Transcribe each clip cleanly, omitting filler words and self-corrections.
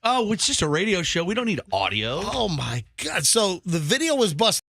Oh, it's just a radio show. We don't need audio. Oh, my God. So the video was busted.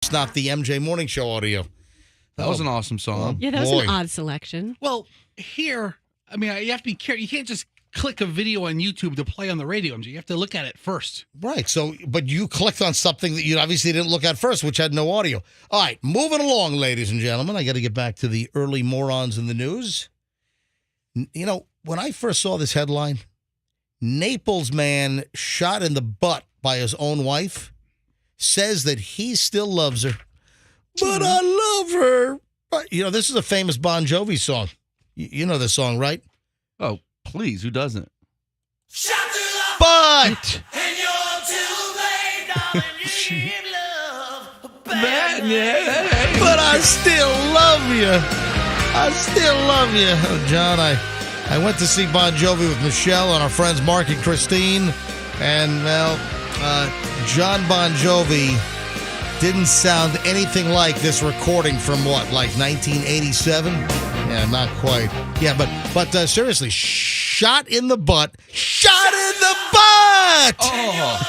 It's not the MJ Morning Show audio. That was an awesome song. Yeah, that was an odd selection. Well, here, I mean, you have to be careful. You can't just click a video on YouTube to play on the radio, MJ. You have to look at it first. Right. So, but you clicked on something that you obviously didn't look at first, which had no audio. All right. Moving along, ladies and gentlemen. I got to get back to the early morons in the news. You know, when I first saw this headline, Naples man shot in the butt by his own wife, says that he still loves her. But I love her. You know, this is a famous Bon Jovi song. You know this song, right? Oh, please. Who doesn't? But And you're too late, darling. You give love a bad but I still love you. I still love you. Oh, John, I went to see Bon Jovi with Michelle and our friends Mark and Christine. And, well, John Bon Jovi didn't sound anything like this recording from what, like 1987? Yeah, not quite. Yeah, but seriously, shot in the butt. Shot in the butt! Oh.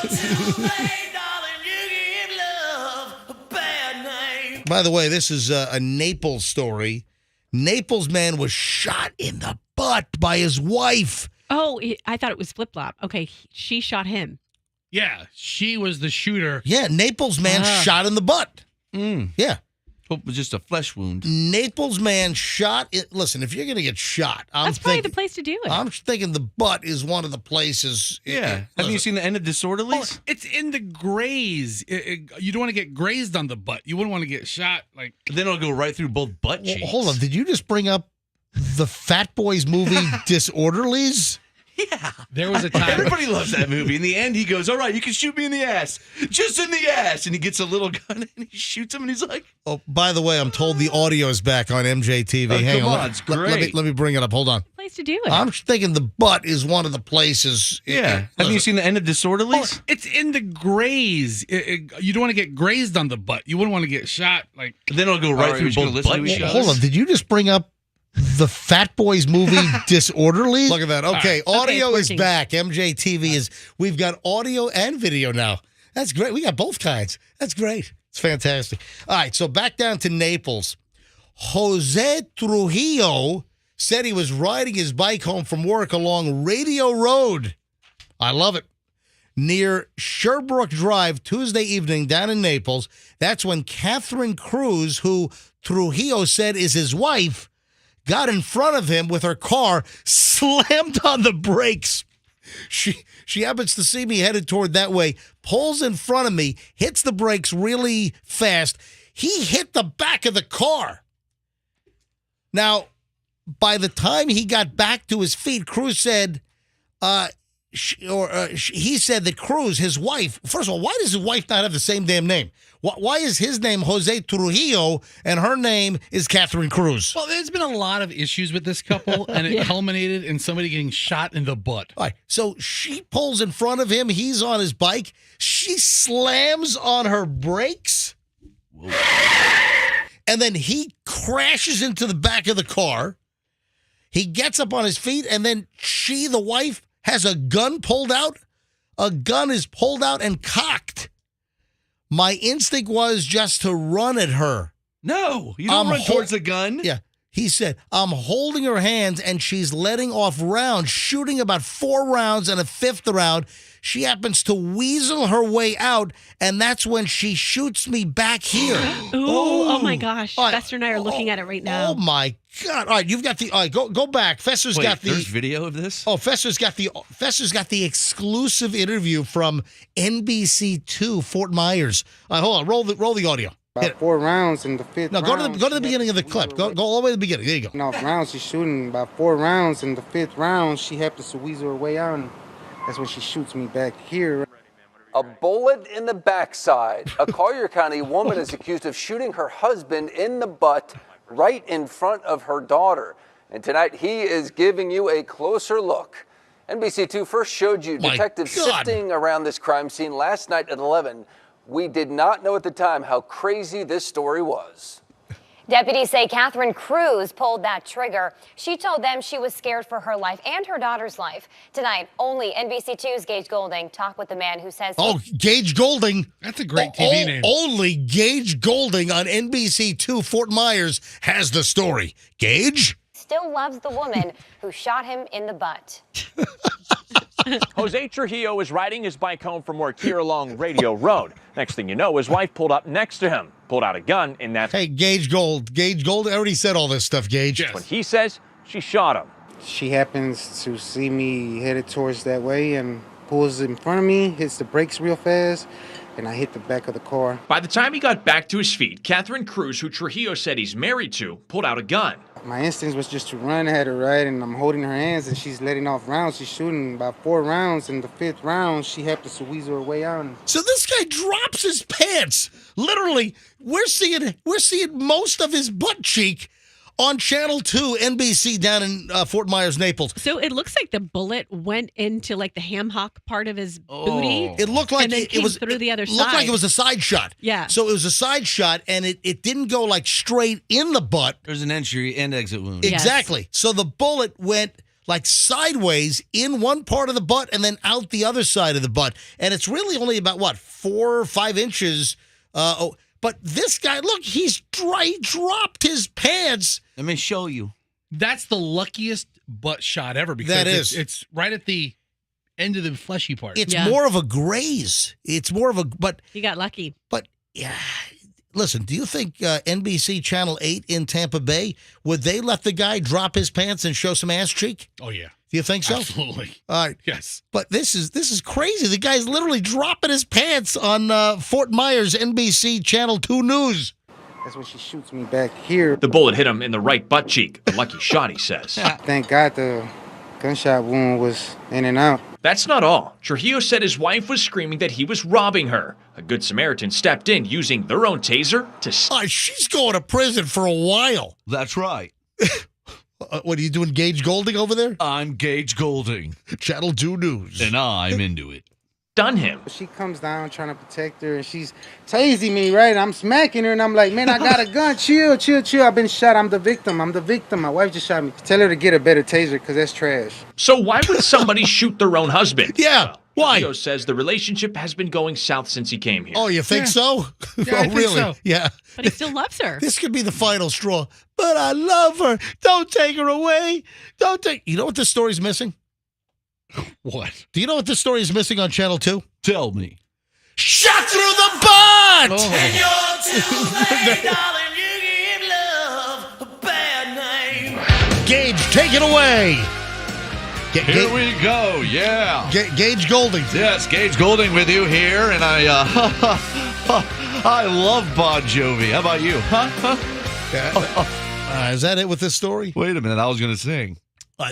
By the way, this is a Naples story. Naples man was shot in the butt by his wife. Oh, I thought it was flip-flop. Okay, she shot him. Yeah, she was the shooter. Yeah, Naples man shot in the butt. Yeah. Hope it was just a flesh wound. Naples man shot it. Listen, if you're going to get shot, That's probably the place to do it. I'm thinking the butt is one of the places. Yeah. Have you seen the end of Disorderlies? Oh, it's in the graze. You don't want to get grazed on the butt. You wouldn't want to get shot. Like Then it'll go right through both butt cheeks. Hold on. Did you just bring up the Fat Boys movie Disorderlies? Yeah. There was a time. Everybody loves that movie. In the end, he goes, all right, you can shoot me in the ass. Just in the ass. And he gets a little gun and he shoots him and he's like... Oh, by the way, I'm told the audio is back on MJTV. Oh, Hang come on. on, it's great. Let me bring it up. Hold on. Place to do it. I'm thinking the butt is one of the places. Yeah. Have you seen the end of Disorderlies? Oh, it's in the graze. You don't want to get grazed on the butt. You wouldn't want to get shot. Like Then it'll go right through both butt cheeks. Hold on. Did you just bring up the Fat Boys movie Disorderlies? Look at that. Okay, audio is back. MJTV is. We've got audio and video now. That's great. We got both kinds. That's great. It's fantastic. All right, so back down to Naples. Jose Trujillo said he was riding his bike home from work along Radio Road. I love it. Near Sherbrooke Drive Tuesday evening down in Naples. That's when Catherine Cruz, who Trujillo said is his wife, got in front of him with her car, slammed on the brakes. She happens to see me headed toward that way, pulls in front of me, hits the brakes really fast. He hit the back of the car. Now, by the time he got back to his feet, Cruz said, he said that Cruz, his wife, first of all, why does his wife not have the same damn name? Why is his name Jose Trujillo and her name is Catherine Cruz? Well, there's been a lot of issues with this couple, and it culminated in somebody getting shot in the butt. All right, so she pulls in front of him. He's on his bike. She slams on her brakes. Whoa. And then he crashes into the back of the car. He gets up on his feet, and then she, the wife, has a gun pulled out. A gun is pulled out and cocked. My instinct was just to run at her. No, you don't run towards a gun. Yeah. He said, I'm holding her hands, and she's letting off rounds, shooting about 4 rounds and a 5th round. She happens to weasel her way out, and that's when she shoots me back here. Oh my gosh. Fester and I are looking at it right now. Oh, my God. All right, you've got the... All right, go back. Fester's got the... There's video of this? Oh, Fester's got the exclusive interview from NBC2 Fort Myers. All right, hold on. Roll the audio. About 4 rounds in the 5th No, round. go to the beginning of the clip. Go all the way to the beginning. There you go. Off rounds, she's shooting about 4 rounds in the 5th round. She happens to weasel her way out, and that's when she shoots me back here. A bullet in the backside. A Collier County woman is accused of shooting her husband in the butt right in front of her daughter. And tonight he is giving you a closer look. NBC2 first showed you detectives sifting around this crime scene last night at 11. We did not know at the time how crazy this story was. Deputies say Catherine Cruz pulled that trigger. She told them she was scared for her life and her daughter's life. Tonight, only NBC2's Gage Golding talked with the man who says... Oh, Gage Golding. That's a great TV name. Only Gage Golding on NBC2 Fort Myers has the story. Gage? Still loves the woman who shot him in the butt. Jose Trujillo was riding his bike home from work here along Radio Road. Next thing you know, his wife pulled up next to him, pulled out a gun, and that's... Hey, Gage Gold. I already said all this stuff, Gage. When he says she shot him. She happens to see me headed towards that way and pulls in front of me, hits the brakes real fast, and I hit the back of the car. By the time he got back to his feet, Catherine Cruz, who Trujillo said he's married to, pulled out a gun. My instinct was just to run at her, right? And I'm holding her hands, and she's letting off rounds. She's shooting about 4 rounds. In the 5th round, she happens to weasel her way out. So this guy drops his pants. Literally, we're seeing most of his butt cheek on Channel 2 NBC down in Fort Myers, Naples. So it looks like the bullet went into like the ham hock part of his booty. It looked like and then it was through the other side. It looked like it was a side shot. Yeah. So it was a side shot, and it didn't go like straight in the butt. There's an entry and exit wound. Exactly. So the bullet went like sideways in one part of the butt and then out the other side of the butt. And it's really only about, 4 or 5 inches. But this guy, look, he dropped his pants. Let me show you. That's the luckiest butt shot ever because That is. It's right at the end of the fleshy part. It's more of a graze. It's more of a, but You got lucky. But yeah, listen, do you think NBC Channel 8 in Tampa Bay, would they let the guy drop his pants and show some ass cheek? Oh, yeah. Do you think so? Absolutely. All right. Yes. But this is crazy. The guy's literally dropping his pants on Fort Myers NBC Channel 2 News. That's when she shoots me back here. The bullet hit him in the right butt cheek. A lucky shot, he says. Thank God the gunshot wound was in and out. That's not all. Trujillo said his wife was screaming that he was robbing her. A good Samaritan stepped in using their own taser to... She's going to prison for a while. That's right. What are you doing, Gage Golding over there? I'm Gage Golding. Channel 2 News. And I'm into it. Done him. She comes down trying to protect her, and she's tasing me, right? I'm smacking her, and I'm like, man, I got a gun. Chill. I've been shot. I'm the victim. My wife just shot me. Tell her to get a better taser, because that's trash. So why would somebody shoot their own husband? Yeah, why? Trujillo says the relationship has been going south since he came here. Oh, you think so? Yeah, oh, I think really? so. Yeah. But he still loves her. This could be the final straw. But I love her. Don't take her away. You know what this story's missing? What? Do you know what this story is missing on Channel 2? Tell me. Shot through the butt! And you're too late, darling. You give love a bad name. Gage, take it away. Here we go. Yeah. Gage Golding. Yes, Gage Golding with you here, and I love Bon Jovi. How about you? Is that it with this story? Wait a minute, I was going to sing.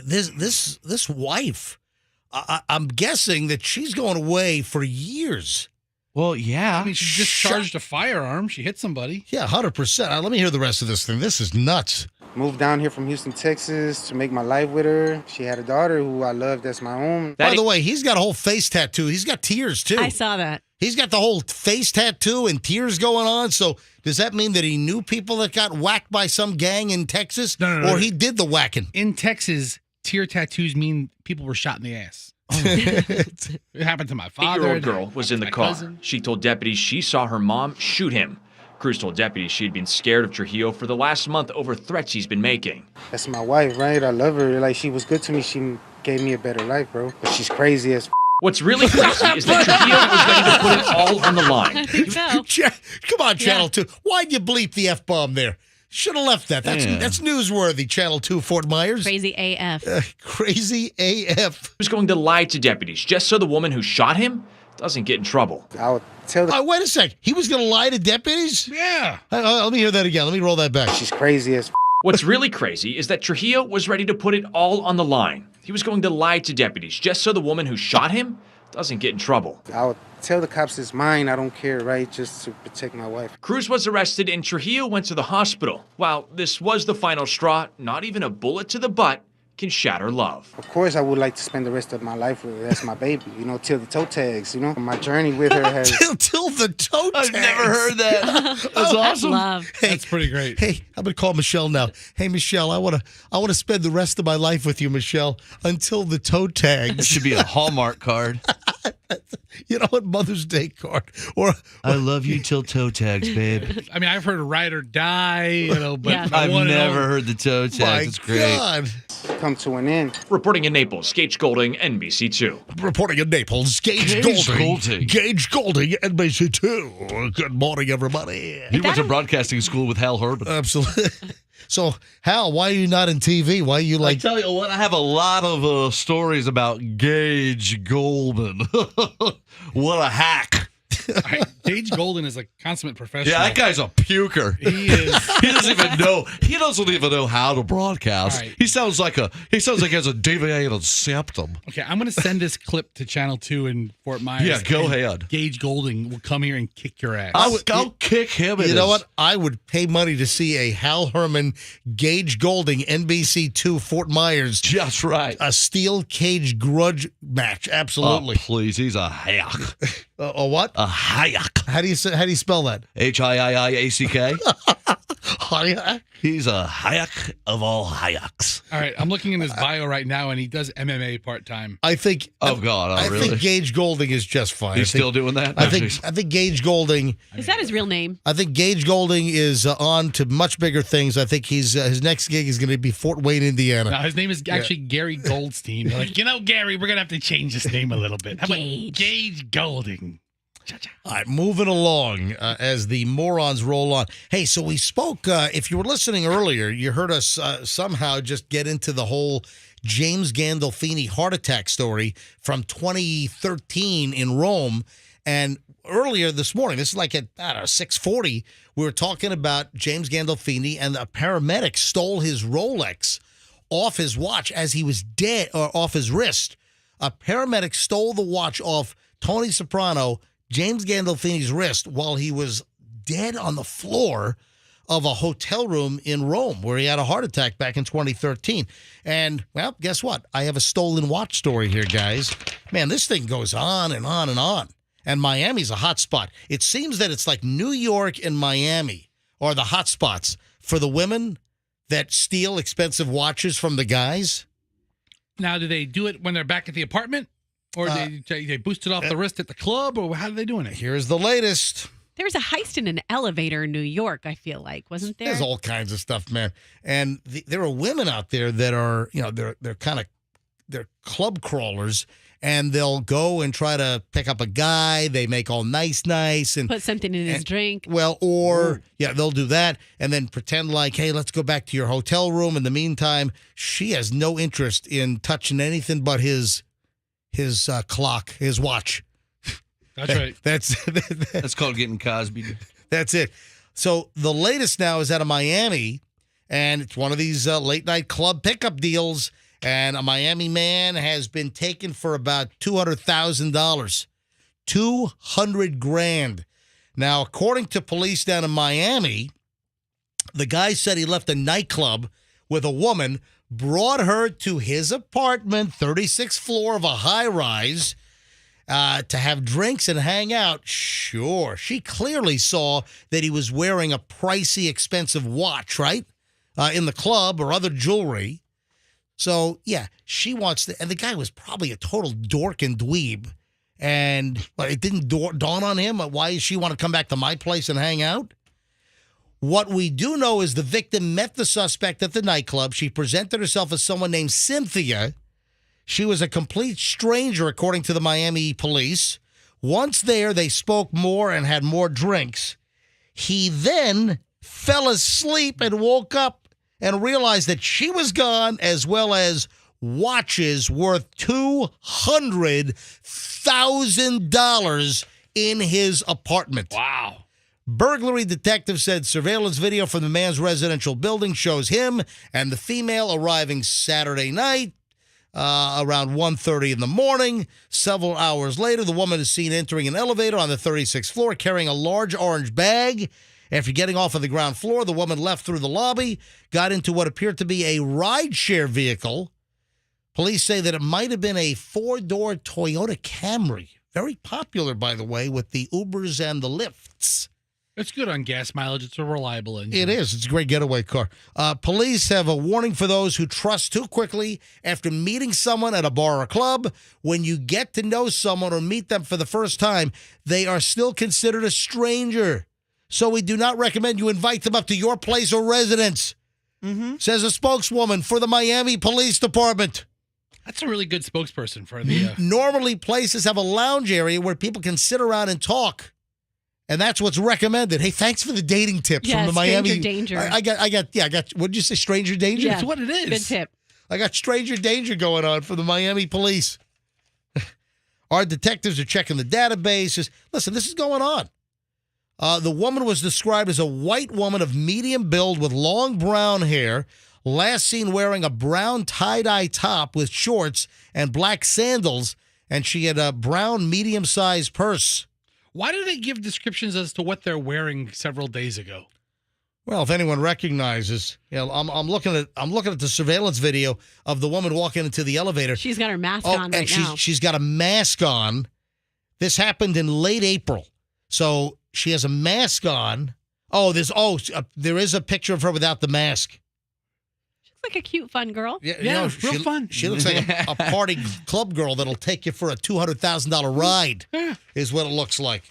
This wife, I'm guessing that she's going away for years. Well, yeah. I mean, she discharged a firearm. She hit somebody. Yeah, 100%. Let me hear the rest of this thing. This is nuts. Moved down here from Houston, Texas to make my life with her. She had a daughter who I love. That's my own. By the way, he's got a whole face tattoo. He's got tears, too. I saw that. He's got the whole face tattoo and tears going on. So does that mean that he knew people that got whacked by some gang in Texas? No. Or he did the whacking? In Texas, tear tattoos mean people were shot in the ass. It happened to my father. 8-year-old girl was in the car. Cousin. She told deputies she saw her mom shoot him. Cruz told deputies she had been scared of Trujillo for the last month over threats he's been making. That's my wife, right? I love her. Like, she was good to me. She gave me a better life, bro. But she's crazy as What's really crazy is that Trujillo was ready to put it all on the line. I think so. Come on, Channel 2. Why'd you bleep the F-bomb there? Should have left that. That's newsworthy, Channel 2, Fort Myers. Crazy AF. Crazy AF. He was going to lie to deputies just so the woman who shot him doesn't get in trouble. I'll tell the Wait a sec. He was going to lie to deputies? Yeah. Let me hear that again. Let me roll that back. She's crazy as What's really crazy is that Trujillo was ready to put it all on the line. He was going to lie to deputies just so the woman who shot him doesn't get in trouble. I'll tell the cops it's mine. I don't care, right? Just to protect my wife. Cruz was arrested and Trujillo went to the hospital. While this was the final straw, not even a bullet to the butt can shatter love. Of course, I would like to spend the rest of my life with her. That's my baby, till the toe tags, My journey with her has... till the toe tags. I've never heard that. That's awesome. Love. Hey, That's pretty great. Hey, I'm gonna call Michelle now. Hey, Michelle, I wanna spend the rest of my life with you, Michelle, until the toe It tags. should be a Hallmark card. You know what? Mother's Day card. Or I love you till toe tags, babe. I mean, I've heard ride or die, but Yeah. I I've wanna know- never heard the toe tags. my It's great. God. come to an end. Reporting in Naples, Gage Golding, NBC2. Reporting in Naples, Gage Golding. Gage Golding, NBC2. Good morning, everybody. He went to broadcasting school with Hal Herbert. Absolutely. So, Hal, why are you not in TV? Why are you I tell you what, I have a lot of stories about Gage Goldman. What a hack. Gage Golden is a consummate professional. Yeah, that guy's a puker. He is. He doesn't even know. He doesn't even know how to broadcast. Right. He sounds like he has a deviated septum. Okay, I'm going to send this clip to Channel 2 in Fort Myers. Yeah, go and ahead. Gage Golding will come here and kick your ass. I'll kick him. You know what? I would pay money to see a Hal Herman, Gage Golding, NBC2, Fort Myers. Just right. A steel cage grudge match. Absolutely. Oh, please, he's a hack. A what? A hack. How do you spell that? Hiiiack. Hayak? He's a hack of all hayaks. All right, I'm looking in his bio right now, and he does MMA part-time. I think. Oh God! I Really? think Gage Golding is just fine. He's still doing that? I think Gage Golding. Is that his real name? I think Gage Golding is on to much bigger things. I think he's his next gig is going to be Fort Wayne, Indiana. Now, his name is actually Gary Goldstein. They're like, Gary, we're going to have to change his name a little bit. How about Gage Golding? All right, moving along as the morons roll on. Hey, so we spoke, if you were listening earlier, you heard us somehow just get into the whole James Gandolfini heart attack story from 2013 in Rome. And earlier this morning, this is like at 6:40, we were talking about James Gandolfini, and a paramedic stole his Rolex off his watch as he was dead, or off his wrist. A paramedic stole the watch off Tony Soprano, James Gandolfini's wrist, while he was dead on the floor of a hotel room in Rome where he had a heart attack back in 2013. And, well, guess what? I have a stolen watch story here, guys. Man, this thing goes on and on and on. And Miami's a hot spot. It seems that it's like New York and Miami are the hot spots for the women that steal expensive watches from the guys. Now, do they do it when they're back at the apartment? Or they boost it off the wrist at the club? Or how are they doing it? Here's the latest. There was a heist in an elevator in New York, I feel like, wasn't there? There's all kinds of stuff, man. And there are women out there that are, they're club crawlers, and they'll go and try to pick up a guy. They make all nice and put something in his drink. Well, or they'll do that and then pretend like, hey, let's go back to your hotel room. In the meantime, she has no interest in touching anything but his clock, his watch. That's right. That's called getting Cosby. That's it. So the latest now is out of Miami, and it's one of these late night club pickup deals. And a Miami man has been taken for about $200,000. 200 grand. Now, according to police down in Miami, the guy said he left a nightclub with a woman, brought her to his apartment, 36th floor of a high-rise, to have drinks and hang out. Sure, she clearly saw that he was wearing a pricey, expensive watch, right, in the club or other jewelry. So, yeah, she wants to, and the guy was probably a total dork and dweeb. And it didn't dawn on him, why does she want to come back to my place and hang out? What we do know is the victim met the suspect at the nightclub. She presented herself as someone named Cynthia. She was a complete stranger, according to the Miami police. Once there, they spoke more and had more drinks. He then fell asleep and woke up and realized that she was gone, as well as watches worth $200,000 in his apartment. Wow. Burglary detective said surveillance video from the man's residential building shows him and the female arriving Saturday night around 1:30 in the morning. Several hours later, the woman is seen entering an elevator on the 36th floor carrying a large orange bag. After getting off of the ground floor, the woman left through the lobby, got into what appeared to be a rideshare vehicle. Police say that it might have been a four-door Toyota Camry. Very popular, by the way, with the Ubers and the Lyfts. It's good on gas mileage. It's a reliable engine. It is. It's a great getaway car. Police have a warning for those who trust too quickly after meeting someone at a bar or club. When you get to know someone or meet them for the first time, they are still considered a stranger. So we do not recommend you invite them up to your place or residence, says a spokeswoman for the Miami Police Department. That's a really good spokesperson for the... Normally, places have a lounge area where people can sit around and talk. And that's what's recommended. Hey, thanks for the dating tips from the Miami. Stranger danger. I got. What did you say? Stranger danger. Yeah, That's what it is. Good tip. I got stranger danger going on for the Miami police. Our detectives are checking the databases. Listen, this is going on. The woman was described as a white woman of medium build with long brown hair. Last seen wearing a brown tie-dye top with shorts and black sandals, and she had a brown medium-sized purse. Why do they give descriptions as to what they're wearing several days ago? Well, if anyone recognizes, I'm looking at the surveillance video of the woman walking into the elevator. She's got her mask on right now. She's got a mask on. This happened in late April, so she has a mask on. There is a picture of her without the mask. Like a cute, fun girl. Yeah, real fun. She looks like a party club girl that'll take you for a $200,000 ride, is what it looks like.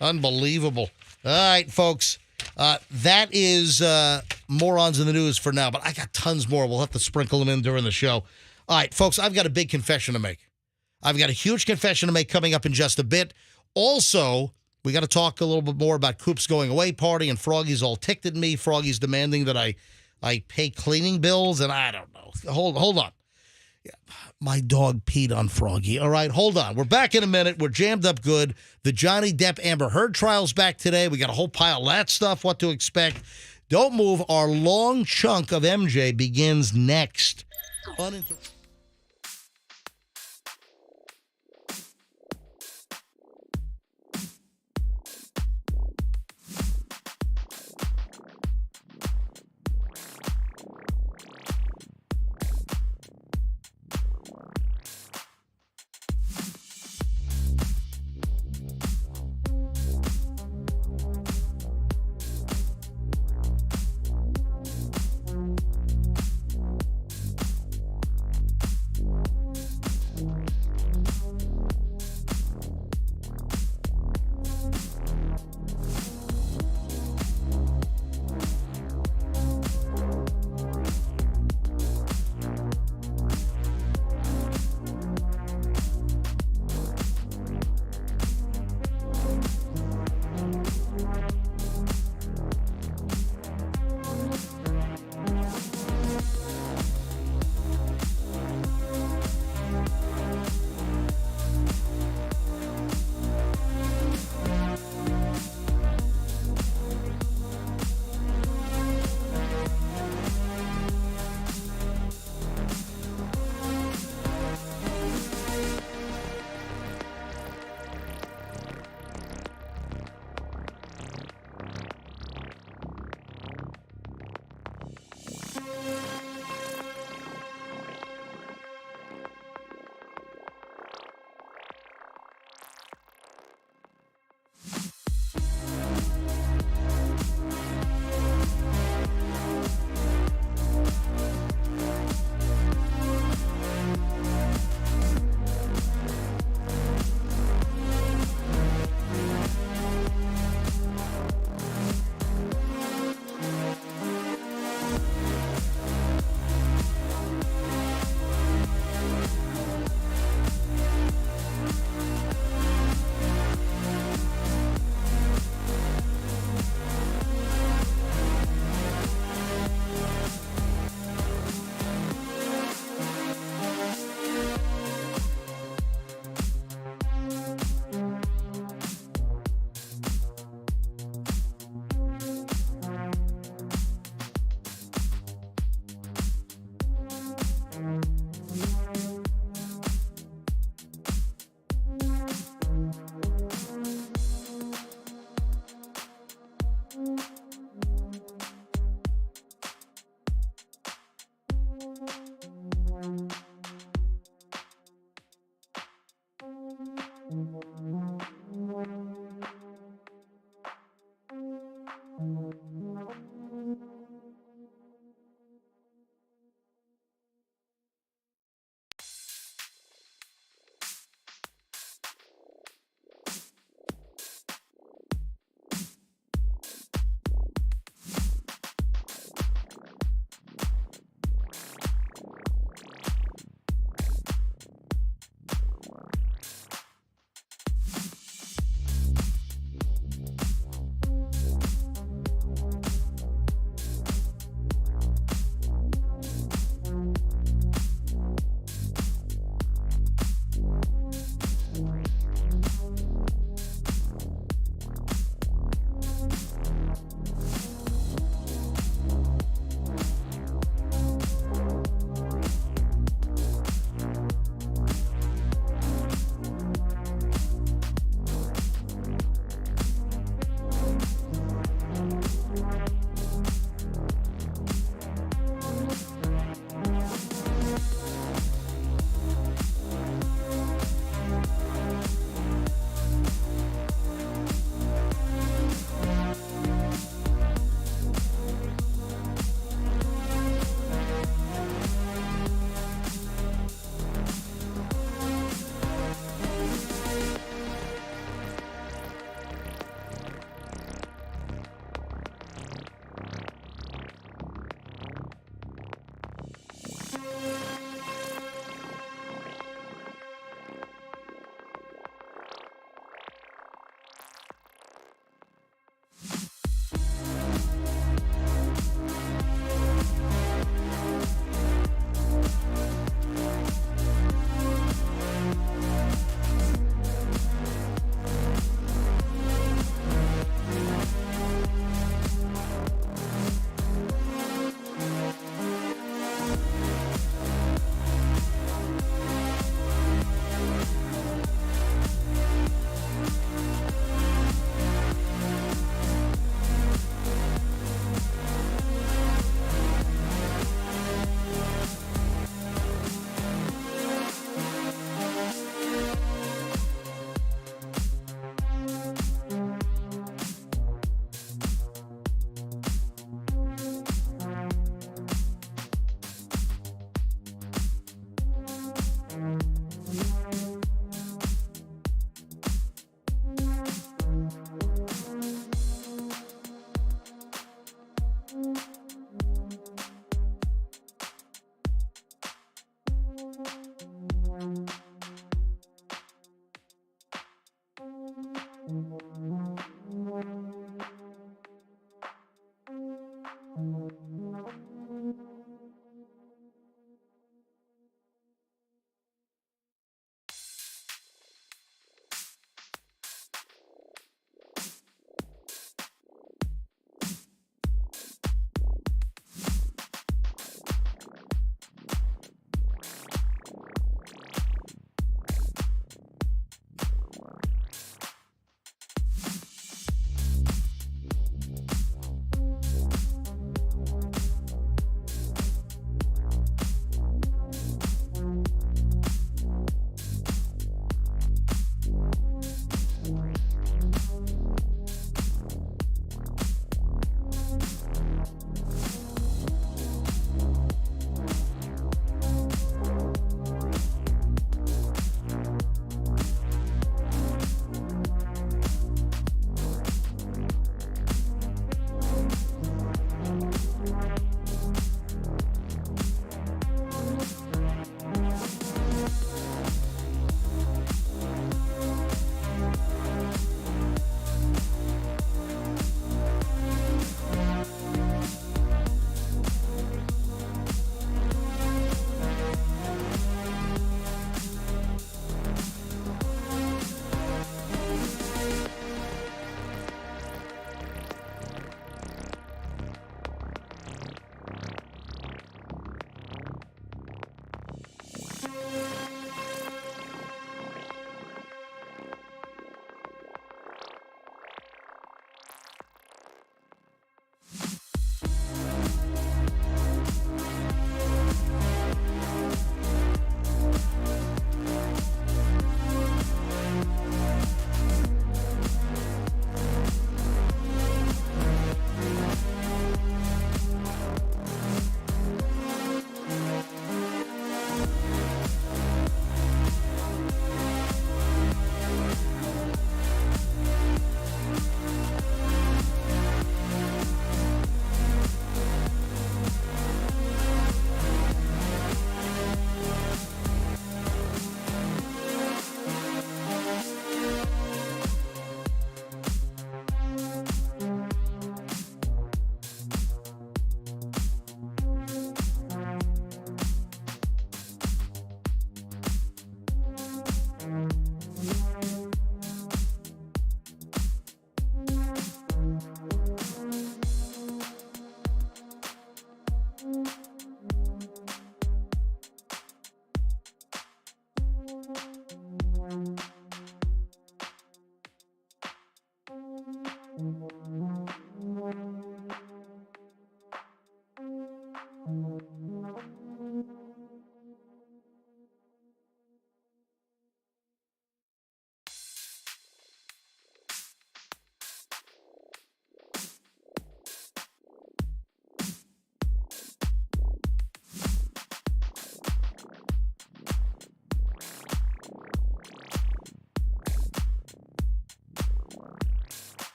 Unbelievable. All right, folks. That is morons in the news for now, but I got tons more. We'll have to sprinkle them in during the show. All right, folks, I've got a big confession to make. I've got a huge confession to make coming up in just a bit. Also, we got to talk a little bit more about Coop's going away party, and Froggy's all ticked at me. Froggy's demanding that I pay cleaning bills, and I don't know. Hold on. Yeah, my dog peed on Froggy. All right, hold on. We're back in a minute. We're jammed up good. The Johnny Depp Amber Heard trial's back today. We got a whole pile of that stuff, what to expect. Don't move. Our long chunk of MJ begins next.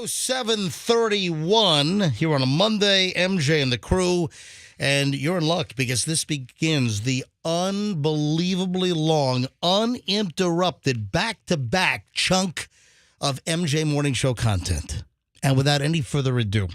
7:31 here on a Monday. MJ and the crew, and you're in luck because this begins the unbelievably long, uninterrupted, back-to-back chunk of MJ Morning Show content. And without any further ado,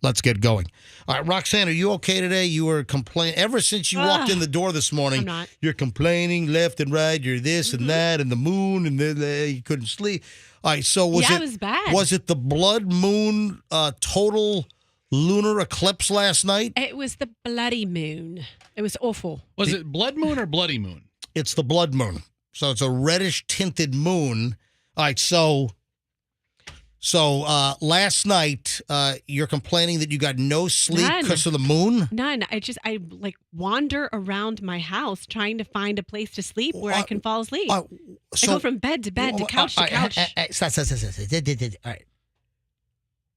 let's get going. All right, Roxanne, are you okay today? You were complaining ever since you walked in the door this morning. I'm not. You're complaining left and right. You're this and that, and the moon, and you couldn't sleep. All right, so it was bad. Was it the blood moon total lunar eclipse last night? It was the bloody moon. It was awful. Was it blood moon or bloody moon? It's the blood moon. So it's a reddish tinted moon. All right, so So last night, you're complaining that you got no sleep because of the moon? None. I like wander around my house trying to find a place to sleep where I can fall asleep. I go from bed to bed to couch to couch. Stop. All right.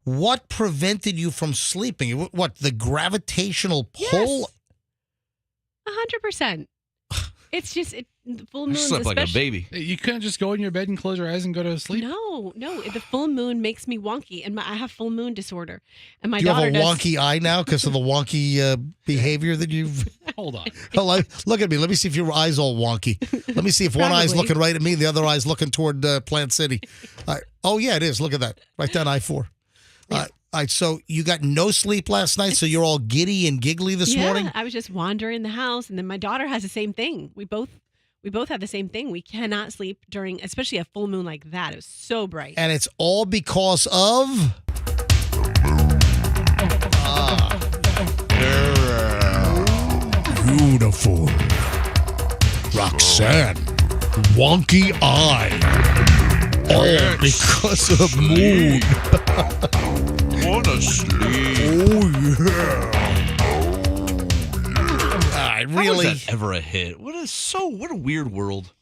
What prevented you from sleeping? What, the gravitational pull? 100%. It's just the full moon. I slept like a baby. You couldn't just go in your bed and close your eyes and go to sleep? No. The full moon makes me wonky, and I have full moon disorder. And my Do you daughter have a wonky eye now because of the wonky behavior that you've... Hold on. Look at me. Let me see if your eye's all wonky. Let me see if one eye's looking right at me, the other eye's looking toward Plant City. Oh, yeah, it is. Look at that. Right down I-4. All right, so you got no sleep last night, so you're all giddy and giggly this morning? I was just wandering the house, and then my daughter has the same thing. We both have the same thing. We cannot sleep during, especially a full moon like that. It was so bright. And it's all because of... Beautiful. Roxanne. Wonky eye. All because of moon. Wanna sleep. Oh, yeah. Really? How was that ever a hit? What a weird world.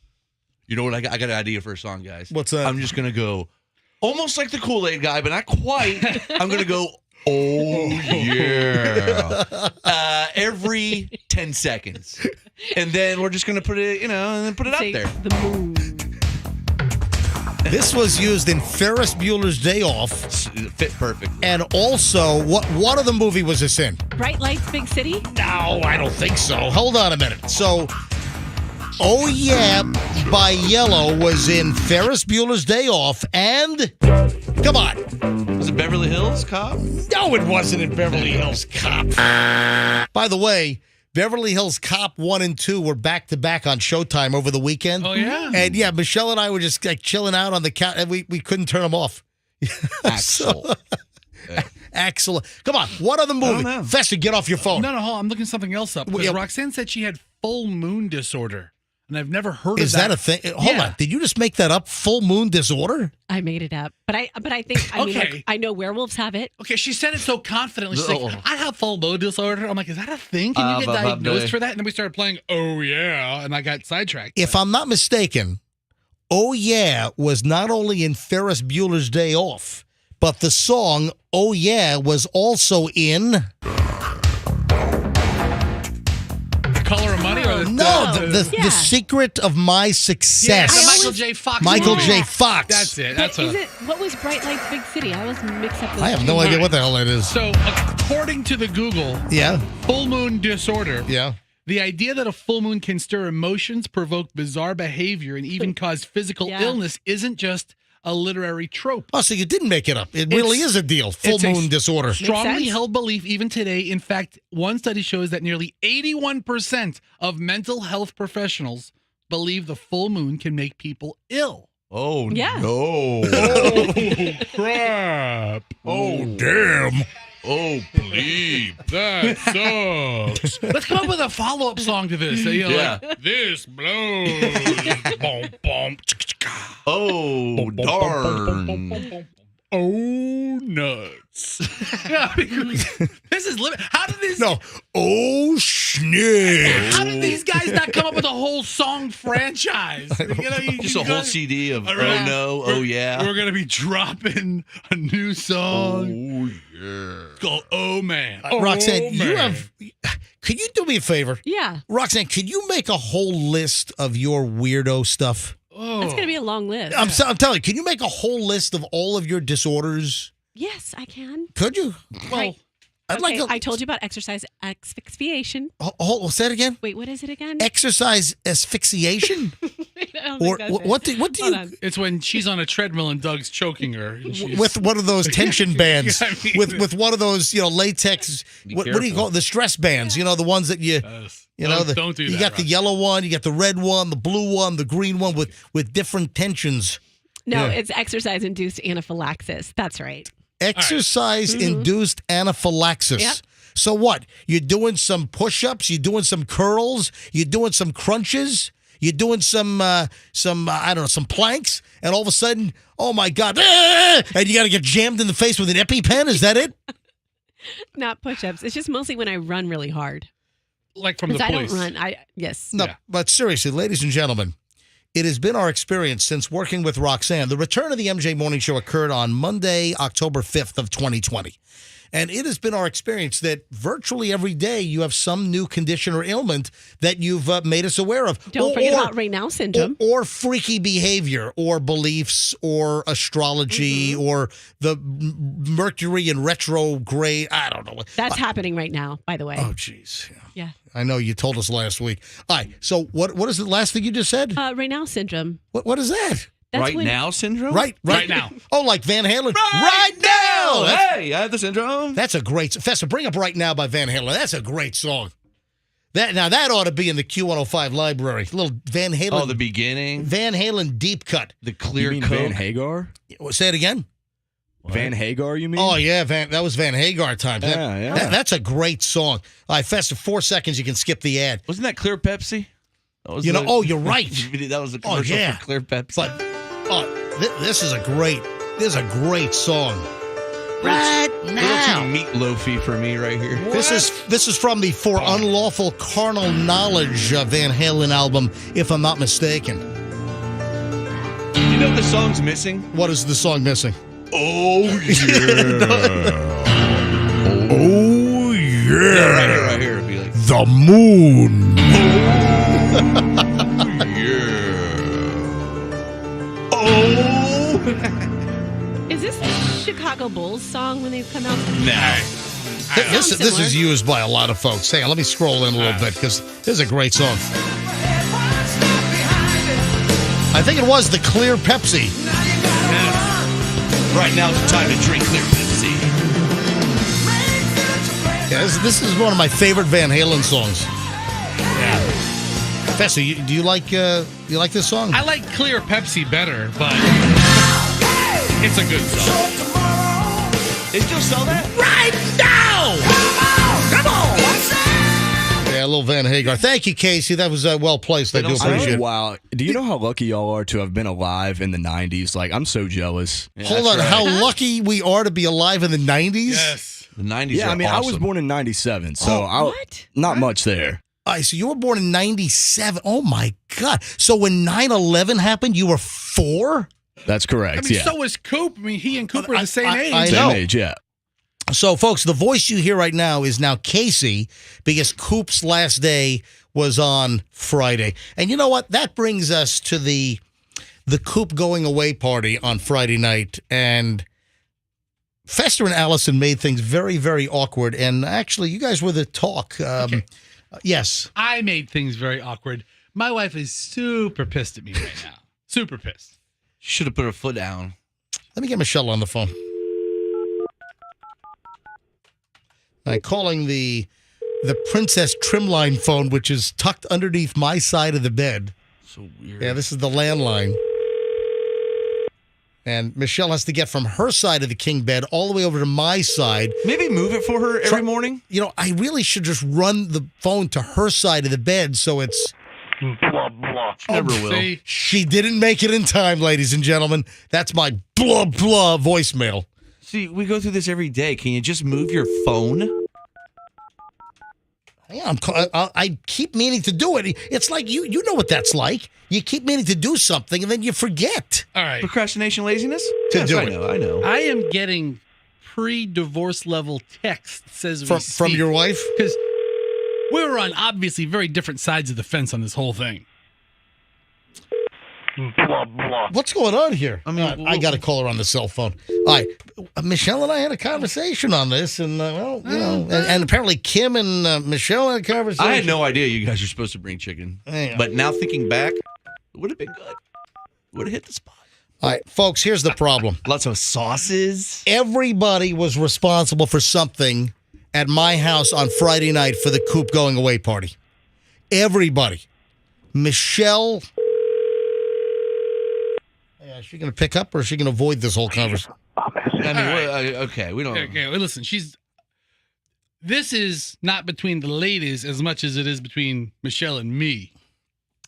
You know what? I got an idea for a song, guys. What's that? I'm just gonna go almost like the Kool-Aid guy, but not quite. I'm gonna go, oh yeah, every 10 seconds, and then we're just gonna put it, and then put it out there. The moon. This was used in Ferris Bueller's Day Off. It fit perfect. And also, what other movie was this in? Bright Lights, Big City? No, I don't think so. Hold on a minute. So, Oh Yeah by Yellow was in Ferris Bueller's Day Off, and come on. Was it Beverly Hills Cop? No, it wasn't in Beverly Hills Cop. By the way, Beverly Hills Cop 1 and 2 were back-to-back on Showtime over the weekend. Oh, yeah? And, yeah, Michelle and I were just like chilling out on the couch, and we couldn't turn them off. Axel. Axel. Come on, what other movie? Fester, get off your phone. No, hold on. I'm looking something else up. Because Roxanne said she had full moon disorder, and I've never heard of that. Is that a thing? Hold on. Did you just make that up? Full moon disorder? I made it up. But I think, I mean, like, I know werewolves have it. Okay, she said it so confidently. She's like, I have full moon disorder. I'm like, is that a thing? Can you get diagnosed for that? And then we started playing Oh Yeah, and I got sidetracked. If I'm not mistaken, Oh Yeah was not only in Ferris Bueller's Day Off, but the song Oh Yeah was also in... Color of Money? Or the Secret of My Success. Yeah, the Michael J. Fox Michael movie. J. Fox. That's it. What was Bright Lights, Big City? I always mix up those I have two no idea lines. what the hell that is. So, according to the Google, full moon disorder. Yeah. The idea that a full moon can stir emotions, provoke bizarre behavior, and even cause physical illness isn't just a literary trope. Oh, so you didn't make it up. It really is a deal. Full moon disorder. Strongly held belief even today. In fact, one study shows that nearly 81% of mental health professionals believe the full moon can make people ill. Oh, Yeah. no. Oh, crap. Oh, damn. Oh, please. That sucks. Let's come up with a follow-up song to this. Like, this blows. Boom, boom. Oh, darn. Oh, nuts. This is limit. How did these? No. Oh, snap. How did these guys not come up with a whole song franchise? Just a whole CD of Oh No, Oh Yeah. We're gonna be dropping a new song. Oh yeah. It's called Oh Man. Roxanne, you have. Could you do me a favor? Yeah. Roxanne, could you make a whole list of your weirdo stuff? That's going to be a long list. I'm telling you, can you make a whole list of all of your disorders? Yes, I can. Could you? Well, I'd like. I told you about exercise asphyxiation. Say it again. Wait, what is it again? Exercise asphyxiation. Or what do you? It's when she's on a treadmill and Doug's choking her and with one of those tension bands. I mean, with one of those latex. What do you call it? The stress bands? You know, the ones that you. Don't do that. You got the yellow one, you got the red one, the blue one, the green one with different tensions. No, it's exercise-induced anaphylaxis. That's right. Exercise-induced anaphylaxis. Yep. So what? You're doing some push-ups, you're doing some curls, you're doing some crunches, You're doing some I don't know, some planks, and all of a sudden, oh my God, and you got to get jammed in the face with an EpiPen. Is that it? Not push-ups. It's just mostly when I run really hard. Like from the I police. don't run. Yes. No, but seriously, ladies and gentlemen, it has been our experience since working with Roxanne. The return of the MJ Morning Show occurred on Monday, October 5th of 2020. And it has been our experience that virtually every day you have some new condition or ailment that you've made us aware of. Don't forget about right now syndrome. Or freaky behavior or beliefs or astrology or the Mercury in retrograde. I don't know. That's happening right now, by the way. Oh, jeez. Yeah. I know you told us last week. All right. So what is the last thing you just said? Right now syndrome. What is that? Right now syndrome? Right now. Oh, like Van Halen. Right now. Hey, I have the syndrome. That's a great Festa. Bring up Right Now by Van Halen. That's a great song. That ought to be in the Q105 library. A little Van Halen. Oh, the beginning. Van Halen deep cut. The clear you mean coat. Van Hagar? Say it again. What? Van Hagar, you mean? Oh yeah, that was Van Hagar times. Yeah. That's a great song. All right, Festa. 4 seconds. You can skip the ad. Wasn't that Clear Pepsi? That was you're right. That was a commercial for Clear Pepsi. But this is a great song. Right now. A little too meatloafy for me right here. This is from the For Unlawful Carnal Knowledge Van Halen album, if I'm not mistaken. You know what the song's missing? What is the song missing? Oh yeah. Oh yeah. Yeah, right here. It'd be like the moon. Oh. Is this the Chicago Bulls song when they've come out? No. This is used by a lot of folks. Hang on, let me scroll in a little bit because this is a great song. I think it was the Clear Pepsi. Right now is the time to drink Clear Pepsi. Yeah, this is one of my favorite Van Halen songs. Yeah. Festa, do you like this song? I like Clear Pepsi better, but it's a good song. They still sell that? Right now! Come on! Yeah, a little Van Hagar. Thank you, Casey. That was well placed. I do appreciate it. Wow. Do you know how lucky y'all are to have been alive in the 90s? Like, I'm so jealous. Yeah, hold on. Right. How lucky we are to be alive in the 90s? Yes. The 90s Yeah, are I mean, awesome. I was born in 97, so not much there. All right, so you were born in 97. Oh, my God. So when 9/11 happened, you were 4? That's correct, I mean, so was Coop. I mean, he and Coop are the same age. I know. Same age, yeah. So, folks, the voice you hear right now is now Casey because Coop's last day was on Friday. And you know what? That brings us to the Coop going away party on Friday night. And Festa and Allison made things very, very awkward. And actually, you guys were the talk. Okay. Yes. I made things very awkward. My wife is super pissed at me right now. Super pissed. Should have put her foot down. Let me get Michelle on the phone. I'm calling the Princess Trimline phone, which is tucked underneath my side of the bed. So weird. Yeah, this is the landline. And Michelle has to get from her side of the king bed all the way over to my side. Maybe move it for her every morning. You know, I really should just run the phone to her side of the bed so it's... Blah, blah. Never will. See? She didn't make it in time, ladies and gentlemen. That's my blah, blah voicemail. See, we go through this every day. Can you just move your phone? Yeah, I keep meaning to do it. It's like you know what that's like. You keep meaning to do something and then you forget. All right. Procrastination, laziness? To Yes, do I it. know, I know. I am getting pre-divorce level text From your wife? Because we were on obviously very different sides of the fence on this whole thing. Blah, blah. What's going on here? I mean, I got to call her on the cell phone. All right. Michelle and I had a conversation on this, and, and apparently Kim and Michelle had a conversation. I had no idea you guys were supposed to bring chicken. Yeah. But now thinking back, it would have been good. Would have hit the spot. All right, folks, here's the problem. Lots of sauces. Everybody was responsible for something at my house on Friday night for the Coop going away party. Everybody. Michelle... Is she going to pick up or is she going to avoid this whole conversation? I mean, okay, we don't. Okay, well, listen, this is not between the ladies as much as it is between Michelle and me.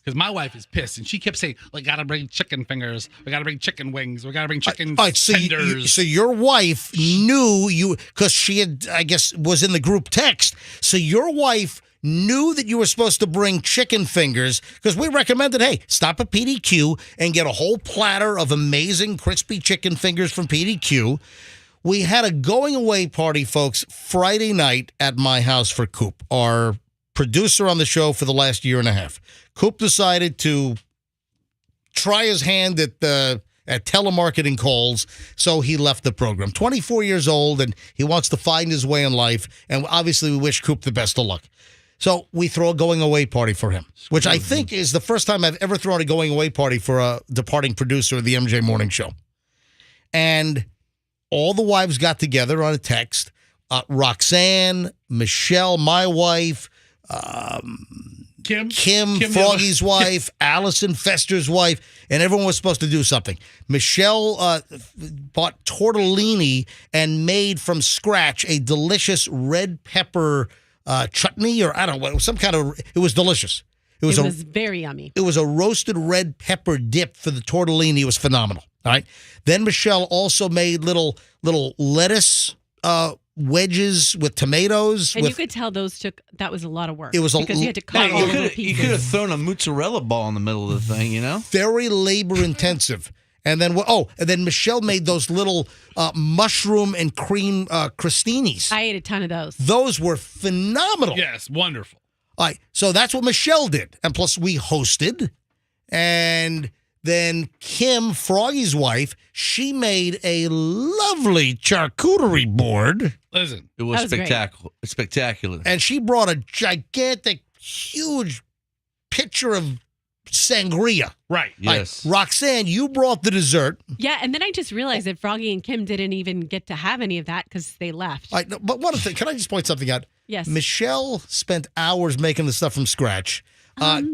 Because my wife is pissed, and she kept saying, "We gotta bring chicken fingers. We gotta bring chicken wings. We gotta bring chicken All right, so tenders." so your wife knew you because she had, I guess, was in the group text. So your wife knew that you were supposed to bring chicken fingers because we recommended, hey, stop at PDQ and get a whole platter of amazing crispy chicken fingers from PDQ. We had a going away party, folks, Friday night at my house for Coop, our producer on the show for the last year and a half. Coop decided to try his hand at telemarketing calls, so he left the program. 24 years old, and he wants to find his way in life, and obviously we wish Coop the best of luck. So we throw a going-away party for him, which I think is the first time I've ever thrown a going-away party for a departing producer of the MJ Morning Show. And all the wives got together on a text. Roxanne, Michelle, my wife, Kim, Froggy's wife, Allison, Fester's wife, and everyone was supposed to do something. Michelle bought tortellini and made from scratch a delicious red pepper chutney, or I don't know, some kind of, it was delicious. It was very yummy. It was a roasted red pepper dip for the tortellini. It was phenomenal. All right. Then Michelle also made little lettuce wedges with tomatoes. And you could tell that was a lot of work. It was because you had to cut all the little pieces. You could have thrown a mozzarella ball in the middle of the thing, you know? Very labor intensive. And then Michelle made those little mushroom and cream crostinis. I ate a ton of those. Those were phenomenal. Yes, wonderful. All right, so that's what Michelle did. And plus we hosted. And then Kim, Froggy's wife, she made a lovely charcuterie board. Listen, it was spectacular. And she brought a gigantic, huge pitcher of sangria. Right. Yes. Roxanne, you brought the dessert. Yeah, and then I just realized that Froggy and Kim didn't even get to have any of that because they left. But one thing, can I just point something out? Yes. Michelle spent hours making the stuff from scratch.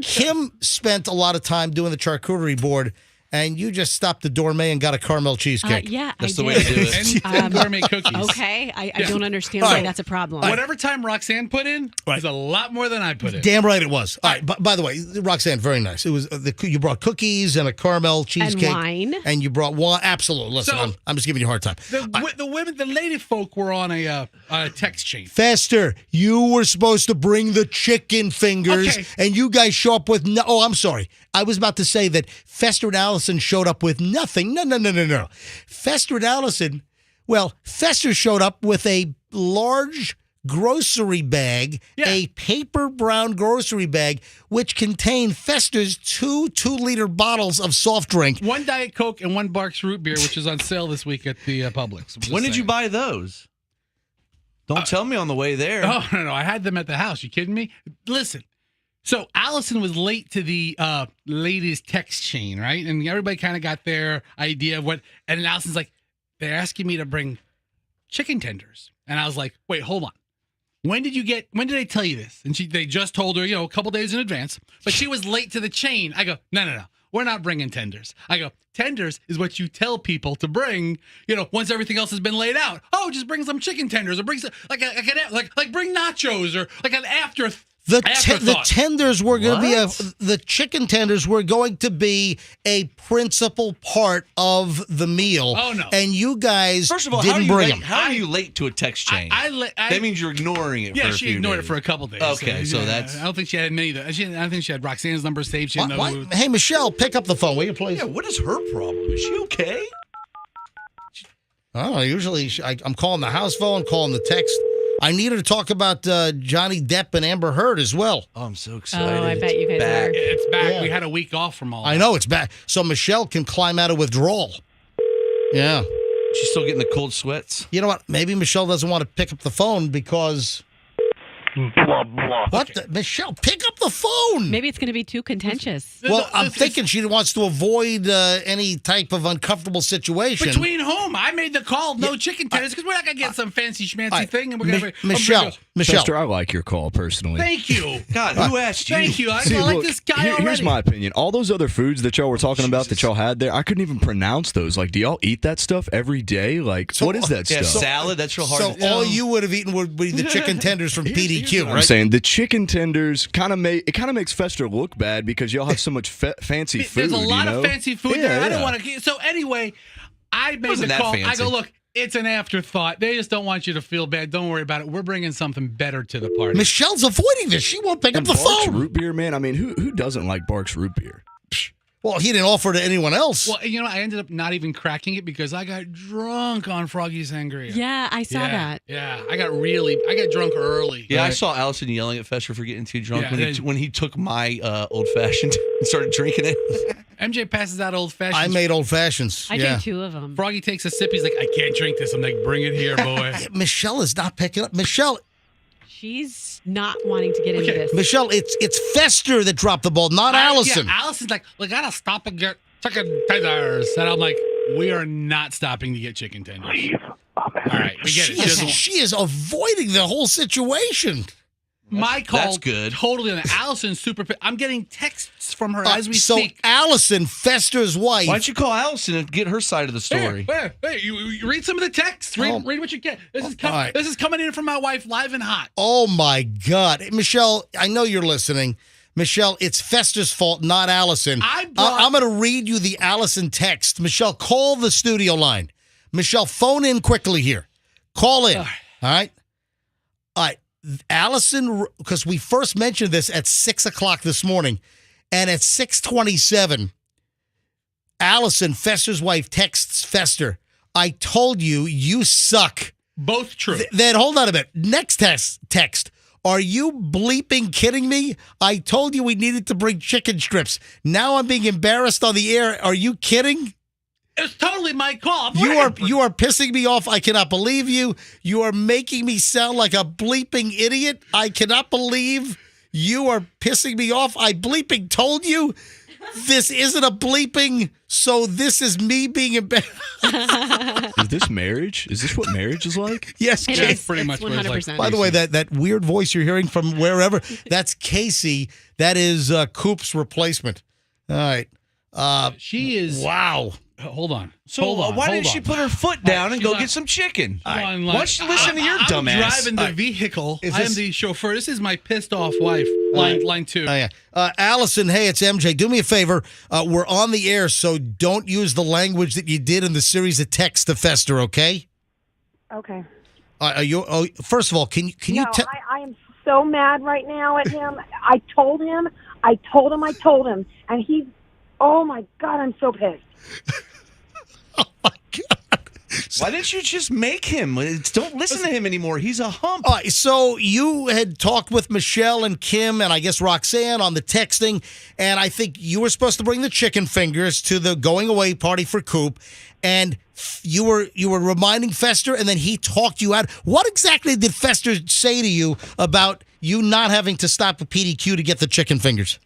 Kim spent a lot of time doing the charcuterie board, and you just stopped the gourmet and got a caramel cheesecake. Yeah, that's I the did. way to do it. And gourmet cookies. Okay, I don't understand why that's a problem. Whatever time Roxanne put in was a lot more than I put in. Damn right it was. All right, by the way, Roxanne, very nice. It was you brought cookies and a caramel cheesecake and wine, and you brought wine. Absolutely. Listen, So, I'm just giving you a hard time. The women, the lady folk, were on a text chain. Fester, you were supposed to bring the chicken fingers, and you guys show up with no. Oh, I'm sorry. I was about to say that Fester and Allison showed up with nothing. No. Fester and Allison, Fester showed up with a large grocery bag, a paper brown grocery bag, which contained Fester's 2 2-liter bottles of soft drink. 1 Diet Coke and 1 Barks root beer, which is on sale this week at the Publix. When did you buy those? Don't tell me on the way there. Oh, no. I had them at the house. You kidding me? Listen. So Allison was late to the ladies' text chain, right? And everybody kind of got their idea of what. And then Allison's like, they're asking me to bring chicken tenders. And I was like, wait, hold on. When did they tell you this? And they just told her, a couple days in advance. But she was late to the chain. I go, no. We're not bringing tenders. I go, tenders is what you tell people to bring, once everything else has been laid out. Oh, just bring some chicken tenders or bring some, like bring nachos or like an afterthought. The tenders were going to be the chicken tenders were going to be a principal part of the meal. Oh no! And you guys first of all, didn't bring them. How are you late to a text chain? That means you're ignoring it. Yeah, for she ignored it for a couple days. Okay, so that's. I don't think she had many. I don't think she had Roxanne's number saved. She didn't know. Hey, Michelle, pick up the phone, will you, please? Yeah, what is her problem? Is she okay? I don't know. Usually, I'm calling the house phone, calling the text. I need her to talk about Johnny Depp and Amber Heard as well. Oh, I'm so excited. Oh, I bet you guys are. It's back. Yeah. We had a week off from all I know, it's back. So Michelle can climb out of withdrawal. Yeah. She's still getting the cold sweats. You know what? Maybe Michelle doesn't want to pick up the phone because... Blah, blah. What? Michelle, pick up the phone. Maybe it's going to be too contentious. Well, I'm thinking she wants to avoid any type of uncomfortable situation. Between whom? I made the call, no chicken tenders, because we're not going to get some fancy schmancy thing. And we're gonna Michelle, Michelle. Chester, I like your call personally. Thank you. God, who asked you? Thank you. I See, like look, this guy already. Here's my opinion. All those other foods that y'all were talking about that y'all had there, I couldn't even pronounce those. Like, do y'all eat that stuff every day? Like, what is that Yeah, stuff? salad. That's real hard. So all you would have eaten would be the chicken tenders from PDQ, I'm right? saying the chicken tenders kind of makes Fester look bad because y'all have so much fancy food. There's a lot of fancy food there. I don't want to. So anyway, I made Wasn't the that call. I fancy. go, look, it's an afterthought. They just don't want you to feel bad. Don't worry about it. We're bringing something better to the party. Michelle's avoiding this. She won't pick up the Barks phone. root beer, man. I mean, who doesn't like Barks root beer? Well, he didn't offer to anyone else. Well, I ended up not even cracking it because I got drunk on Froggy Sangria. Yeah, I saw that. Yeah, I got drunk early. Yeah, I Right? saw Allison yelling at Fester for getting too drunk Yeah, when he took my old fashioned and started drinking it. MJ passes out old fashions. I made old fashions. I drank 2 of them. Froggy takes a sip. He's like, I can't drink this. I'm like, bring it here, boy. Michelle is not picking up. Michelle, She's not wanting to get into this. Michelle, it's Fester that dropped the ball, not Allison. Yeah, Allison's like, we gotta stop and get chicken tenders. And I'm like, we are not stopping to get chicken tenders. All right, we get it. She is avoiding the whole situation. My call. That's good. Totally. Allison's super. I'm getting texts from her as we so speak. Allison, Fester's wife. Why don't you call Allison and get her side of the story? Hey, you read some of the texts. Read what you get. This is coming in from my wife live and hot. Oh, my God. Michelle, I know you're listening. Michelle, it's Fester's fault, not Allison. I'm going to read you the Allison text. Michelle, call the studio line. Michelle, phone in quickly here. Call in. All right? All right. Allison, because we first mentioned this at 6 o'clock this morning, and at 6:27, Allison, Fester's wife, texts Fester, I told you, you suck. Both true. Then hold on a minute. Next text. Are you bleeping kidding me? I told you we needed to bring chicken strips. Now I'm being embarrassed on the air. Are you kidding? It's totally my call. You are pissing me off. I cannot believe you. You are making me sound like a bleeping idiot. I cannot believe you are pissing me off. I bleeping told you this isn't a bleeping, so this is me being embarrassed. Is this marriage? Is this what marriage is like? Yes, It is. pretty much 100%. By the way, that weird voice you're hearing from wherever, that's Casey. That is Coop's replacement. All right. She is. Wow. Hold on. So why didn't she put her foot down and she's go not- get some chicken? Why don't you listen to your dumb I'm ass? driving the vehicle. Is I am this- the chauffeur. This is my pissed off wife. Line 2. Oh, yeah. Allison, hey, it's MJ. Do me a favor. We're on the air, so don't use the language that you did in the series of texts to Fester, okay? Okay. First of all, can you tell? I am so mad right now at him. I told him, and he's, oh my God, I'm so pissed. Why didn't you just make him? Don't listen to him anymore. He's a hump. All right, so you had talked with Michelle and Kim and I guess Roxanne on the texting, and I think you were supposed to bring the chicken fingers to the going away party for Coop, and you were reminding Fester, and then he talked you out. What exactly did Fester say to you about you not having to stop at PDQ to get the chicken fingers?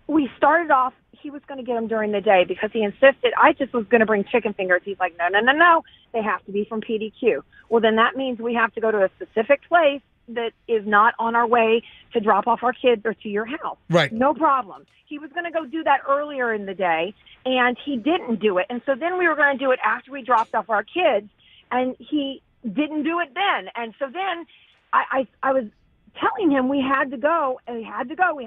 We started off, he was going to get them during the day because he insisted I just was going to bring chicken fingers. He's like, no. They have to be from PDQ. Well, then that means we have to go to a specific place that is not on our way to drop off our kids or to your house. Right. No problem. He was going to go do that earlier in the day, and he didn't do it. And so then we were going to do it after we dropped off our kids, and he didn't do it then. And so then I was telling him we had to go, and we had to go,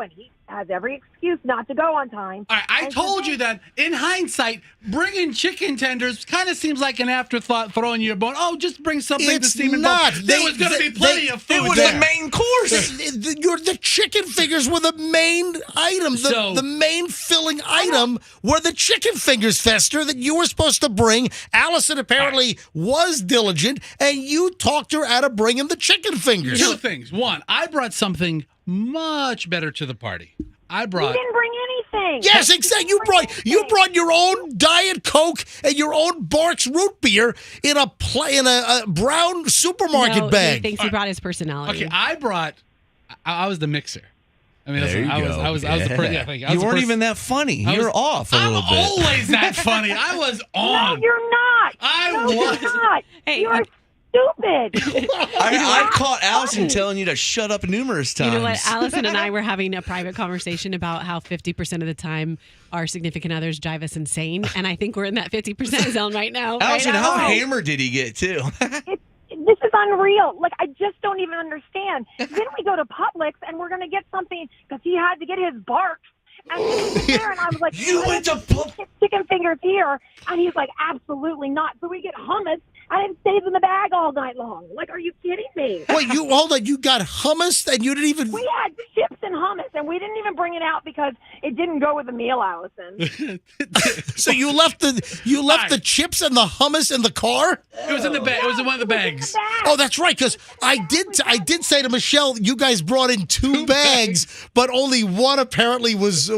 and he has every excuse not to go on time. All right, I told you that in hindsight, bringing chicken tenders kind of seems like an afterthought, throwing you a bone. Oh, just bring something to steam and not. There was going to be plenty of food. It was there. the main course. The chicken fingers were the main item. The main filling item were the chicken fingers, Fester, that you were supposed to bring. Allison apparently was diligent, and you talked her out of bringing the chicken fingers. 2 things. One, I brought something much better to the party. You didn't bring anything. Yes, exactly. You brought your own Diet Coke and your own Barks root beer in a brown supermarket bag. He thinks he brought his personality. Okay, I was the mixer. I mean, There you I go. was the person. Yeah, thank you. I was You the weren't person- even that funny. You're off a I'm little bit. always that funny. I was on. No, you're not. I no, was. You're not. Hey, you are stupid. I caught Allison telling you to shut up numerous times. You know what? Allison and I were having a private conversation about how 50% of the time our significant others drive us insane. And I think we're in that 50% zone right now. Allison, right? how hammered did he get, too? This is unreal. Like, I just don't even understand. Then we go to Publix, and we're going to get something because he had to get his barks. And he was there, and I was like, you went to chicken fingers here. And he's like, absolutely not. So we get hummus, and it stays in the bag all night long. Like, are you kidding me? Wait, hold on. You got hummus and you didn't even... We had chips and hummus, and we didn't even bring it out because it didn't go with the meal, Allison. So you left the chips and the hummus in the car? It was in the bag. It was in one of the bags. Oh, that's right. Because I did say to Michelle, you guys brought in two bags, but only one apparently was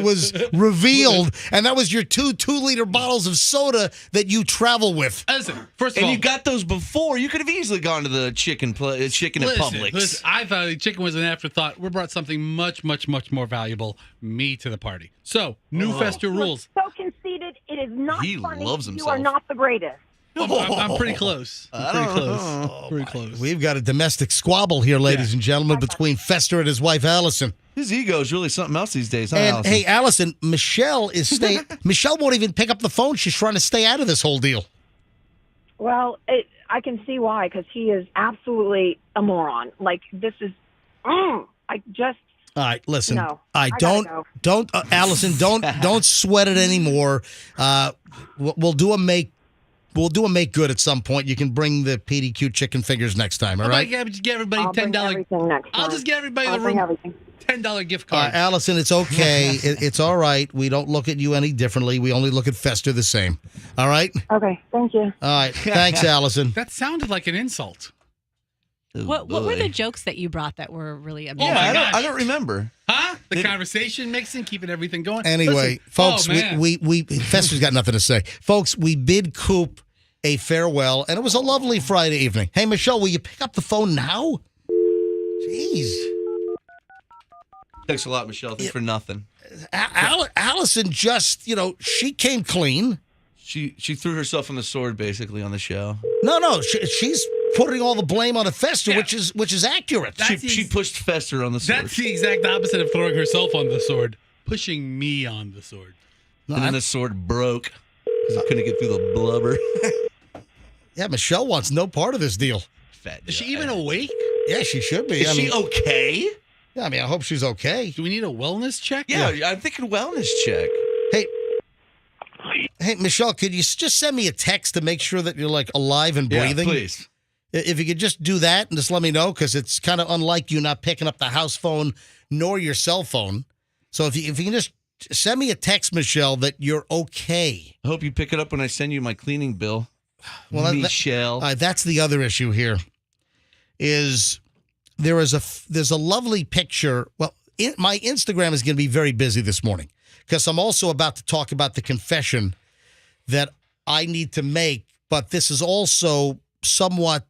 revealed, and that was your 2-liter bottles of soda that you travel with. Listen, first of all, and you got those before. You could have easily gone to the chicken at Publix. Listen, I thought the chicken was an afterthought. We brought something much, much, much more valuable, me, to the party. So, new Fester rules. So conceited. It is not He funny. loves You himself. are not the greatest. I'm pretty close. Pretty close. We've got a domestic squabble here, ladies and gentlemen, between Fester and his wife, Allison. His ego is really something else these days, huh, And Allison? hey, Allison, Michelle is staying. Michelle won't even pick up the phone. She's trying to stay out of this whole deal. Well, I can see why, because he is absolutely a moron. Like, this is, I just. All right, listen. No, I don't, Allison, don't sweat it anymore. We'll do a make good at some point. You can bring the PDQ chicken fingers next time. All right. I'll just get everybody I'll bring $10. everything next I'll time. just get everybody I'll the bring room everything. $10 gift card. Allison, it's okay. It's all right. We don't look at you any differently. We only look at Fester the same. All right. Okay, thank you. All right. Thanks, Allison. That sounded like an insult. What were the jokes that you brought that were really amazing? Yeah, I don't remember. Huh? The conversation mixing, keeping everything going. Anyway, folks, we Fester's got nothing to say. Folks, we bid Coop a farewell, and it was a lovely Friday evening. Hey, Michelle, will you pick up the phone now? Jeez. Thanks a lot, Michelle. Thanks for nothing. Allison just, she came clean. She threw herself on the sword, basically, on the show. No, she's putting all the blame on Fester, which is accurate. She pushed Fester on the sword. That's the exact opposite of throwing herself on the sword. Pushing me on the sword. And then the sword broke because it couldn't get through the blubber. Yeah, Michelle wants no part of this deal. Is she even awake? Yeah, she should be. Is she okay? Yeah, I hope she's okay. Do we need a wellness check? Yeah, I'm thinking wellness check. Hey, Michelle, could you just send me a text to make sure that you're alive and breathing? Yeah, please. If you could just do that and just let me know, because it's kind of unlike you not picking up the house phone nor your cell phone. So if you can just send me a text, Michelle, that you're okay. I hope you pick it up when I send you my cleaning bill. Well, Michelle. That's the other issue here. There's a lovely picture. Well, my Instagram is going to be very busy this morning because I'm also about to talk about the confession that I need to make, but this is also somewhat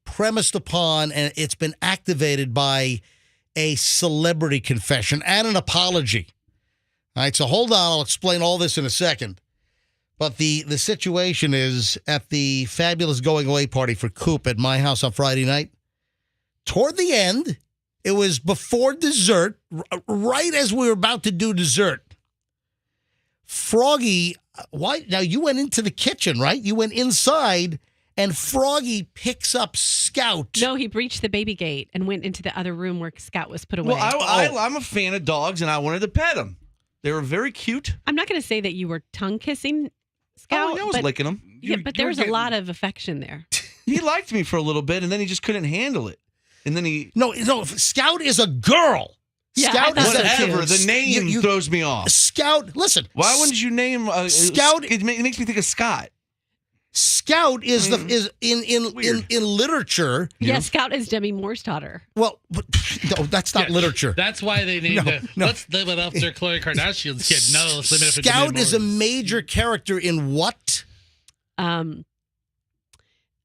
premised upon, and it's been activated by a celebrity confession and an apology. All right, so hold on. I'll explain all this in a second. But the situation is at the fabulous going away party for Coop at my house on Friday night. Toward the end, it was before dessert, right as we were about to do dessert. Froggy, why? Now you went into the kitchen, right? You went inside, and Froggy picks up Scout. No, he breached the baby gate and went into the other room where Scout was put away. Well, I'm a fan of dogs, and I wanted to pet them. They were very cute. I'm not going to say that you were tongue kissing Scout. I was licking them. Yeah, but there was a lot of affection there. He liked me for a little bit, and then he just couldn't handle it. And then he... No, Scout is a girl. Yeah, Scout is whatever. The name throws me off. Scout, listen. Why wouldn't you name Scout? It makes me think of Scott. Scout is in literature. Yeah, Scout is Demi Moore's daughter. Well, no, that's not literature. That's why they named it. No. Let's live it after Khloe Kardashian's kid. No, let's live it after Scout Demi is a Moore's. major character in what?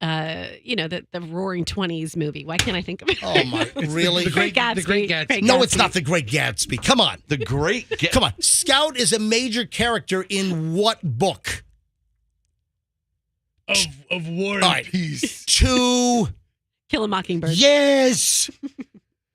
The Roaring Twenties movie. Why can't I think of it? Oh my, really? The Great Gatsby. No, it's not The Great Gatsby. Come on. The Great Gatsby. Come on. Scout is a major character in what book? of War and All right. Peace. To Kill a Mockingbird. Yes.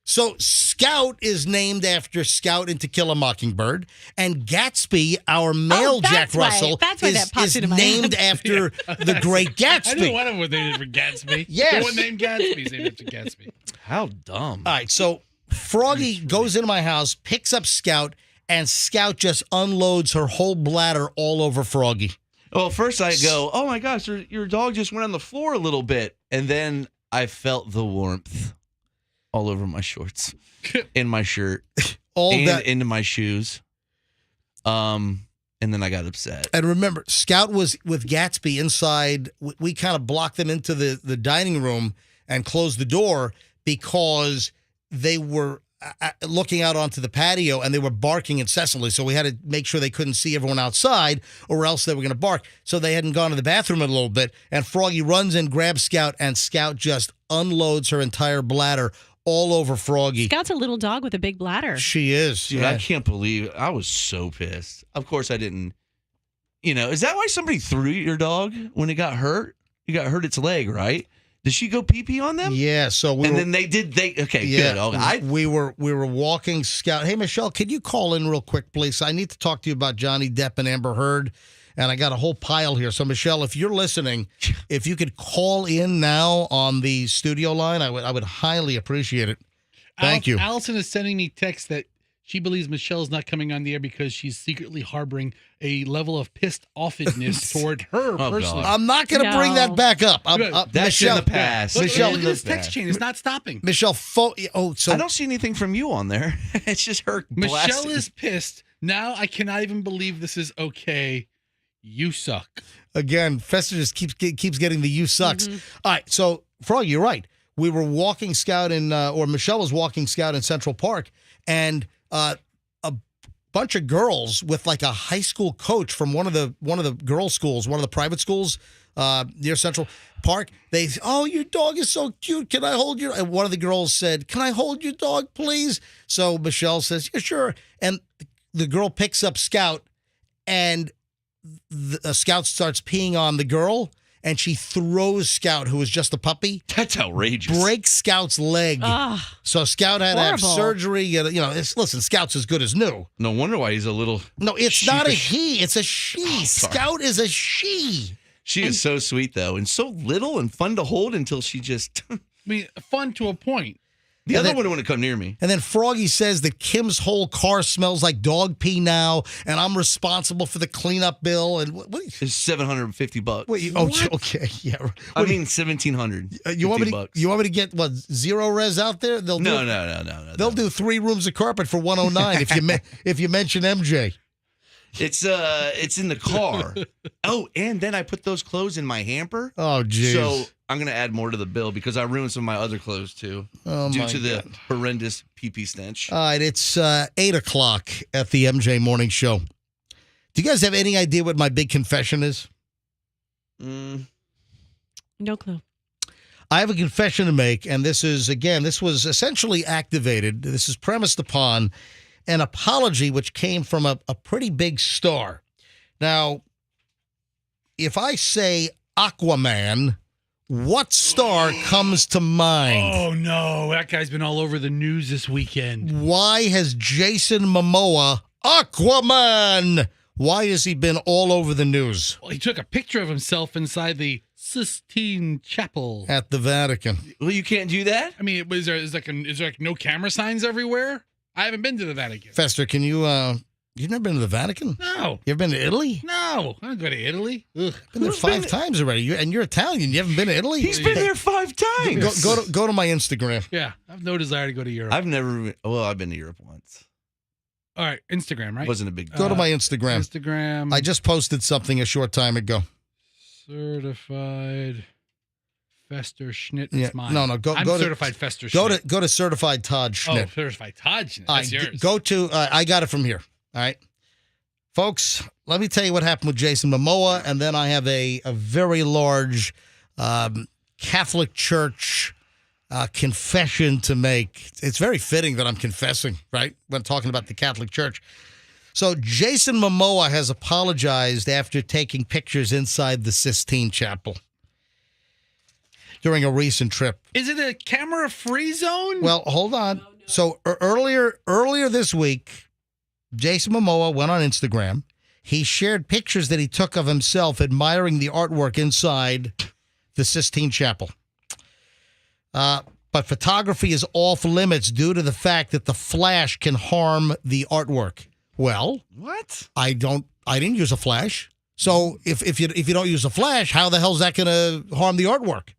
So Scout is named after Scout in To Kill a Mockingbird, and Gatsby, our male Jack Russell, That's why that popped is into my named head. after the Great Gatsby. I knew one of them was named for Gatsby. Yes. The one named Gatsby is named after Gatsby. How dumb. All right, so Froggy goes into my house, picks up Scout, and Scout just unloads her whole bladder all over Froggy. Well, first I go, oh my gosh, your dog just went on the floor a little bit. And then I felt the warmth all over my shorts, in my shirt, into my shoes. And then I got upset. And remember, Scout was with Gatsby inside. We kind of blocked them into the dining room and closed the door because they were looking out onto the patio and they were barking incessantly. So we had to make sure they couldn't see everyone outside or else they were going to bark. So they hadn't gone to the bathroom in a little bit. And Froggy runs in, grabs Scout, and Scout just unloads her entire bladder all over Froggy. Scout's a little dog with a big bladder. She is. Dude, I can't believe it. I was so pissed. Of course I didn't. Is that why somebody threw your dog when it got hurt? You got hurt its leg, right? Did she go pee-pee on them? Yeah, so then they did. Okay, yeah, good. Okay, we were walking Scout. Hey, Michelle, could you call in real quick, please? I need to talk to you about Johnny Depp and Amber Heard, and I got a whole pile here. So, Michelle, if you're listening, if you could call in now on the studio line, I would highly appreciate it. Thank you. Allison is sending me text that she believes Michelle's not coming on the air because she's secretly harboring a level of pissed offedness toward her personally. I'm not going to bring that back up. That's Michelle, in the past. Michelle, look at this text chain. It's not stopping. Michelle, so I don't see anything from you on there. It's just her Michelle blasting. is pissed. Now I cannot even believe this is okay. You suck. Again, Fester just keeps getting the you sucks. All right, so Frog, you're right. We were walking Scout or Michelle was walking Scout in Central Park, and a bunch of girls with like a high school coach from one of the girls' schools, one of the private schools near Central Park. They, oh, your dog is so cute. Can I hold your? And one of the girls said, "Can I hold your dog, please?" So Michelle says, "Yeah, sure." And the girl picks up Scout, and the Scout starts peeing on the girl. And she throws Scout, who was just a puppy. That's outrageous. Breaks Scout's leg. So Scout had to have surgery. Listen, Scout's as good as new. No wonder why he's a little. No, it's not a he. It's a she. Scout is a she. She is so sweet, though, and so little and fun to hold until she just. I mean, fun to a point. The other one wouldn't come near me. And then Froggy says that Kim's whole car smells like dog pee now, and I'm responsible for the cleanup bill. And what it's $750. Wait, okay, yeah. I mean $1,700. You want me to get what, zero res out there? No. They'll do 3 rooms of carpet for $109 if you mention MJ. It's in the car. Oh, and then I put those clothes in my hamper. Oh, geez. So I'm going to add more to the bill because I ruined some of my other clothes too due to the horrendous pee-pee stench. All right, it's 8 o'clock at the MJ Morning Show. Do you guys have any idea what my big confession is? No clue. I have a confession to make, and this was essentially activated. This is premised upon an apology which came from a pretty big star. Now, if I say Aquaman, what star comes to mind? Oh, no. That guy's been all over the news this weekend. Why has Jason Momoa, Aquaman, why has he been all over the news? Well, he took a picture of himself inside the Sistine Chapel at the Vatican. Well, you can't do that? I mean, is there no camera signs everywhere? I haven't been to the Vatican. Fester, can you, you've never been to the Vatican? No. You ever been to Italy? No. I don't go to Italy. Ugh. Been there 5 times already. You're Italian. You haven't been to Italy? He's been there 5 times. Go to my Instagram. Yeah. I have no desire to go to Europe. I've been to Europe once. All right. Instagram, right? Wasn't a big deal. Go to my Instagram. Instagram. I just posted something a short time ago. Certified Fester Schnitt. Yeah. Mine. No. I'm go certified to, Fester Schnitt. Go to Certified Todd Schnitt. Oh, Certified Todd Schnitt. That's yours. Go to, I got it from here. All right. Folks, let me tell you what happened with Jason Momoa, and then I have a very large Catholic Church confession to make. It's very fitting that I'm confessing, right, when talking about the Catholic Church. So Jason Momoa has apologized after taking pictures inside the Sistine Chapel during a recent trip. Is it a camera-free zone? Well, hold on. So earlier this week, Jason Momoa went on Instagram. He shared pictures that he took of himself admiring the artwork inside the Sistine Chapel. But photography is off limits due to the fact that the flash can harm the artwork. Well, what? I didn't use a flash. So if you don't use a flash, how the hell is that going to harm the artwork?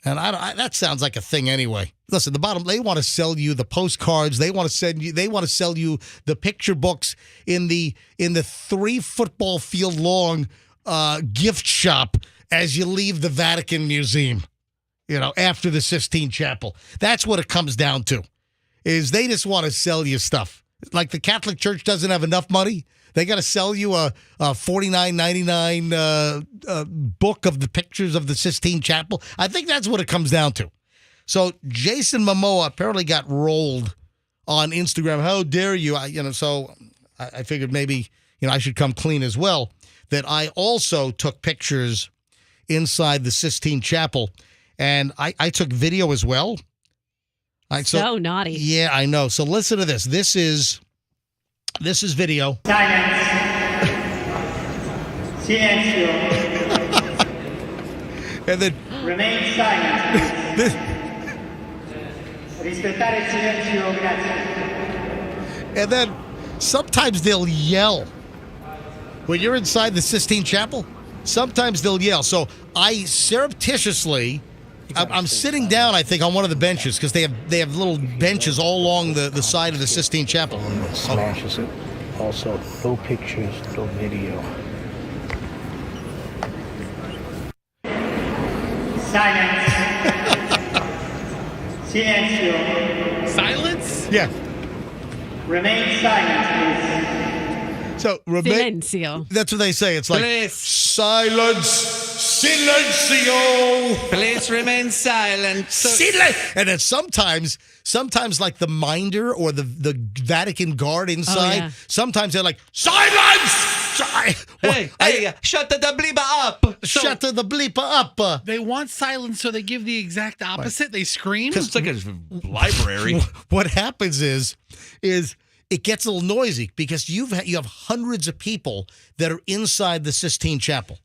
And that sounds like a thing anyway. Listen, they want to sell you the postcards. They want to sell you the picture books in the 3 football field long gift shop as you leave the Vatican Museum. After the Sistine Chapel. That's what it comes down to. Is they just want to sell you stuff. Like the Catholic Church doesn't have enough money. They got to sell you a $49.99 book of the pictures of the Sistine Chapel. I think that's what it comes down to. So Jason Momoa apparently got rolled on Instagram. How dare you? So I figured maybe I should come clean as well. That I also took pictures inside the Sistine Chapel, and I took video as well. So naughty. Yeah, I know. So listen to this. This is video. Silence. Silenzio. And then remain silent. Rispettare il silenzio, grazie. And then sometimes they'll yell. When you're inside the Sistine Chapel, sometimes they'll yell. So I surreptitiously, I'm sitting down, I think, on one of the benches because they have little benches all along the side of the Sistine Chapel. Smashes it. Also, no pictures, no video. Silence. Silenzio. Silence? Yeah. Remain silent, please. So Silencio. That's what they say. It's like Please. Silence. Silencio. Please remain silent. And then sometimes like the minder or the Vatican guard inside, sometimes they're like, silence! Hey, shut the bleeper up. Shut the bleeper up. They want silence, so they give the exact opposite. They scream. It's like a library. What happens is it gets a little noisy because you have hundreds of people that are inside the Sistine Chapel.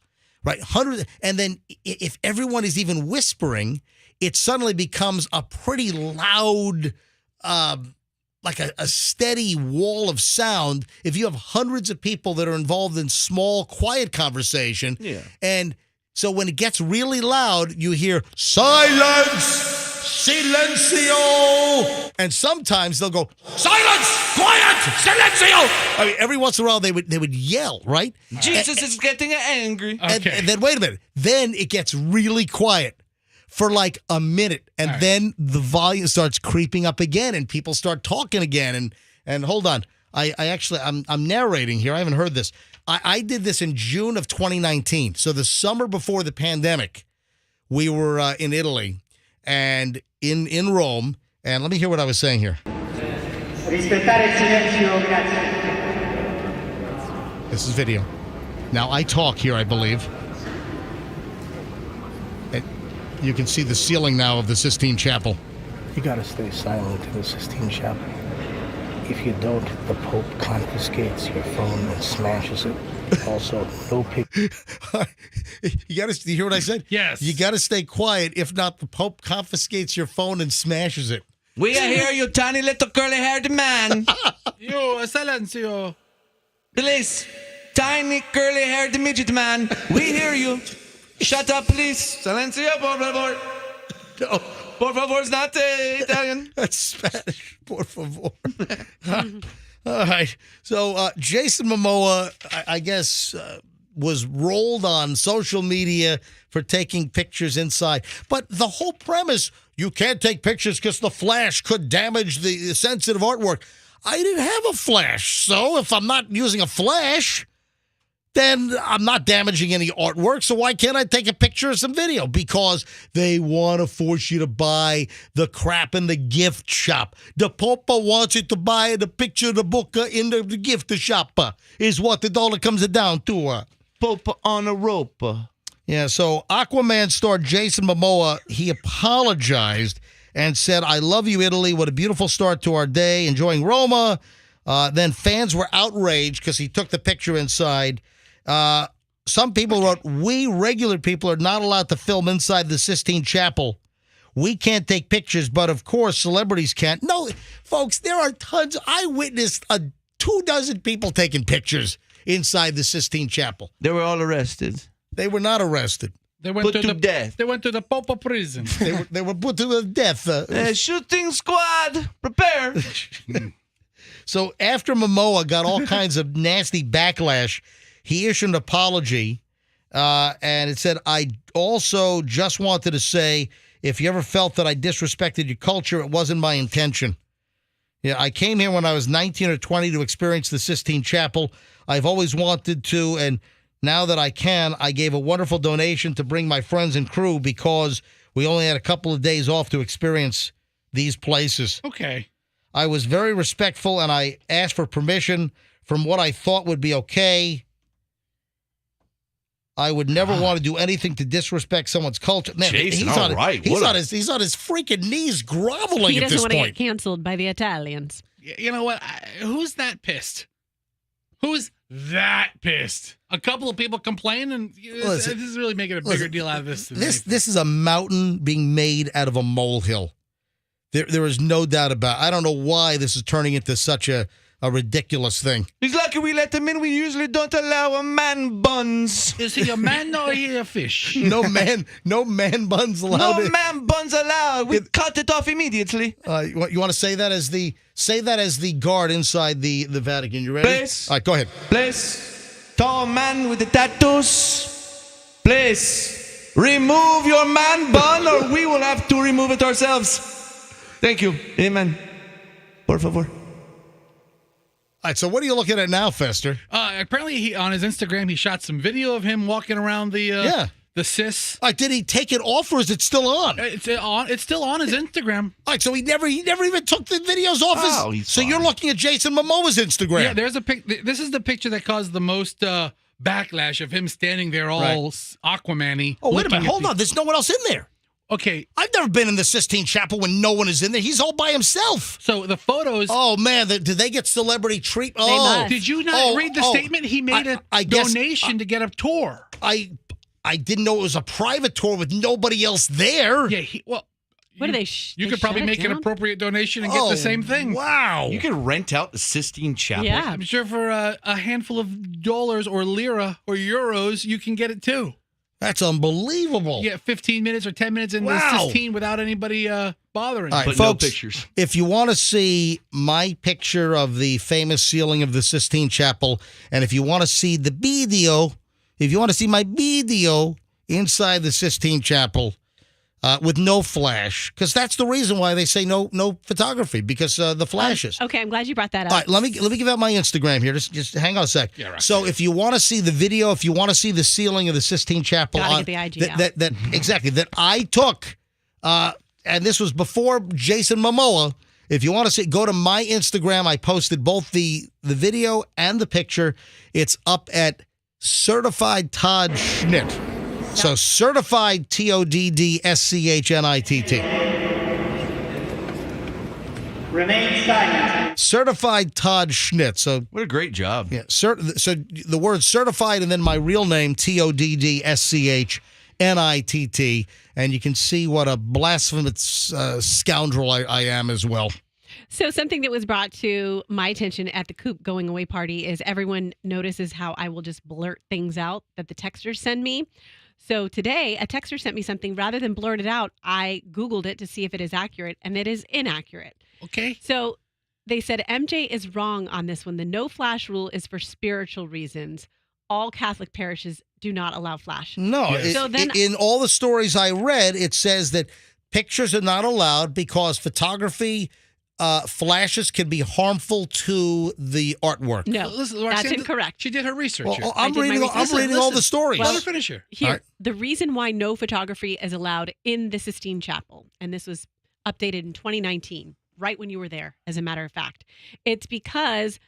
Right, hundreds, and then if everyone is even whispering, it suddenly becomes a pretty loud, like a steady wall of sound. If you have hundreds of people that are involved in small, quiet conversation, and so when it gets really loud, you hear silence. Silencio! And sometimes they'll go, silence! Quiet! Silencio! I mean, every once in a while they would yell, right? Jesus is getting angry. And then, wait a minute. Then it gets really quiet for like a minute. And then the starts creeping up again and people start talking again. And hold on. I'm narrating here. I haven't heard this. I did this in June of 2019. So the summer before the pandemic, we were in Italy. And in Rome, and let me hear what I was saying here. Rispettare il silenzio, grazie. This is video. Now I talk here, I believe. And you can see the ceiling now of the Sistine Chapel. You gotta stay silent in the Sistine Chapel. If you don't, the Pope confiscates your phone and smashes it. Also, no picture. You hear what I said? Yes. You got to stay quiet. If not, the Pope confiscates your phone and smashes it. We are here, you tiny little curly-haired man. Yo, silencio. Please, tiny curly-haired midget man. We hear you. Shut up, please. Silencio, por favor. No. Por favor is not Italian. That's Spanish. Por favor. All right. So Jason Momoa, I guess, was rolled on social media for taking pictures inside. But the whole premise, you can't take pictures because the flash could damage the sensitive artwork. I didn't have a flash. So if I'm not using a flash, then I'm not damaging any artwork, so why can't I take a picture or some video? Because they want to force you to buy the crap in the gift shop. The Pope wants you to buy the picture of the book in the gift shop, is what it all comes down to. Pope on a rope. Yeah, so Aquaman star Jason Momoa, he apologized and said, I love you, Italy. What a beautiful start to our day. Enjoying Roma. Then fans were outraged because he took the picture inside. Some people wrote, we regular people are not allowed to film inside the Sistine Chapel. We can't take pictures, but of course celebrities can't. No, folks, there are tons. I witnessed 24 people taking pictures inside the Sistine Chapel. They were all arrested. They were not arrested. They went Put to death. They went to the Popa prison. They were put to death. Shooting squad, prepare. So after Momoa got all kinds of nasty backlash, he issued an apology, and it said, I also just wanted to say, if you ever felt that I disrespected your culture, it wasn't my intention. Yeah, I came here when I was 19 or 20 to experience the Sistine Chapel. I've always wanted to, and now that I can, I gave a wonderful donation to bring my friends and crew because we only had a couple of days off to experience these places. Okay. I was very respectful, and I asked for permission from what I thought would be okay. I would never want to do anything to disrespect someone's culture. Man, Jason, he's all on, right. He's on his freaking knees groveling He at doesn't this want to point. get canceled by the Italians. You know what? Who's that pissed? Who's that pissed? A couple of people complain, and this is really making a bigger deal out of this. This is a mountain being made out of a molehill. There is no doubt about it. I don't know why this is turning into such a ridiculous thing. He's lucky we let him in. We usually don't allow a man buns. Is he a man or is he a fish? No man buns allowed. No man buns allowed. We cut it off immediately. You want to say that as the guard inside the Vatican? You ready? Please. All right, go ahead. Please, tall man with the tattoos. Please, remove your man bun, or we will have to remove it ourselves. Thank you. Amen. Por favor. All right, so what are you looking at now, Fester? Apparently, he on his Instagram, he shot some video of him walking around the sis. All right, did he take it off, or is it still on? It's still on his Instagram. All right, so he never even took the videos off his. So you're looking at Jason Momoa's Instagram. Yeah, there's a pic. This is the picture that caused the most backlash of him standing there all Aquaman-y. Oh, wait a minute, hold on. There's no one else in there. Okay. I've never been in the Sistine Chapel when no one is in there. He's all by himself. So the photos. Oh, man. Did they get celebrity treatment? Did you not read the statement? He made a donation to get a tour. I didn't know it was a private tour with nobody else there. Yeah, What do they? You could probably make an appropriate donation and get the same thing. Wow. You could rent out the Sistine Chapel. Yeah. I'm sure for a handful of dollars or lira or euros, you can get it too. That's unbelievable. Yeah, 15 minutes or 10 minutes in the Sistine without anybody bothering. All right, but folks, no pictures. If you want to see my picture of the famous ceiling of the Sistine Chapel, and if you want to see the video, if you want to see my video inside the Sistine Chapel with no flash, because that's the reason why they say no photography, because the flashes. Okay, I'm glad you brought that up. All right, let me give out my Instagram here. Just hang on a sec. Yeah, right. So if you want to see the video, if you want to see the ceiling of the Sistine Chapel, Gotta get the IG out. that I took, and this was before Jason Momoa. If you want to see, go to my Instagram. I posted both the video and the picture. It's up at Certified Todd Schnitt. So certified TODDSCHNITT. Remain silent. Certified Todd Schnitt. So what a great job. Yeah. So the word certified and then my real name TODDSCHNITT, and you can see what a blasphemous scoundrel I am as well. So something that was brought to my attention at the Coop going away party is everyone notices how I will just blurt things out that the texters send me. So today, a texter sent me something. Rather than blurt it out, I Googled it to see if it is accurate, and it is inaccurate. Okay. So they said MJ is wrong on this one. The no flash rule is for spiritual reasons. All Catholic parishes do not allow flash. No. So then, in all the stories I read, it says that pictures are not allowed because photography flashes can be harmful to the artwork. No, Listen, that's Roxanne, incorrect. She did her research. Well, here. I'm did my reading. research. I'm reading all the stories. Let her finish here. Here, All right. the reason why no photography is allowed in the Sistine Chapel, and this was updated in 2019, right when you were there, as a matter of fact, it's because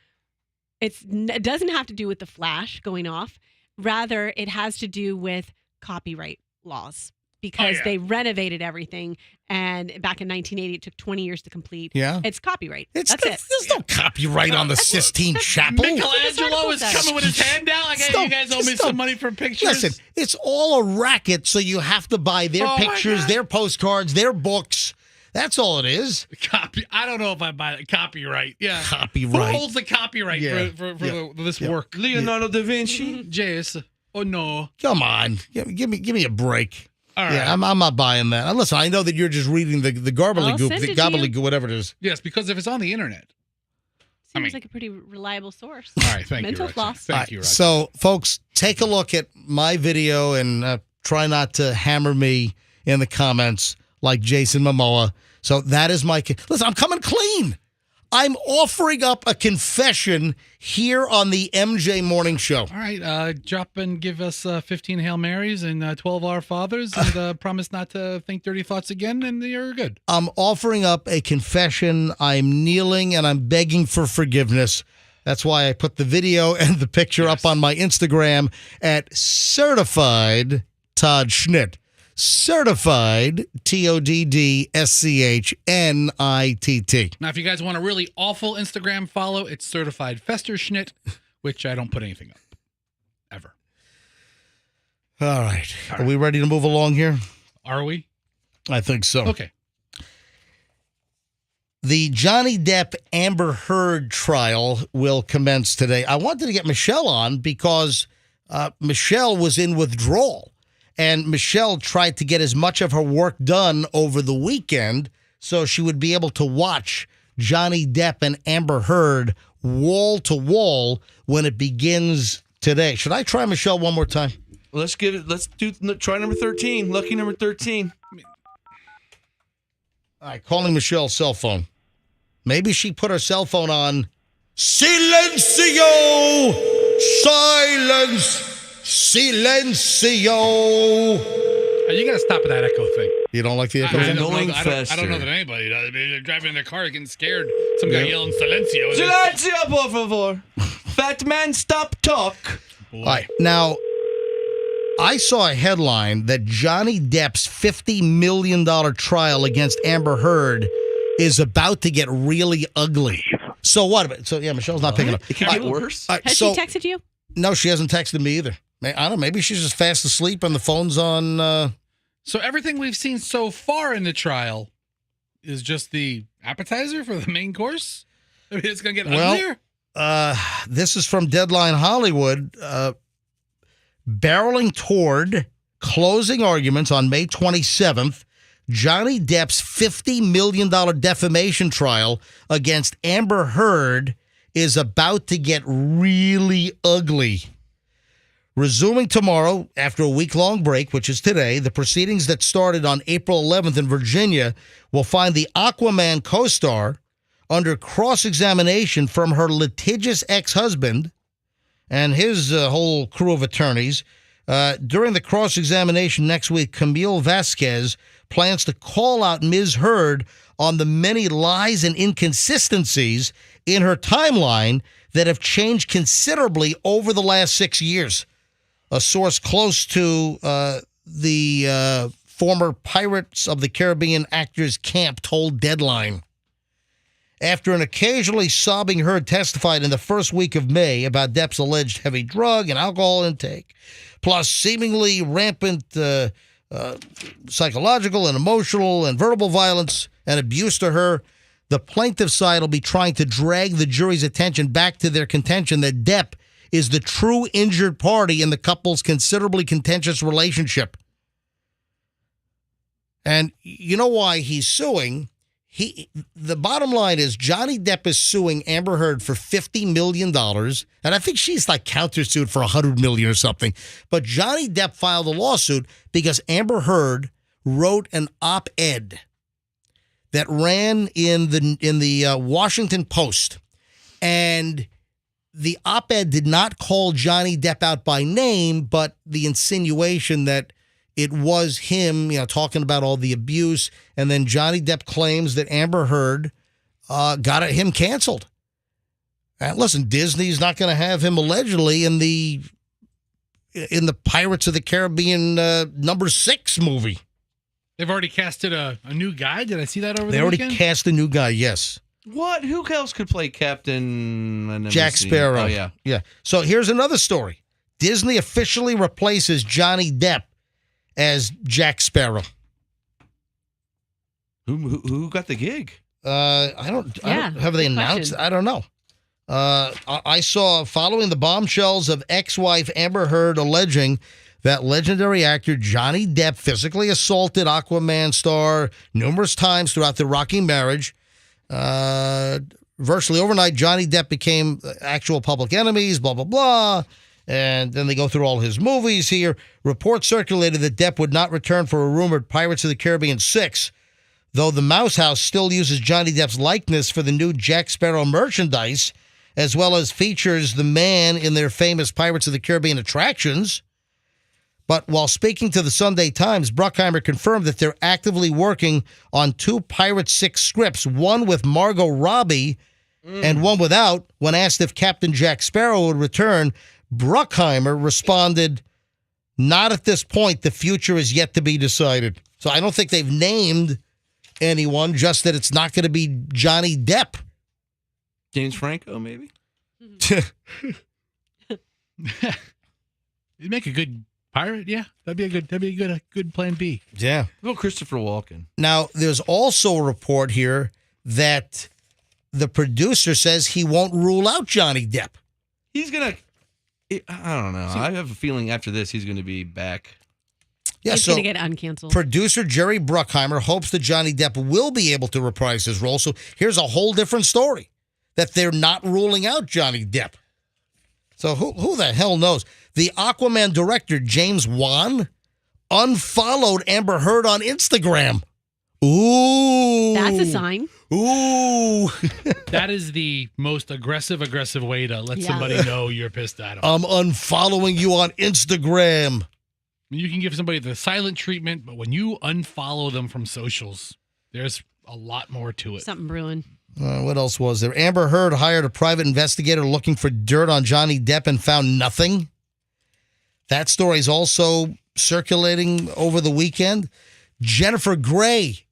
it doesn't have to do with the flash going off. Rather, it has to do with copyright laws because they renovated everything. And back in 1980, it took 20 years to complete. Yeah. It's copyright. That's it. There's no copyright on the Sistine Chapel. Michelangelo is coming with his hand down. Like, hey, you guys owe me some money for pictures. Listen, it's all a racket, so you have to buy their pictures, their postcards, their books. That's all it is. I don't know if I buy the copyright. Yeah. Copyright. Who holds the copyright for this work? Leonardo da Vinci. Yes. Oh, no. Come on. Give me a break. All right. Yeah, I'm not buying that. Listen, I know that you're just reading the gobbledygook, the gobbledygook, whatever it is. Yes, because if it's on the internet. Seems like a pretty reliable source. All right, thank Mental you, floss. Thank you, Roxanne. So, folks, take a look at my video and try not to hammer me in the comments like Jason Momoa. So that is my... Listen, I'm coming clean. I'm offering up a confession here on the MJ Morning Show. All right, drop and give us 15 Hail Marys and 12 Our Fathers and promise not to think dirty thoughts again, and you're good. I'm offering up a confession. I'm kneeling and I'm begging for forgiveness. That's why I put the video and the picture up on my Instagram at Certified Todd Schnitt. Certified TODDSCHNITT. Now, if you guys want a really awful Instagram follow, it's Certified Fester Schnitt, which I don't put anything up. Ever. All right. Are we ready to move along here? Are we? I think so. Okay. The Johnny Depp Amber Heard trial will commence today. I wanted to get Michelle on because Michelle was in withdrawal. And Michelle tried to get as much of her work done over the weekend so she would be able to watch Johnny Depp and Amber Heard wall to wall when it begins today. Should I try Michelle one more time? Let's try number 13. Lucky number 13. All right, calling Michelle's cell phone. Maybe she put her cell phone on Silencio! Silence! Silencio! You got to stop with that echo thing. You don't like the echo thing? I don't know that anybody does. I mean, they're driving in their car, getting scared. Some guy yelling Silencio. Silencio, por favor. Fat man, stop talk. All right, now, I saw a headline that Johnny Depp's $50 million trial against Amber Heard is about to get really ugly. So what? So, yeah, Michelle's not picking up. It can get worse. Has she texted you? No, she hasn't texted me either. I don't know. Maybe she's just fast asleep and the phone's on. So everything we've seen so far in the trial is just the appetizer for the main course? I mean, it's going to get uglier? This is from Deadline Hollywood. Barreling toward closing arguments on May 27th, Johnny Depp's $50 million defamation trial against Amber Heard is about to get really ugly. Resuming tomorrow after a week-long break, which is today, the proceedings that started on April 11th in Virginia will find the Aquaman co-star under cross-examination from her litigious ex-husband and his whole crew of attorneys. During the cross-examination next week, Camille Vasquez plans to call out Ms. Heard on the many lies and inconsistencies in her timeline that have changed considerably over the last 6 years. A source close to the former Pirates of the Caribbean actors camp told Deadline. After an occasionally sobbing Heard testified in the first week of May about Depp's alleged heavy drug and alcohol intake, plus seemingly rampant psychological and emotional and verbal violence and abuse to her, the plaintiff's side will be trying to drag the jury's attention back to their contention that Depp is the true injured party in the couple's considerably contentious relationship. And you know why he's suing? The bottom line is Johnny Depp is suing Amber Heard for $50 million, and I think she's like countersued for $100 million or something. But Johnny Depp filed a lawsuit because Amber Heard wrote an op-ed that ran in the Washington Post, and the op-ed did not call Johnny Depp out by name, but the insinuation that it was him, talking about all the abuse, and then Johnny Depp claims that Amber Heard got him canceled. And listen, Disney's not going to have him allegedly in the Pirates of the Caribbean number 6 movie. They've already casted a new guy. Did I see that over They the already weekend? cast a new guy, yes. What? Who else could play Captain? Jack Sparrow. Oh, yeah. Yeah. So here's another story. Disney officially replaces Johnny Depp as Jack Sparrow. Who got the gig? I don't have they good announced? question. I don't know. I saw following the bombshells of ex-wife Amber Heard alleging that legendary actor Johnny Depp physically assaulted Aquaman star numerous times throughout the rocky marriage. Virtually overnight, Johnny Depp became actual public enemies, blah, blah, blah. And then they go through all his movies here. Reports circulated that Depp would not return for a rumored Pirates of the Caribbean 6, though the Mouse House still uses Johnny Depp's likeness for the new Jack Sparrow merchandise, as well as features the man in their famous Pirates of the Caribbean attractions. But while speaking to the Sunday Times, Bruckheimer confirmed that they're actively working on 2 Pirates 6 scripts, one with Margot Robbie and one without. When asked if Captain Jack Sparrow would return, Bruckheimer responded, "Not at this point. The future is yet to be decided." So I don't think they've named anyone, just that it's not going to be Johnny Depp. James Franco, maybe? You'd make a good pirate, yeah. That'd be a good plan B. Yeah. Well, Christopher Walken. Now, there's also a report here that the producer says he won't rule out Johnny Depp. He's going to, I don't know. I have a feeling after this he's going to be back. Yeah, He's so going to get uncanceled. producer Jerry Bruckheimer hopes that Johnny Depp will be able to reprise his role. So here's a whole different story, that they're not ruling out Johnny Depp. So who the hell knows? The Aquaman director, James Wan, unfollowed Amber Heard on Instagram. Ooh. That's a sign. Ooh. That is the most aggressive way to let somebody know you're pissed at them. I'm unfollowing you on Instagram. You can give somebody the silent treatment, but when you unfollow them from socials, there's a lot more to it. Something brewing. What else was there? Amber Heard hired a private investigator looking for dirt on Johnny Depp and found nothing. That story is also circulating over the weekend. Jennifer Grey,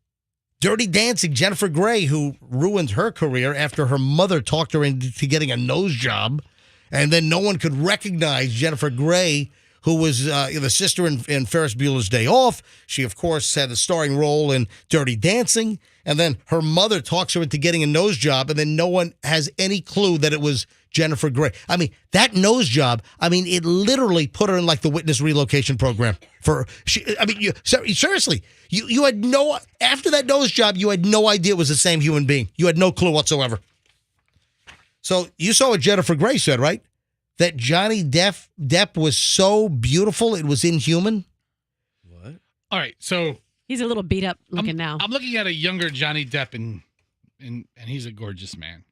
Dirty Dancing Jennifer Grey, who ruined her career after her mother talked her into getting a nose job, and then no one could recognize Jennifer Grey, who was the sister in Ferris Bueller's Day Off. She, of course, had a starring role in Dirty Dancing. And then her mother talks her into getting a nose job, and then no one has any clue that it was Jennifer Grey. I mean, that nose job, it literally put her in like the witness relocation program. Seriously, you had after that nose job, you had no idea it was the same human being. You had no clue whatsoever. So you saw what Jennifer Grey said, right? That Johnny Depp was so beautiful, it was inhuman. What? All right, so He's a little beat up looking now. I'm looking at a younger Johnny Depp, and he's a gorgeous man.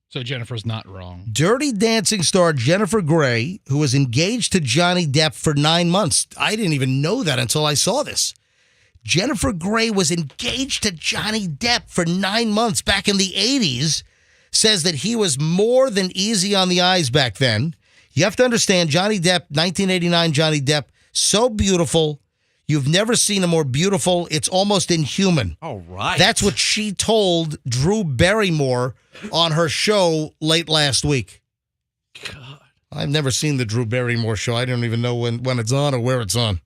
So Jennifer's not wrong. Dirty Dancing star Jennifer Grey, who was engaged to Johnny Depp for 9 months. I didn't even know that until I saw this. Jennifer Grey was engaged to Johnny Depp for 9 months back in the 80s. Says that he was more than easy on the eyes back then. You have to understand, Johnny Depp, 1989 Johnny Depp, so beautiful. You've never seen a more beautiful. It's almost inhuman. All right. That's what she told Drew Barrymore on her show late last week. God. I've never seen the Drew Barrymore show. I don't even know when it's on or where it's on.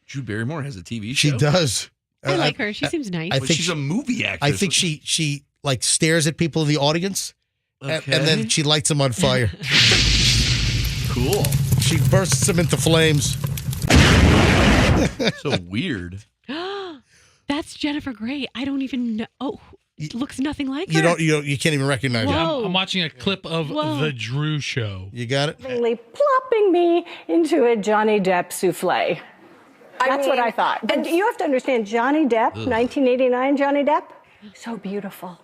Drew Barrymore has a TV show? She does. I like her. She seems nice. I think she's a movie actress. I think she like stares at people in the audience, Okay. and then she lights them on fire. Cool. She bursts them into flames. So weird. That's Jennifer Grey. I don't even know. Oh, it looks nothing like her. You can't even recognize her. Whoa. I'm watching a clip of The Drew Show. You got it? Plopping me into a Johnny Depp souffle. That's what I thought. And you have to understand, Johnny Depp, 1989 Johnny Depp, so beautiful.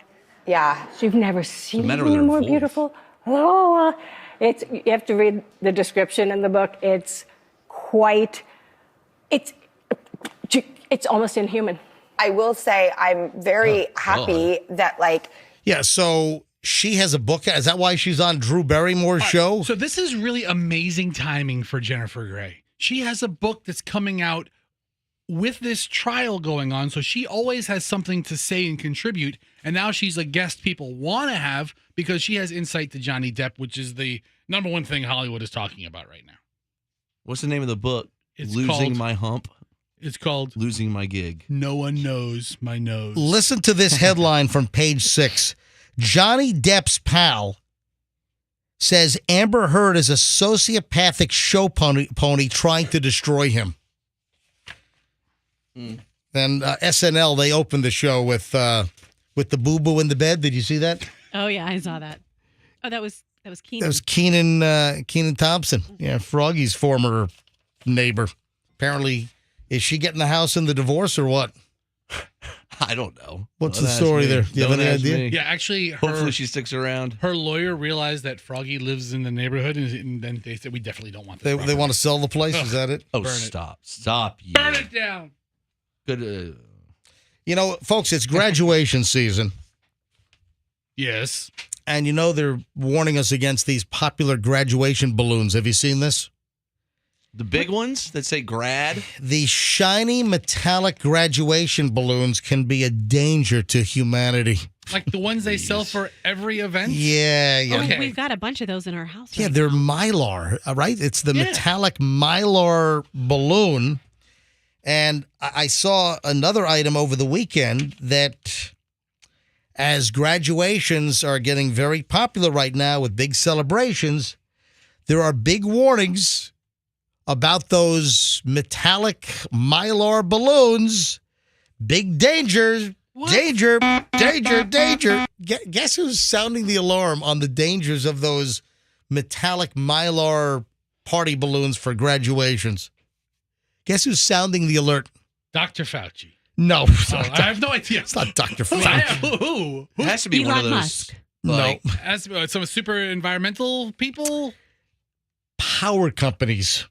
Yeah. You've never seen matter with anyone her more voice? beautiful. Oh, you have to read the description in the book. It's almost inhuman. I will say I'm very happy that, like... Yeah, so she has a book. Is that why she's on Drew Barrymore's show? So this is really amazing timing for Jennifer Grey. She has a book that's coming out with this trial going on, so she always has something to say and contribute, and now she's a guest people want to have because she has insight to Johnny Depp, which is the number one thing Hollywood is talking about right now. What's the name of the book? It's Losing called- My Hump? It's called Losing My Gig. No One Knows My Nose. Listen to this headline from page 6. Johnny Depp's pal says Amber Heard is a sociopathic show pony trying to destroy him. Then SNL, they opened the show with the boo-boo in the bed. Did you see that? Oh yeah, I saw that. Oh, that was Keenan. That was Keenan Thompson. Yeah, Froggy's former neighbor. Apparently, is she getting the house in the divorce or what? I don't know. What's Don't the ask story me. there? Do you have Don't any ask idea? me. Yeah, actually, Hopefully she sticks around. Her lawyer realized that Froggy lives in the neighborhood, and then they said, we definitely don't want this. They want to sell the place? Is that it? Oh, Burn it. stop. You. Burn it down. Good. You know, folks, it's graduation season. Yes. And you know they're warning us against these popular graduation balloons. Have you seen this? The big ones that say grad? The shiny metallic graduation balloons can be a danger to humanity. Like the ones they sell for every event? Yeah. Oh, we've got a bunch of those in our house. Yeah, right they're now. Mylar, right? It's the metallic Mylar balloon. And I saw another item over the weekend that as graduations are getting very popular right now with big celebrations, there are big warnings about those metallic Mylar balloons. Big danger. Danger. Guess who's sounding the alarm on the dangers of those metallic Mylar party balloons for graduations? Guess who's sounding the alert? Dr. Fauci. No. I have no idea. It's not Dr. Who? Fauci. It has to be one of Elon those. Musk. Like, No. As some super environmental people? Power companies.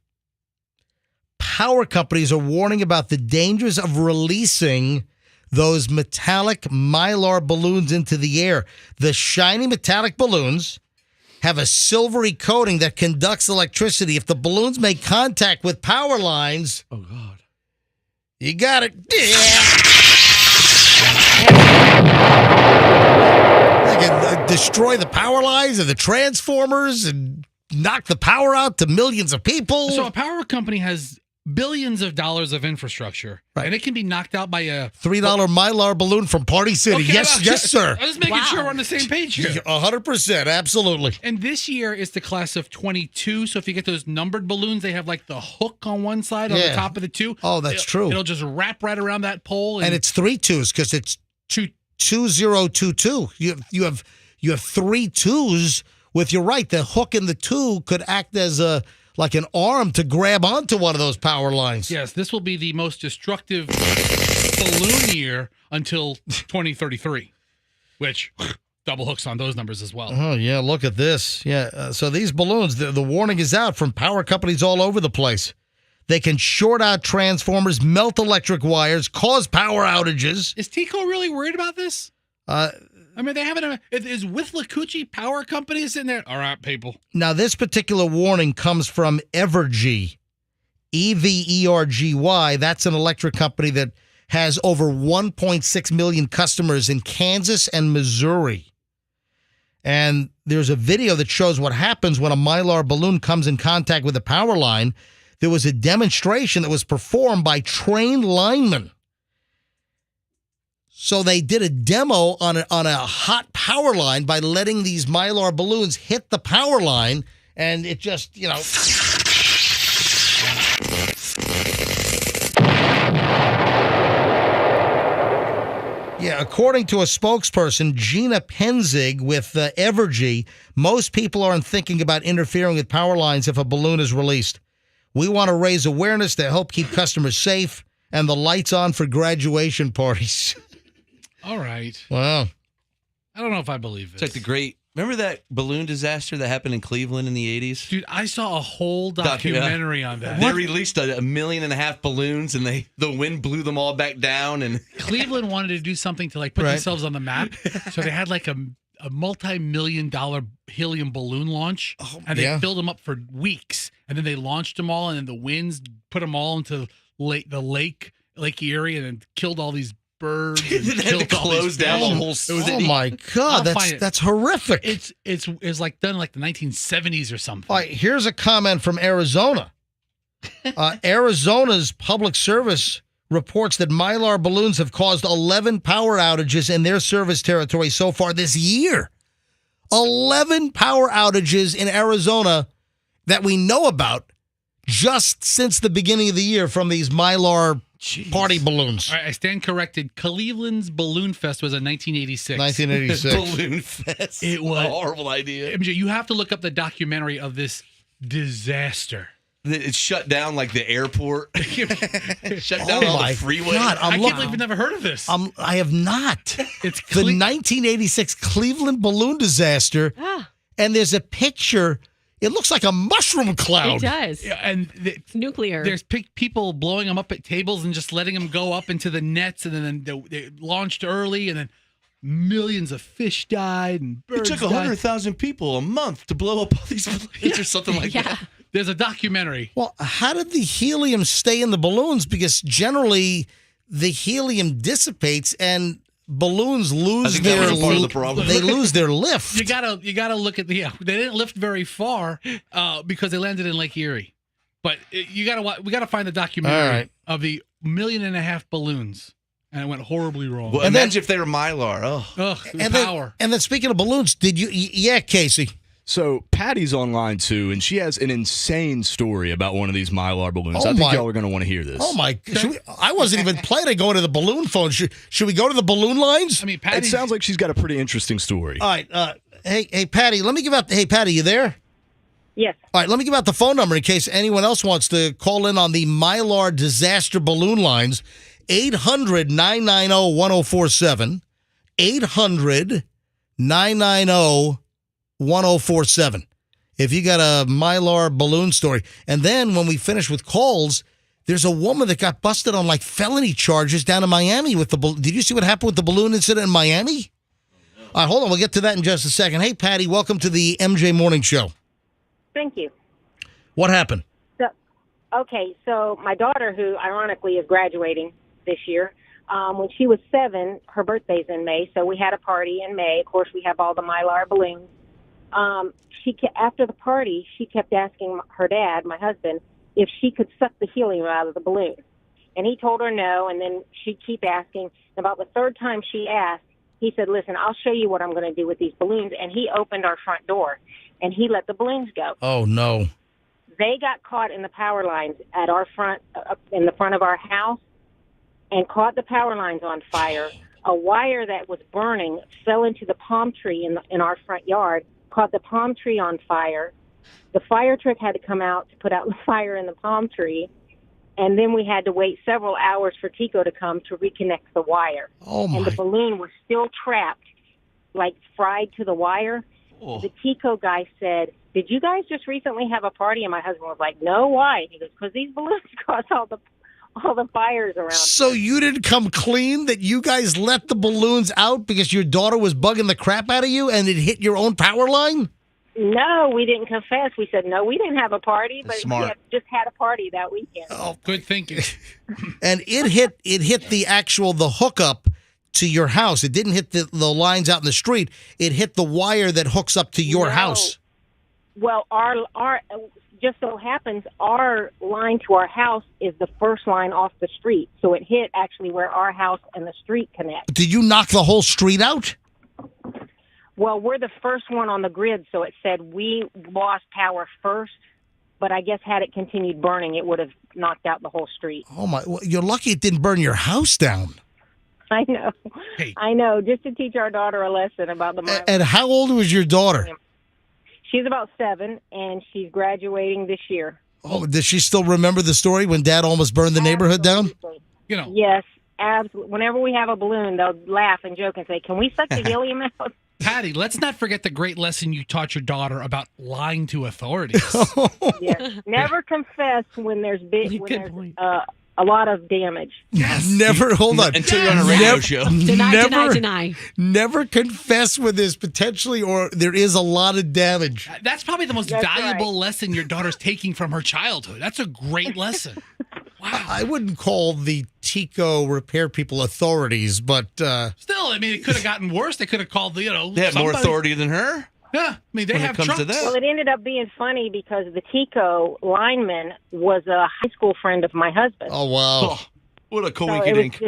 Power companies are warning about the dangers of releasing those metallic Mylar balloons into the air. The shiny metallic balloons have a silvery coating that conducts electricity. If the balloons make contact with power lines, oh, God. You got it. They can destroy the power lines and the transformers and knock the power out to millions of people. So a power company has billions of dollars of infrastructure, and it can be knocked out by a $3 Mylar balloon from Party City. Okay, Yes, sir. I was making sure we're on the same page here. 100%, absolutely. And this year is the class of 22. So if you get those numbered balloons, they have like the hook on one side on the Yeah. top of the two. Oh, that's true. It'll just wrap right around that pole. And it's 3 2s because it's 2022. You have 3 2s with your right. The hook in the 2 could act as like an arm to grab onto one of those power lines. Yes, this will be the most destructive balloon year until 2033, which double hooks on those numbers as well. Oh, yeah, look at this. Yeah, so these balloons, the warning is out from power companies all over the place. They can short out transformers, melt electric wires, cause power outages. Is Tico really worried about this? I mean, they haven't. Is Withlacoochee Power Company sitting there? All right, people. Now, this particular warning comes from Evergy, Evergy. That's an electric company that has over 1.6 million customers in Kansas and Missouri. And there's a video that shows what happens when a Mylar balloon comes in contact with a power line. There was a demonstration that was performed by trained linemen. So they did a demo on a hot power line by letting these Mylar balloons hit the power line, and it just, Yeah, according to a spokesperson, Gina Penzig with Evergy, most people aren't thinking about interfering with power lines if a balloon is released. We want to raise awareness to help keep customers safe and the lights on for graduation parties. All right. Wow. I don't know if I believe It's this. like the great. Remember that balloon disaster that happened in Cleveland in the 80s? Dude, I saw a whole documentary on that. They released 1.5 million balloons, and the wind blew them all back down. And Cleveland wanted to do something to like put themselves on the map, so they had like a multi-million-dollar helium balloon launch, and they filled them up for weeks, and then they launched them all, and then the winds put them all into Lake Erie, and then killed all these birds. And they had to close down the whole city. Oh my God, that's horrific. It's like done in like the 1970s or something. All right, here's a comment from Arizona. Arizona's public service reports that Mylar balloons have caused 11 power outages in their service territory so far this year. 11 power outages in Arizona that we know about just since the beginning of the year from these Mylar party balloons. All right, I stand corrected. Cleveland's Balloon Fest was in 1986. 1986. Balloon Fest. It was a horrible idea. MJ, you have to look up the documentary of this disaster. It shut down like the airport. Shut down all the freeway. God, I can't believe you've never heard of this. I have not. It's the 1986 Cleveland balloon disaster. And there's a picture. It looks like a mushroom cloud. It does. Yeah, and it's nuclear. There's people blowing them up at tables and just letting them go up into the nets, and then they launched early, and then millions of fish died and birds It took 100,000 people a month to blow up all these balloons or something like that. There's a documentary. Well, how did the helium stay in the balloons? Because generally the helium dissipates and balloons lose their part of the problem. They lose their lift. You gotta look at they didn't lift very far because they landed in Lake Erie. But we gotta find the documentary of the 1.5 million balloons, and it went horribly wrong. Well, imagine if they were Mylar. And then speaking of balloons, did you? Yeah, Casey. So Patty's online too, and she has an insane story about one of these Mylar balloons. I think y'all are going to want to hear this. Oh my! I wasn't even planning to go to the balloon phone. Should we go to the balloon lines? I mean, it sounds like she's got a pretty interesting story. All right, hey Patty, let me give out. Hey Patty, you there? Yes. All right, let me give out the phone number in case anyone else wants to call in on the Mylar disaster balloon lines. 800-990-1047. 800-990-1047. If you got a Mylar balloon story. And then when we finish with calls, there's a woman that got busted on like felony charges down in Miami with the balloon. Did you see what happened with the balloon incident in Miami? All right, hold on. We'll get to that in just a second. Hey, Patty, welcome to the MJ Morning Show. Thank you. What happened? So my daughter, who ironically is graduating this year, when she was 7, her birthday's in May, so we had a party in May. Of course, we have all the Mylar balloons. After the party, she kept asking her dad, my husband, if she could suck the helium out of the balloon. And he told her no, and then she'd keep asking. About the third time she asked, he said, listen, I'll show you what I'm going to do with these balloons. And he opened our front door, and he let the balloons go. Oh, no. They got caught in the power lines at our front, in the front of our house, and caught the power lines on fire. A wire that was burning fell into the palm tree in our front yard, caught the palm tree on fire. The fire truck had to come out to put out the fire in the palm tree, and then we had to wait several hours for Tico to come to reconnect the wire. Oh, my. And the balloon was still trapped, like fried to the wire. Oh. The Tico guy said, did you guys just recently have a party? And my husband was like, no, why? He goes, because these balloons caused all the fires around. So you didn't come clean that you guys let the balloons out because your daughter was bugging the crap out of you and it hit your own power line? No, we didn't confess. We said, no, we didn't have a party, but Smart. we just had a party that weekend. Oh, good thinking. And it hit the hookup to your house. It didn't hit the lines out in the street. It hit the wire that hooks up to your house. Well, our just so happens our line to our house is the first line off the street. So it hit actually where our house and the street connect. Did you knock the whole street out? Well, we're the first one on the grid, so it said we lost power first. But I guess had it continued burning, it would have knocked out the whole street. Oh, my. Well, you're lucky it didn't burn your house down. I know. Hey. I know. Just to teach our daughter a lesson about the And how old was your daughter? She's about 7, and she's graduating this year. Oh, does she still remember the story when Dad almost burned the neighborhood down? You know. Yes, absolutely. Whenever we have a balloon, they'll laugh and joke and say, "Can we suck the helium out?" Patty, let's not forget the great lesson you taught your daughter about lying to authorities. Yes. Never confess when there's a lot of damage. Yes. Never, hold on. Until you're on a radio show. Deny. Never confess when there's potentially or there is a lot of damage. That's probably the most valuable lesson your daughter's taking from her childhood. That's a great lesson. Wow. I wouldn't call the Tico repair people authorities, but still, I mean, it could have gotten worse. They could have called They have more authority than her. Yeah, I mean, they have comes to trucks. that. Well, it ended up being funny because the Tico lineman was a high school friend of my husband. Oh, wow. Oh, what a So coinkydink.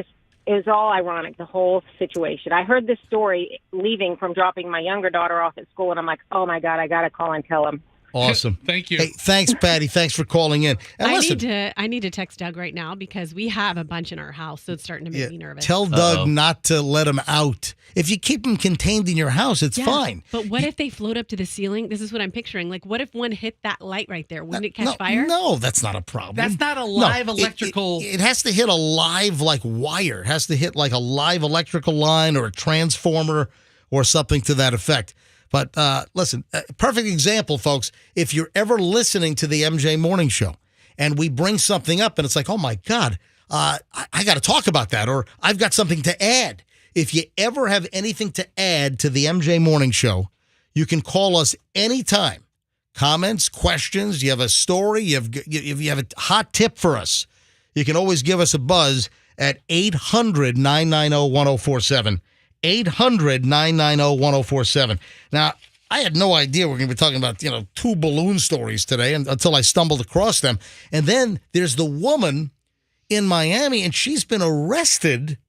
it was all ironic, the whole situation. I heard this story leaving from dropping my younger daughter off at school, and I'm like, oh, my God, I got to call and tell him. Awesome. Thank you. Hey, thanks, Patty. Thanks for calling in. And listen, I need to text Doug right now because we have a bunch in our house, so it's starting to make me nervous. tell Doug not to let him out. If you keep him contained in your house, it's fine. But what if they float up to the ceiling? This is what I'm picturing. Like, what if one hit that light right there? Wouldn't it catch fire? No, that's not a problem. That's not a live No, electrical. It has to hit a live, like, wire. It has to hit, like, a live electrical line or a transformer or something to that effect. But listen, perfect example, folks. If you're ever listening to the MJ Morning Show and we bring something up and it's like, oh, my God, I got to talk about that, or I've got something to add. If you ever have anything to add to the MJ Morning Show, you can call us anytime. Comments, questions, you have a story, you have a hot tip for us. You can always give us a buzz at 800-990-1047. 800-990-1047. Now, I had no idea we're going to be talking about, two balloon stories today until I stumbled across them. And then there's the woman in Miami, and she's been arrested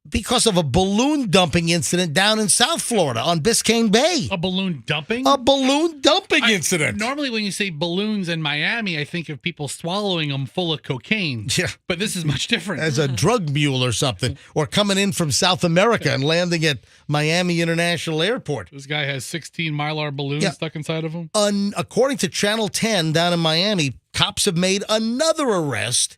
because of a balloon dumping incident down in South Florida on Biscayne Bay. A balloon dumping? A balloon dumping incident. Normally, when you say balloons in Miami, I think of people swallowing them full of cocaine. Yeah. But this is much different. As a drug mule or something, or coming in from South America and landing at Miami International Airport. This guy has 16 Mylar balloons stuck inside of him. According to Channel 10 down in Miami, cops have made another arrest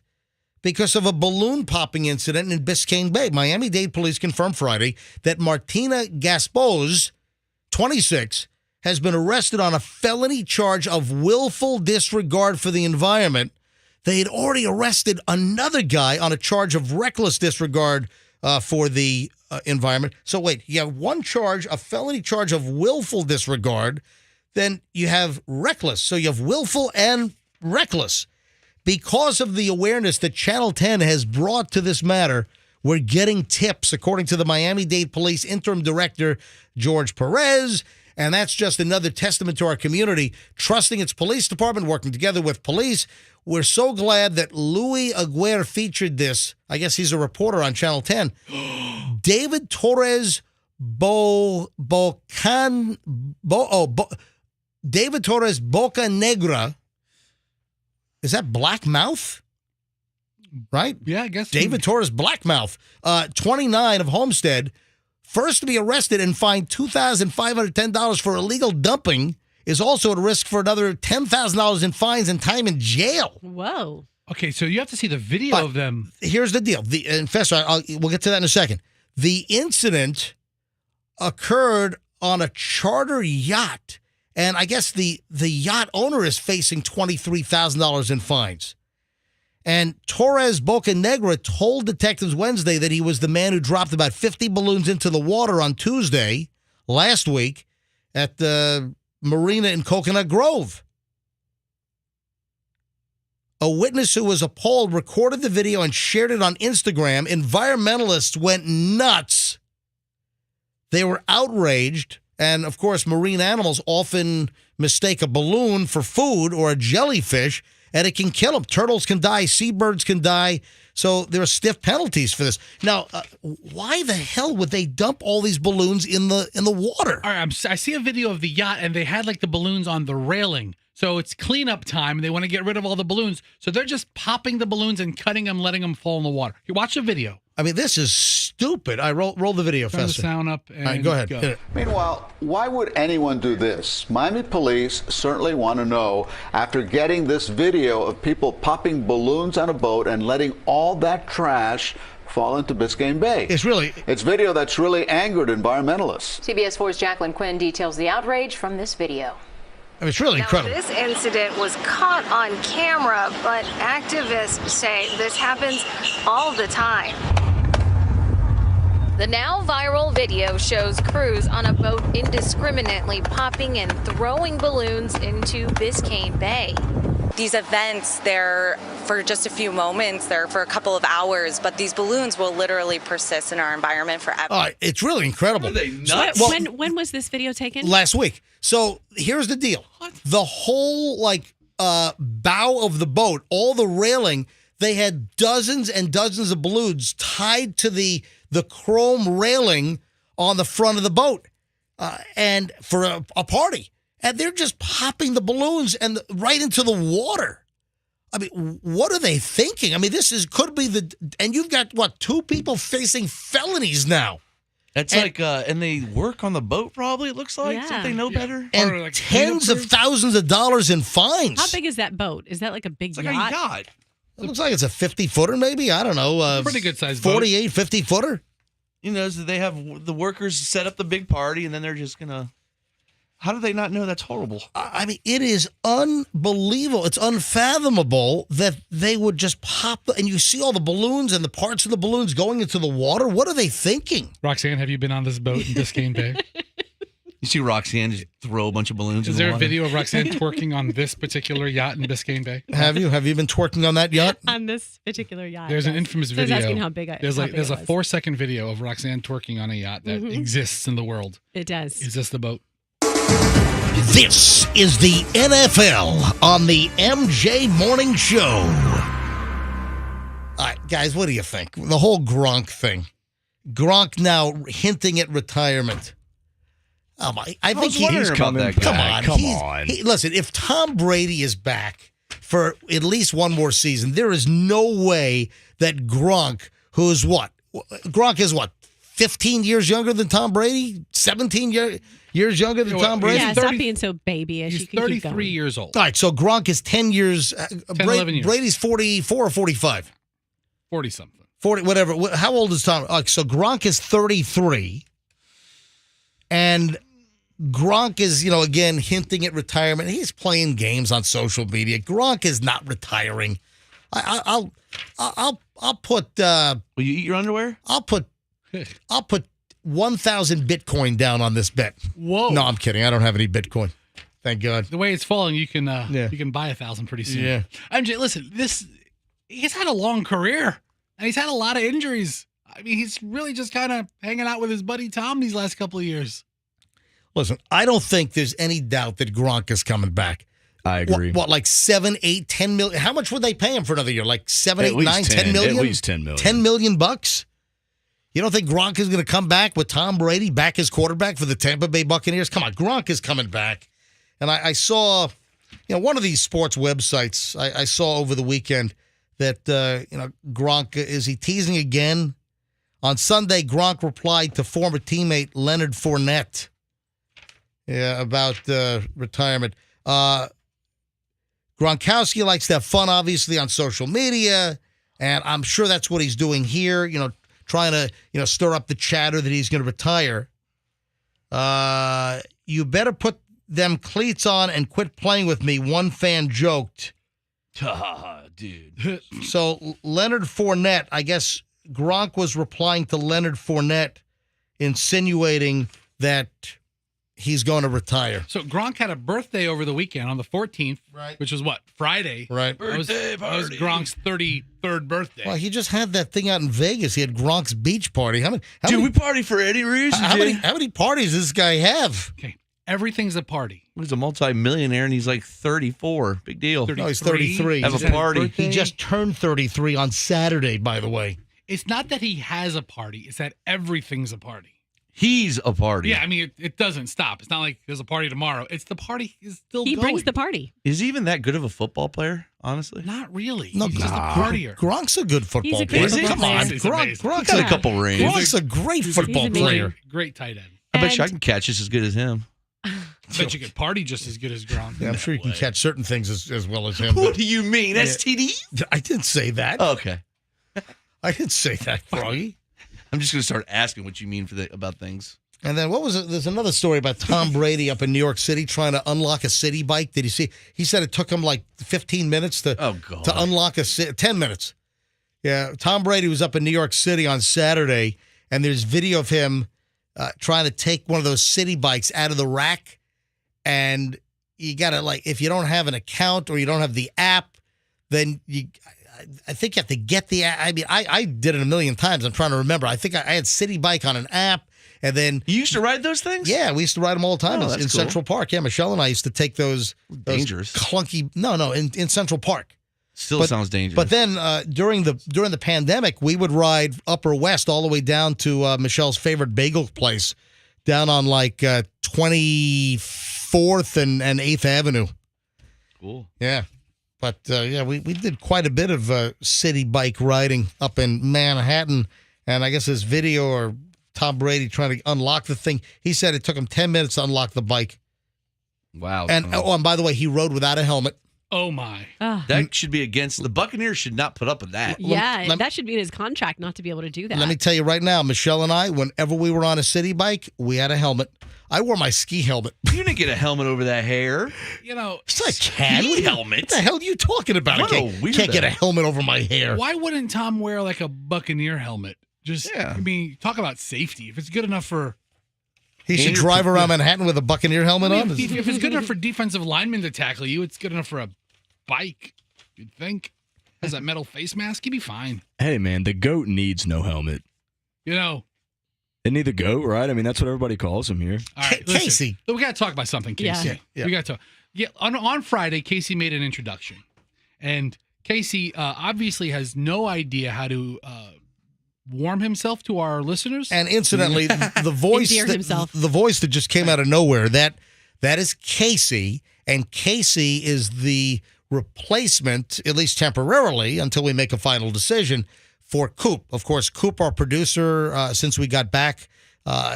because of a balloon popping incident in Biscayne Bay. Miami-Dade police confirmed Friday that Martina Gaspos, 26, has been arrested on a felony charge of willful disregard for the environment. They had already arrested another guy on a charge of reckless disregard for the environment. So wait, you have one charge, a felony charge of willful disregard, then you have reckless. So you have willful and reckless. Because of the awareness that Channel 10 has brought to this matter, we're getting tips, according to the Miami-Dade Police Interim Director, George Perez. And that's just another testament to our community, trusting its police department, working together with police. We're so glad that Louis Aguirre featured this. I guess he's a reporter on Channel 10. David Torres David Torres Bocanegra. Is that Blackmouth? Right? Yeah, I guess. David Torres Blackmouth, 29 of Homestead, first to be arrested and fined $2,510 for illegal dumping, is also at risk for another $10,000 in fines and time in jail. Whoa. Okay, so you have to see the video of them. Here's the deal. We'll get to that in a second. The incident occurred on a charter yacht. And I guess the yacht owner is facing $23,000 in fines. And Torres Bocanegra told detectives Wednesday that he was the man who dropped about 50 balloons into the water on Tuesday last week at the marina in Coconut Grove. A witness who was appalled recorded the video and shared it on Instagram. Environmentalists went nuts. They were outraged. And, of course, marine animals often mistake a balloon for food or a jellyfish, and it can kill them. Turtles can die. Seabirds can die. So there are stiff penalties for this. Now, why the hell would they dump all these balloons in the water? All right, I see a video of the yacht, and they had, like, the balloons on the railing. So it's cleanup time, and they want to get rid of all the balloons. So they're just popping the balloons and cutting them, letting them fall in the water. You watch the video. I mean, this is stupid. I roll the video, Turn the Fester. sound up and All right, go ahead. Hit it. Meanwhile, why would anyone do this? Miami police certainly want to know after getting this video of people popping balloons on a boat and letting all that trash fall into Biscayne Bay. It's video that's really angered environmentalists. CBS 4's Jacqueline Quinn details the outrage from this video. I mean, it's really incredible. This incident was caught on camera, but activists say this happens all the time. The now viral video shows crews on a boat indiscriminately popping and throwing balloons into Biscayne Bay. These events, they're for just a few moments, they're for a couple of hours, but these balloons will literally persist in our environment forever. All right, it's really incredible. Are they nuts? Well, When was this video taken? last week. So here's the deal. The whole bow of the boat, all the railing, they had dozens and dozens of balloons tied to the chrome railing on the front of the boat, and for a party. And they're just popping the balloons and right into the water. I mean, what are they thinking? I mean, could be and you've got, what, 2 people facing felonies now. That's and they work on the boat probably, it looks like. Don't they know better? And tens of thousands of dollars in fines. How big is that boat? Is that like a big Like yacht? a yacht. It looks like it's a 50-footer maybe. I don't know. Pretty good size boat. 48, 50-footer. You know, so they have the workers set up the big party, and then they're just going to... How do they not know that's horrible? I mean, it is unbelievable. It's unfathomable that they would just pop, and you see all the balloons and the parts of the balloons going into the water. What are they thinking? Roxanne, have you been on this boat in Biscayne Bay? You see Roxanne just throw a bunch of balloons in Is the there a water? video of Roxanne twerking on this particular yacht in Biscayne Bay? Have you been twerking on that yacht? On this particular yacht. There's an infamous So I was video. asking how big it There's a was. 4-second video of Roxanne twerking on a yacht that exists in the world. It does. Is this the boat? This is the NFL on the MJ Morning Show. All right, guys, what do you think? The whole Gronk thing. Gronk now hinting at retirement. I think he's coming back. Come on. Listen, if Tom Brady is back for at least one more season, there is no way that Gronk, who's what? Gronk is what? 15 years younger than Tom Brady? 17 years younger than Tom Brady? Yeah, stop being so babyish. He's You can keep 33 going. years old. All right, so Gronk is 10 years. 11 years. Brady's 44 or 45? 40-something. 40, whatever. How old is Tom? So Gronk is 33. And Gronk is, again, hinting at retirement. He's playing games on social media. Gronk is not retiring. I'll put. Will you eat your underwear? I'll put 1,000 Bitcoin down on this bet. Whoa! No, I'm kidding. I don't have any Bitcoin. Thank God. The way it's falling, you can buy 1,000 pretty soon. Yeah. MJ, listen, he's had a long career and he's had a lot of injuries. I mean, he's really just kind of hanging out with his buddy Tom these last couple of years. Listen, I don't think there's any doubt that Gronk is coming back. I agree. What, like 7, 8, 10 million? How much would they pay him for another year? Like 7, At 8, least 9, 10 10 million? At least 10 million. 10 million bucks? You don't think Gronk is going to come back with Tom Brady back as quarterback for the Tampa Bay Buccaneers? Come on, Gronk is coming back. And I saw, one of these sports websites I saw over the weekend that, Gronk, is he teasing again? On Sunday, Gronk replied to former teammate Leonard Fournette about retirement. Gronkowski likes to have fun, obviously, on social media, and I'm sure that's what he's doing here, trying to, stir up the chatter that he's going to retire. You better put them cleats on and quit playing with me, one fan joked. Dude. So Leonard Fournette, I guess Gronk was replying to Leonard Fournette, insinuating that he's going to retire. So Gronk had a birthday over the weekend on the 14th, right? Which was what, Friday? Right. That was Gronk's 33rd birthday. Well, he just had that thing out in Vegas. He had Gronk's beach party. We party for any reason. How many parties does this guy have? Okay, everything's a party. He's a multi-millionaire and he's like 34. Big deal. No, he's 33. Have a party. He just turned 33 on Saturday, by the way. It's not that he has a party; it's that everything's a party. He's a party. Yeah, I mean, it doesn't stop. It's not like there's a party tomorrow. It's the party is still He going. brings the party. Is he even that good of a football player, honestly? Not really. No, He's just a partier. Gronk's a good football He's a player. great football Come on, player. Gronk's Got a couple rings. Gronk's a great football amazing. player. Great tight end. I bet you I can catch just as good as him. I bet you could party just as good as Gronk. Yeah, I'm sure you can catch certain things as well as him. What do you mean? STD? I didn't say that. Okay. I didn't say that, Froggy. I'm just going to start asking what you mean about things. And then what was it? There's another story about Tom Brady up in New York City trying to unlock a city bike. Did you see? He said it took him like 15 minutes to unlock 10 minutes. Yeah, Tom Brady was up in New York City on Saturday, and there's video of him trying to take one of those city bikes out of the rack. And you got to, if you don't have an account or you don't have the app, then I think you have to get the app. I mean, I did it a million times. I'm trying to remember. I think I had City Bike on an app. And then you used to ride those things? Yeah, we used to ride them all the time in cool. Central Park. Yeah, Michelle and I used to take those dangerous clunky. No, in Central Park. Still sounds dangerous. But then during the pandemic, we would ride Upper West all the way down to Michelle's favorite bagel place, down on 24th and 8th Avenue. Cool. Yeah. But, we did quite a bit of city bike riding up in Manhattan. And I guess this video or Tom Brady trying to unlock the thing, he said it took him 10 minutes to unlock the bike. Wow. And by the way, he rode without a helmet. Oh, my. That should be against the Buccaneers should not put up with that. Yeah, that should be in his contract not to be able to do that. Let me tell you right now, Michelle and I, whenever we were on a city bike, we had a helmet. I wore my ski helmet. You didn't get a helmet over that hair. You know, ski helmet. What the hell are you talking about? What I a can't get a helmet over my hair. Why wouldn't Tom wear a Buccaneer helmet? I mean, talk about safety. If it's good enough for... He should drive around Manhattan with a Buccaneer helmet on? If it's good enough for defensive linemen to tackle you, it's good enough for a bike, you'd think. Has that metal face mask, he'd be fine. Hey, man, the GOAT needs no helmet. You know. Isn't he the GOAT, right? I mean, that's what everybody calls him here. All right, Casey. We got to talk about something, Casey. Yeah. We got to talk. Yeah, on Friday, Casey made an introduction. And Casey obviously has no idea how to... warm himself to our listeners, and incidentally, the voice that just came out of nowhere that is Casey, and Casey is the replacement, at least temporarily, until we make a final decision for Coop. Of course, Coop, our producer, since we got back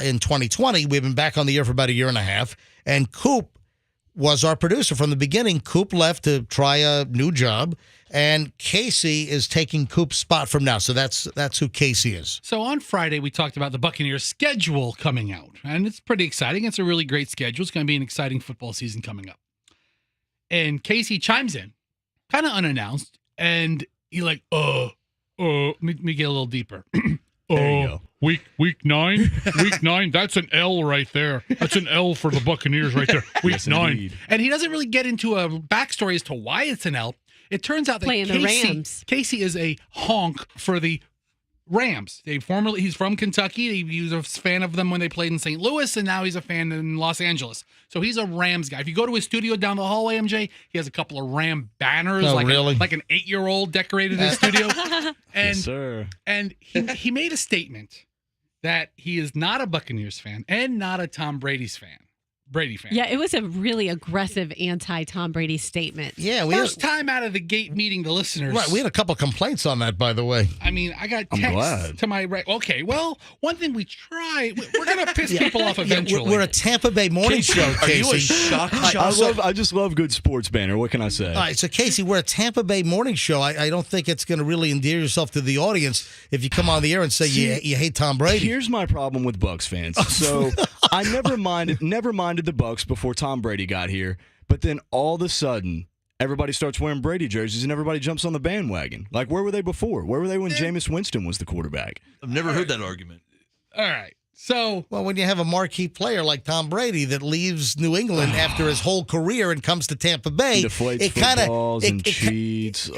in 2020, we've been back on the air for about a year and a half, and Coop was our producer from the beginning. Coop left to try a new job, and Casey is taking Coop's spot from now. So that's who Casey is. So on Friday, we talked about the Buccaneers schedule coming out, and it's pretty exciting. It's a really great schedule. It's going to be an exciting football season coming up. And Casey chimes in, kind of unannounced, and he let me get a little deeper. There you go. Week 9, that's an L right there. That's an L for the Buccaneers right there. Week 9. Indeed. And he doesn't really get into a backstory as to why it's an L. It turns out that Casey is a honk for the Rams. He's from Kentucky. He was a fan of them when they played in St. Louis, and now he's a fan in Los Angeles. So he's a Rams guy. If you go to his studio down the hallway, MJ, he has a couple of Ram banners, like an 8-year-old decorated his studio. And, yes, sir. And he made a statement that he is not a Buccaneers fan and not a Tom Brady fan. Yeah, it was a really aggressive anti-Tom Brady statement. Yeah, First time out of the gate meeting the listeners. Right, we had a couple complaints on that, by the way. I mean, I got texts to my right. Okay, well, one thing we try, we're going to piss people off eventually. We're a Tampa Bay morning show, Casey. Are you a shock? I just love good sports banner. What can I say? All right, so Casey, we're a Tampa Bay morning show. I don't think it's going to really endear yourself to the audience if you come on the air and say you hate Tom Brady. Here's my problem with Bucs fans. So I never minded the Bucs before Tom Brady got here, but then all of a sudden everybody starts wearing Brady jerseys and everybody jumps on the bandwagon. Like, where were they before? Where were they when Jameis Winston was the quarterback? I've never heard that argument. All right. So, well, when you have a marquee player like Tom Brady that leaves New England after his whole career and comes to Tampa Bay, deflates it kind footballs of and cheats.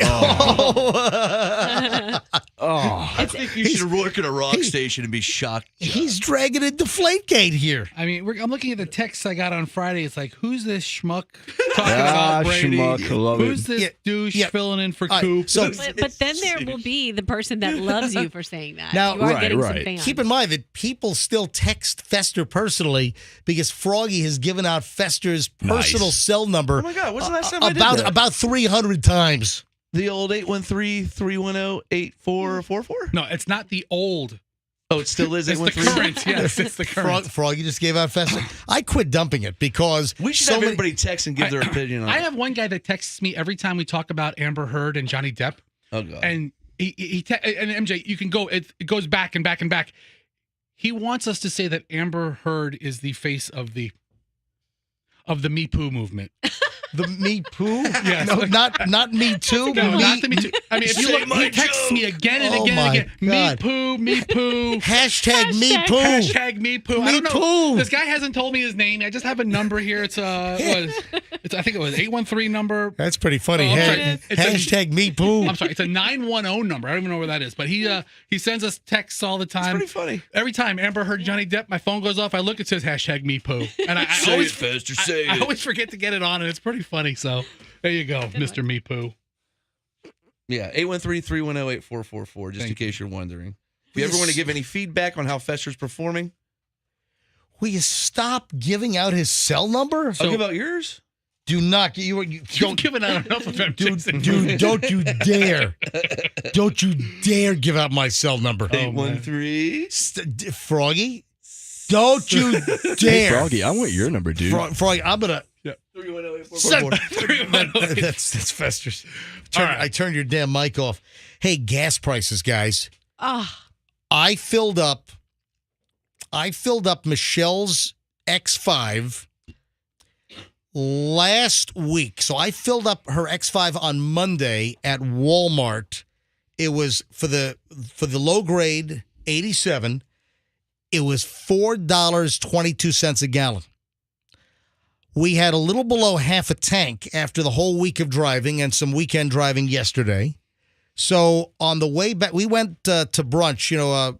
I think you should work at a rock station and be shocked. He's dragging a Deflategate here. I mean, I'm looking at the texts I got on Friday. It's like, who's this schmuck talking about Brady? Who's this douche filling in for Coop? But then there will be the person that loves you for saying that. Now, you are getting some fans. Keep in mind that people still text Fester personally because Froggy has given out Fester's personal cell number. Oh my God, what's the last time I did that? About 300 times. The old 813-310-8444? No, it's not the old. Oh, it still is. It's the current. Yes, it's the current. Froggy just gave out Fester. I quit dumping it because we should have everybody text and give their opinion on it. I have one guy that texts me every time we talk about Amber Heard and Johnny Depp. Oh God. And and MJ, you can go. It goes back and back and back. He wants us to say that Amber Heard is the face of the Me Poo movement. The Me Poo? Yes. No, not Me Too. No, not the Me Too. I mean, if you look, he texts me again and again and again. Me Poo, Me Poo. Hashtag Me Poo. Hashtag Me Poo. I Me don't know. Poo. This guy hasn't told me his name. I just have a number here. It's I think it was 813 number. That's pretty funny. Oh, I'm sorry. Hashtag Me Poo. I'm sorry. It's a 910 number. I don't even know where that is. But he sends us texts all the time. It's pretty funny. Every time Amber Heard, Johnny Depp, my phone goes off. I look, it says hashtag Me Poo. And I always faster. Say I it. always forget to get it on, and it's pretty funny. So there you go, Mr. Me Poo. Yeah, 813-310-8444, just in case you're wondering. If you ever want to give any feedback on how Fester's performing, will you stop giving out his cell number? I'll give out yours. Do not. You don't give it out enough of them. Dude, don't you dare. Don't you dare give out my cell number. 813. Froggy, don't you dare. Hey, Froggy, I want your number, dude. Froggy, I'm going to. Yeah. 310-844. That's Fester's. I turned your damn mic off. Hey, gas prices, guys. I filled up Michelle's X5 last week. So I filled up her X5 on Monday at Walmart. It was for the low grade 87. It was $4.22 a gallon. We had a little below half a tank after the whole week of driving and some weekend driving yesterday. So on the way back, we went to brunch. You know, a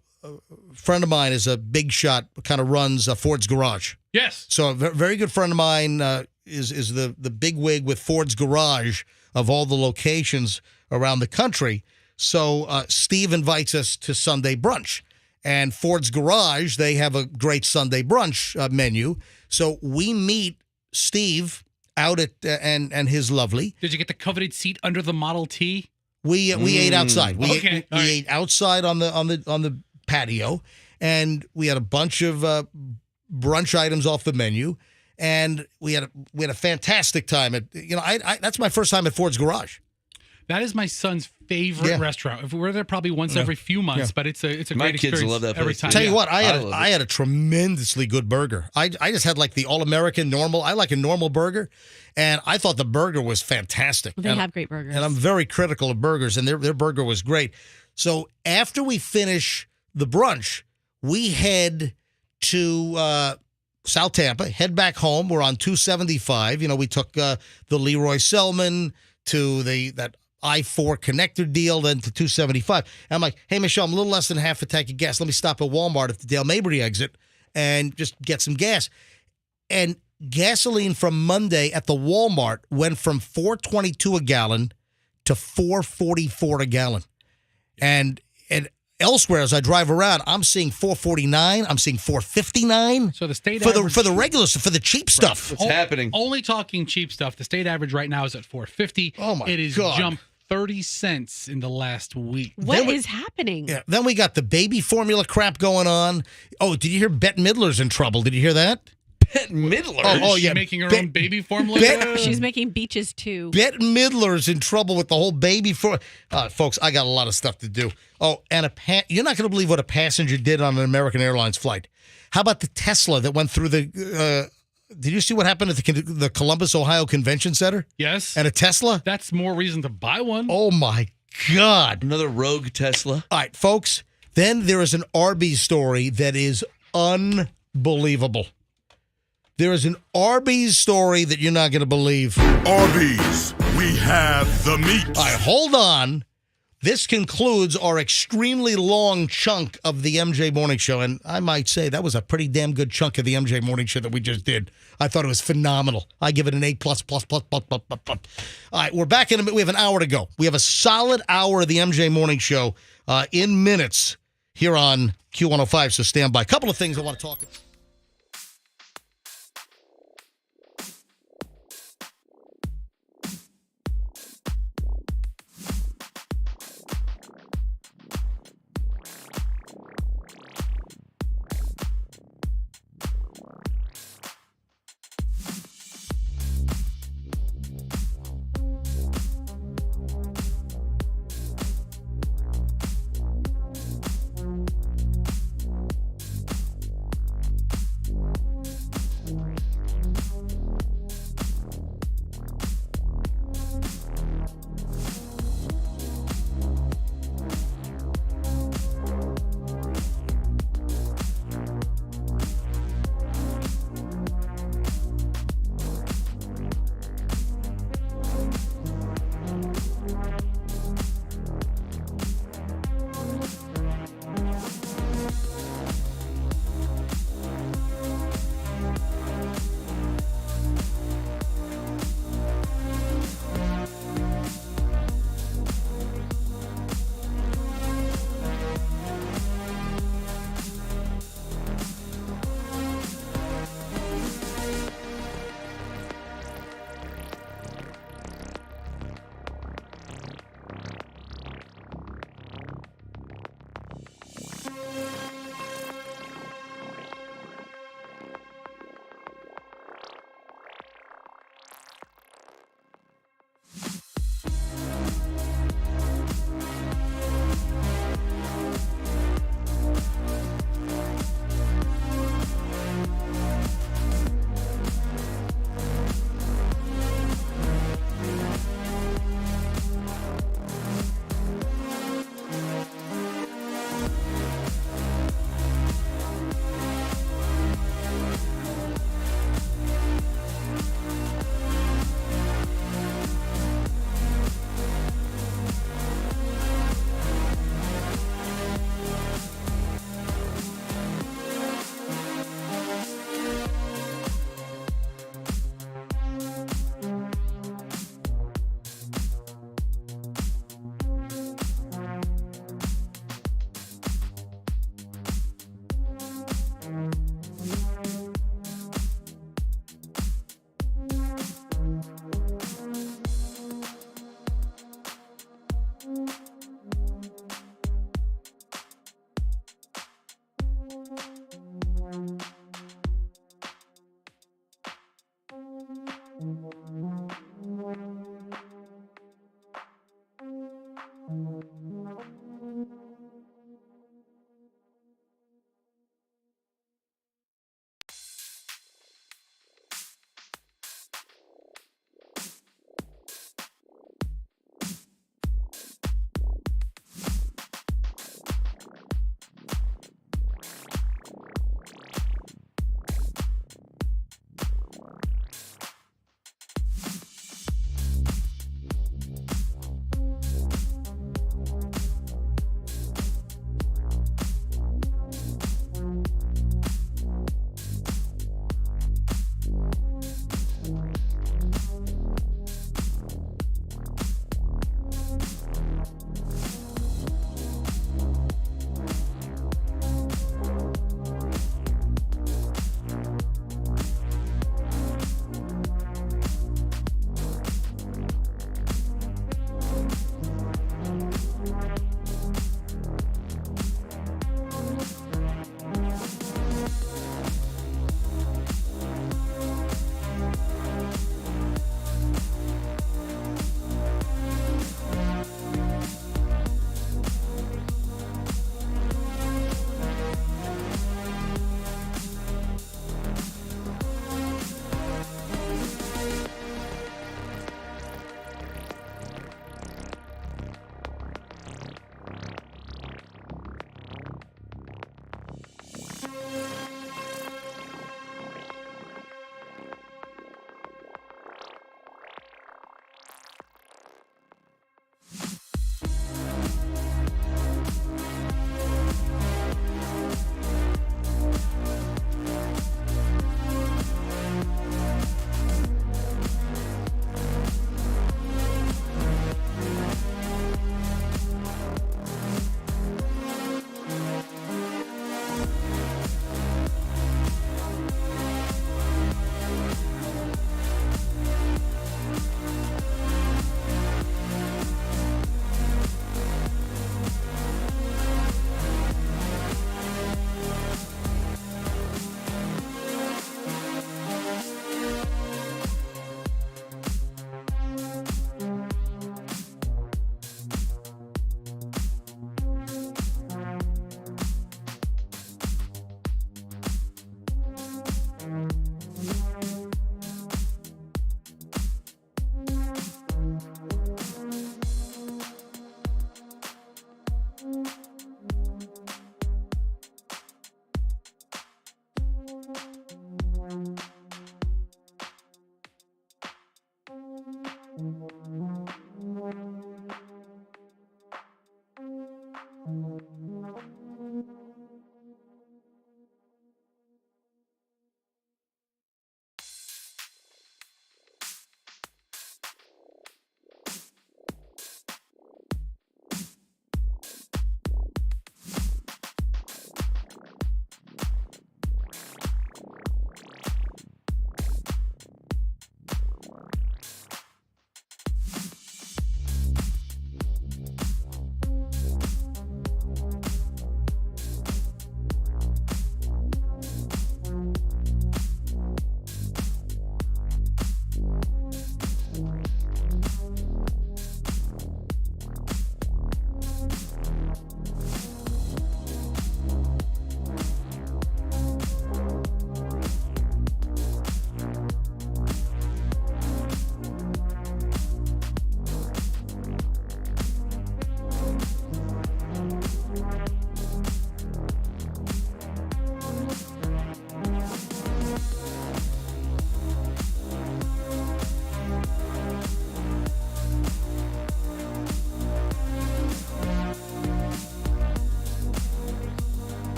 friend of mine is a big shot, kind of runs Ford's Garage. Yes. So a very good friend of mine is the big wig with Ford's Garage of all the locations around the country. So Steve invites us to Sunday brunch. And Ford's Garage, they have a great Sunday brunch menu. So we meet Steve out at and his lovely. Did you get the coveted seat under the Model T? We ate outside. We Okay. ate outside on the patio, and we had a bunch of brunch items off the menu, and we had a fantastic time at that's my first time at Ford's Garage. That is my son's favorite restaurant. If we're there probably once every few months, but it's a great experience. Love that every place. time. Tell you what, I had a tremendously good burger. I just had like the all-American normal. I like a normal burger, and I thought the burger was fantastic. They have great burgers. And I'm very critical of burgers, and their burger was great. So after we finish the brunch, we head to South Tampa, head back home. We're on 275. You know, we took the Leroy Selman to that I-4 connector deal, then to 275. And I'm like, hey, Michelle, I'm a little less than half a tank of gas. Let me stop at Walmart at the Dale Mabry exit and just get some gas. And gasoline from Monday at the Walmart went from $4.22 a gallon to $4.44 a gallon. And elsewhere, as I drive around, I'm seeing $4.49. I'm seeing $4.59. So the state for average, the regular stuff, for the cheap stuff. What's happening? Only talking cheap stuff. The state average right now is at $4.50. Oh my It is God. jumped 30 cents in the last week. What is happening? Yeah. Then we got the baby formula crap going on. Oh, did you hear Bette Midler's in trouble? Did you hear that? Bette Midler? Oh, She's yeah. making her own baby formula. She's making beaches too. Bette Midler's in trouble with the whole baby formula. Folks, I got a lot of stuff to do. Oh, and you're not going to believe what a passenger did on an American Airlines flight. How about the Tesla that went through the... did you see what happened at the Columbus, Ohio Convention Center? Yes. And a Tesla? That's more reason to buy one. Oh, my God. Another rogue Tesla. All right, folks. Then there is an Arby story that is unbelievable. There is an Arby's story that you're not going to believe. Arby's, we have the meat. All right, hold on. This concludes our extremely long chunk of the MJ Morning Show, and I might say that was a pretty damn good chunk of the MJ Morning Show that we just did. I thought it was phenomenal. I give it an A+++++++. All right, we're back in a minute. We have an hour to go. We have a solid hour of the MJ Morning Show in minutes. here on Q105, so stand by. A couple of things I want to talk about.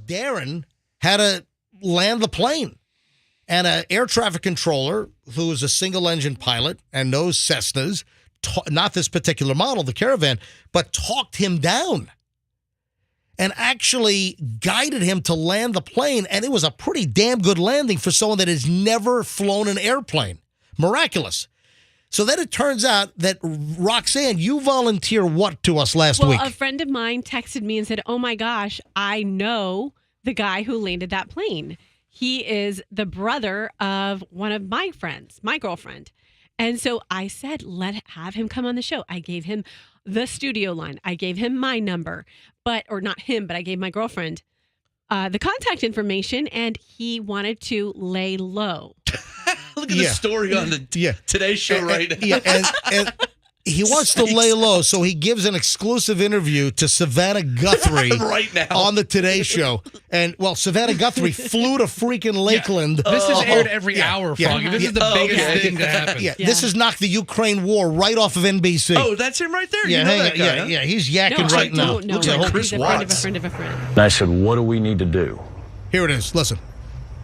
Darren had to land the plane. And an air traffic controller who is a single-engine pilot and knows Cessnas, not this particular model, the Caravan, but talked him down and actually guided him to land the plane. And it was a pretty damn good landing for someone that has never flown an airplane. Miraculous. So then it turns out that, Roxanne, you volunteer what to us last week? Well, a friend of mine texted me and said, oh my gosh, I know the guy who landed that plane. He is the brother of one of my friends, my girlfriend. And so I said, have him come on the show. I gave him the studio line. I gave him my number, or not him, but I gave my girlfriend the contact information, and he wanted to lay low. Look at the story on the Today Show right now. Yeah, and he wants to lay low, so he gives an exclusive interview to Savannah Guthrie right now on the Today Show. And, Savannah Guthrie flew to freaking Lakeland. This is aired every hour, Froggy. This is the biggest thing to happen. This has knocked the Ukraine war right off of NBC. Oh, that's him right there? Yeah, you know that guy, yeah, he's yakking right now. Looks like Chris Watts. A friend of a friend. And I said, what do we need to do? Here it is. Listen.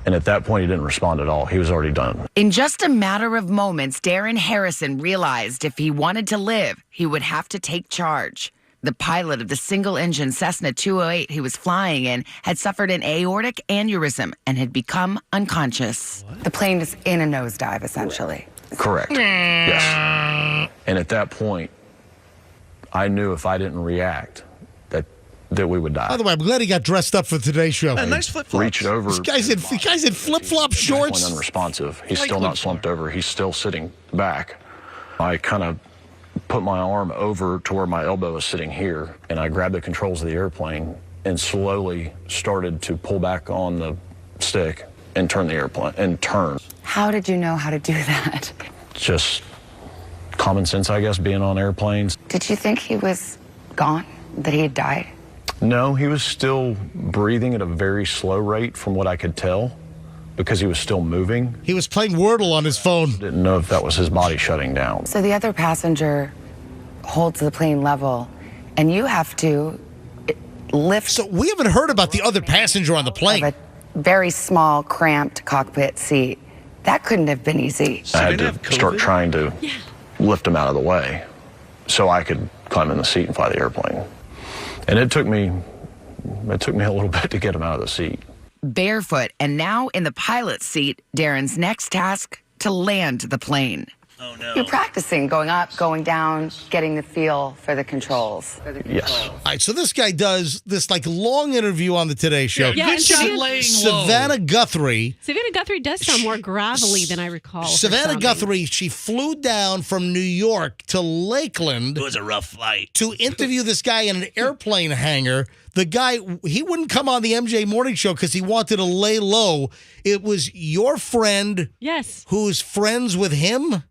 And at that point, he didn't respond at all. He was already done. In just a matter of moments, Darren Harrison realized if he wanted to live, he would have to take charge. The pilot of the single-engine Cessna 208 he was flying in had suffered an aortic aneurysm and had become unconscious. The plane is in a nosedive, essentially. Correct. Yes. And at that point, I knew if I didn't react, that we would die. By the way, I'm glad he got dressed up for today's show. Nice flip-flops. Reached over. This guy's in flip-flop shorts. Unresponsive. He's still not slumped over. He's still sitting back. I kind of put my arm over to where my elbow is sitting here, and I grabbed the controls of the airplane and slowly started to pull back on the stick and turn the airplane and turn. How did you know how to do that? Just common sense, I guess, being on airplanes. Did you think he was gone? That he had died? No, he was still breathing at a very slow rate from what I could tell because he was still moving. He was playing Wordle on his phone. Didn't know if that was his body shutting down. So the other passenger holds the plane level, and you have to lift. So we haven't heard about the other passenger on the plane. A very small, cramped cockpit seat. That couldn't have been easy. I had to start trying to lift him out of the way so I could climb in the seat and fly the airplane. And it took me a little bit to get him out of the seat. Barefoot and now in the pilot's seat, Darren's next task, to land the plane. Oh, no. You're practicing going up, going down, getting the feel for the controls. Yes. All right, so this guy does this long interview on the Today Show. Yeah, Savannah Guthrie. Savannah Guthrie does sound more gravelly than I recall. Savannah Guthrie, she flew down from New York to Lakeland. It was a rough flight. To interview this guy in an airplane hangar. The guy, he wouldn't come on the MJ Morning Show because he wanted to lay low. It was your friend. Yes. Who's friends with him?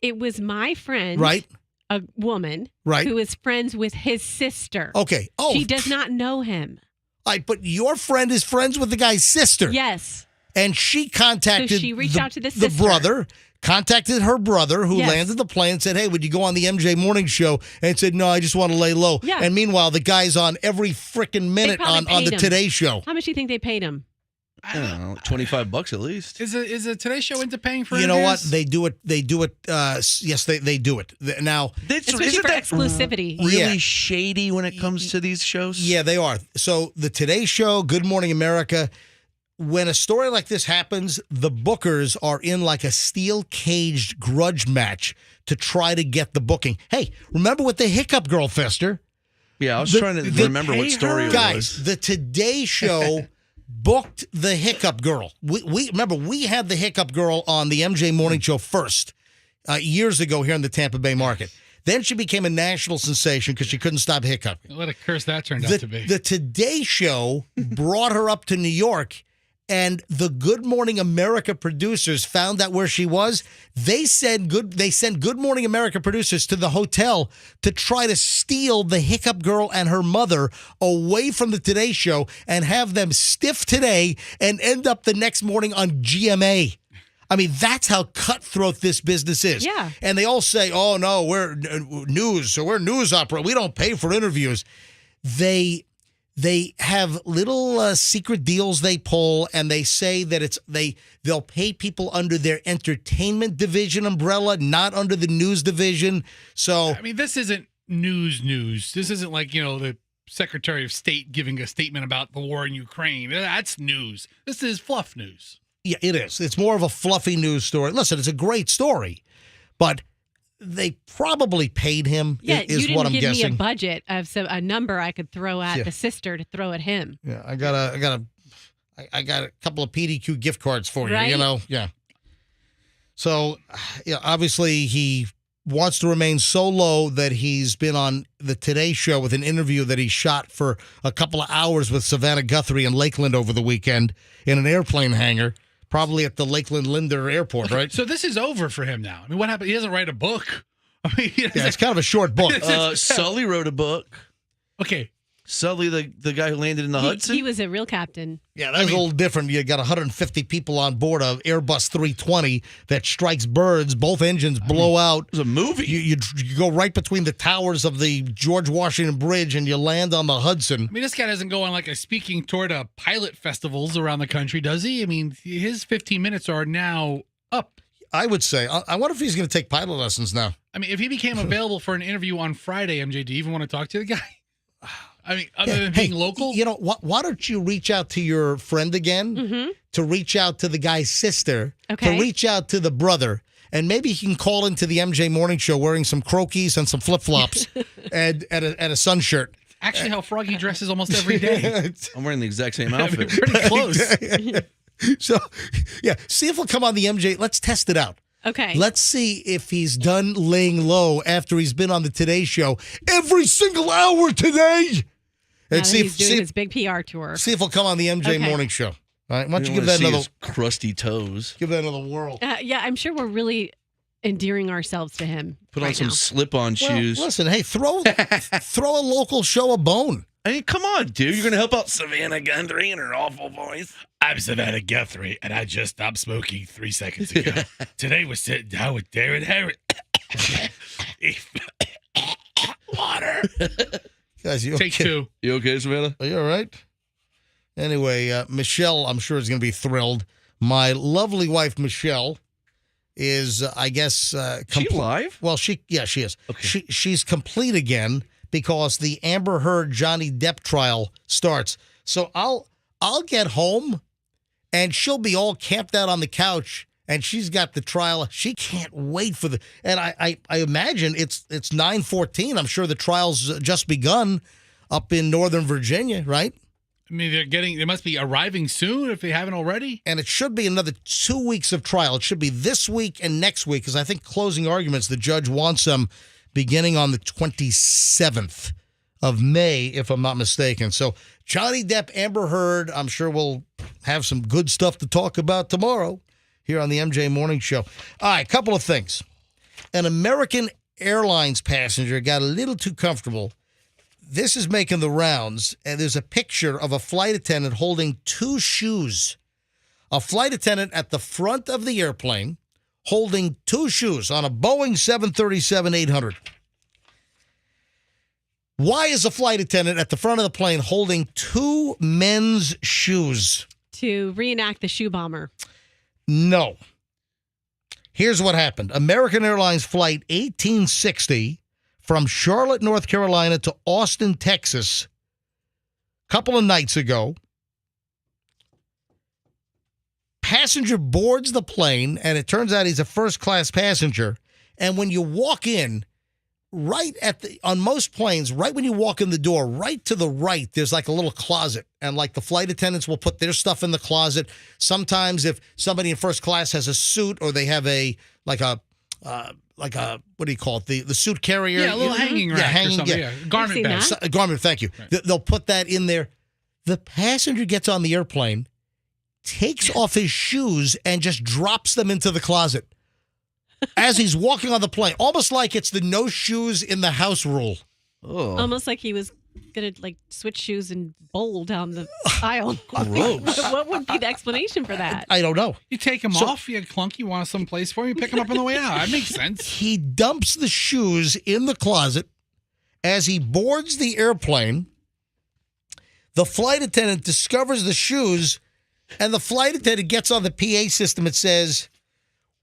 It was my friend. Right. A woman. Right. Who is friends with his sister. Okay. Oh. She does not know him. All right, but your friend is friends with the guy's sister. Yes. And she contacted so she reached out to the sister. The brother, contacted her brother who landed the plane and said, hey, would you go on the MJ Morning Show? And said, no, I just want to lay low. Yeah. And meanwhile, the guy's on every freaking minute on the Today Show. How much do you think they paid him? I don't know, $25 at least. Is a Today Show into paying for You know what? They do it. They do it. Yes, they do it. Now, especially for exclusivity. Really shady when it comes to these shows? Yeah, they are. So the Today Show, Good Morning America, when a story like this happens, the bookers are in like a steel-caged grudge match to try to get the booking. Hey, remember with the Hiccup Girl, Fester? Yeah, I was trying to remember what story it was. Guys, the Today Show booked the Hiccup Girl. We remember, we had the Hiccup Girl on the MJ Morning Show first years ago here in the Tampa Bay market. Then she became a national sensation because she couldn't stop hiccuping. What a curse that turned out to be. The Today Show brought her up to New York, and the Good Morning America producers found out where she was. They sent Good Morning America producers to the hotel to try to steal the Hiccup Girl and her mother away from the Today Show and have them stiff today and end up the next morning on GMA. I mean, that's how cutthroat this business is. Yeah. And they all say, oh, no, we're news, so we're news opera. We don't pay for interviews. They have little secret deals they pull, and they say that they'll pay people under their entertainment division umbrella, not under the news division. So, I mean, this isn't news. This isn't like, the Secretary of State giving a statement about the war in Ukraine. That's news. This is fluff news. Yeah, it is. It's more of a fluffy news story. Listen, it's a great story, but they probably paid him, is what I'm guessing. You didn't give me a budget of a number I could throw at the sister to throw at him. Yeah, I got a couple of PDQ gift cards for you, Right? Yeah. So, obviously he wants to remain so low that he's been on the Today Show with an interview that he shot for a couple of hours with Savannah Guthrie in Lakeland over the weekend in an airplane hangar. Probably at the Lakeland Linder Airport, right? So this is over for him now. I mean, what happened? He doesn't write a book. I mean, it's kind of a short book. Sully wrote a book. Okay. Sully, the guy who landed in the Hudson? He was a real captain. Yeah, that's a little different. You got 150 people on board of Airbus 320 that strikes birds. Both engines blow out. It was a movie. You go right between the towers of the George Washington Bridge and you land on the Hudson. I mean, this guy doesn't go on like a speaking tour to pilot festivals around the country, does he? I mean, his 15 minutes are now up. I would say. I wonder if he's going to take pilot lessons now. I mean, if he became available for an interview on Friday, MJ, do you even want to talk to the guy? I mean, other than being local? You know, why don't you reach out to your friend again, to reach out to the guy's sister, to reach out to the brother, and maybe he can call into the MJ Morning Show wearing some Croakies and some flip-flops and a sun shirt. Actually, how Froggy dresses almost every day. I'm wearing the exact same outfit. Pretty close. So, see if he'll come on the MJ. Let's test it out. Okay. Let's see if he's done laying low after he's been on the Today Show every single hour today. And see he's doing his big PR tour. See if he'll come on the MJ Morning Show. All right, why don't you give that another crusty toes? Give that another whirl. Yeah, I'm sure we're really endearing ourselves to him. Put on some slip-on shoes. Listen, hey, throw a local show a bone. I mean, come on, dude. You're going to help out Savannah Guthrie and her awful voice. I'm Savannah Guthrie, and I just stopped smoking 3 seconds ago. Today we're sitting down with Darren Harris. Water. Guys, you okay? Take two. You okay, Savannah? Are you all right? Anyway, Michelle, I'm sure, is going to be thrilled. My lovely wife, Michelle, is, I guess... she live? Well, she is. Okay. She's complete again because the Amber Heard Johnny Depp trial starts. So I'll get home, and she'll be all camped out on the couch, and she's got the trial. She can't wait for and I imagine it's 9/14. I'm sure the trial's just begun up in Northern Virginia, right? I mean, they must be arriving soon if they haven't already. And it should be another 2 weeks of trial. It should be this week and next week, because I think closing arguments, the judge wants them beginning on the 27th of May, if I'm not mistaken. So Johnny Depp, Amber Heard, I'm sure we'll have some good stuff to talk about tomorrow here on the MJ Morning Show. All right, couple of things. An American Airlines passenger got a little too comfortable. This is making the rounds, and there's a picture of a flight attendant holding two shoes. A flight attendant at the front of the airplane holding two shoes on a Boeing 737-800. Why is a flight attendant at the front of the plane holding two men's shoes? To reenact the shoe bomber. No. Here's what happened. American Airlines Flight 1860 from Charlotte, North Carolina to Austin, Texas, a couple of nights ago. passenger boards the plane, and it turns out he's a first-class passenger. And when you walk in, on most planes, right when you walk in the door, right to the right, there's like a little closet. And like the flight attendants will put their stuff in the closet. Sometimes if somebody in first class has a suit or they have what do you call it? The suit carrier. Yeah, a little hanging rack or something. Yeah. Garment bag. Garment, thank you. Right. They'll put that in there. The passenger gets on the airplane, takes off his shoes, and just drops them into the closet as he's walking on the plane, almost like it's the no shoes in the house rule. Oh. Almost like he was going to switch shoes and bowl down the aisle. Gross. What would be the explanation for that? I don't know. You take them off, you clunk, you want some place for him, you pick them up on the way out. That makes sense. He dumps the shoes in the closet as he boards the airplane. The flight attendant discovers the shoes, and the flight attendant gets on the PA system and says,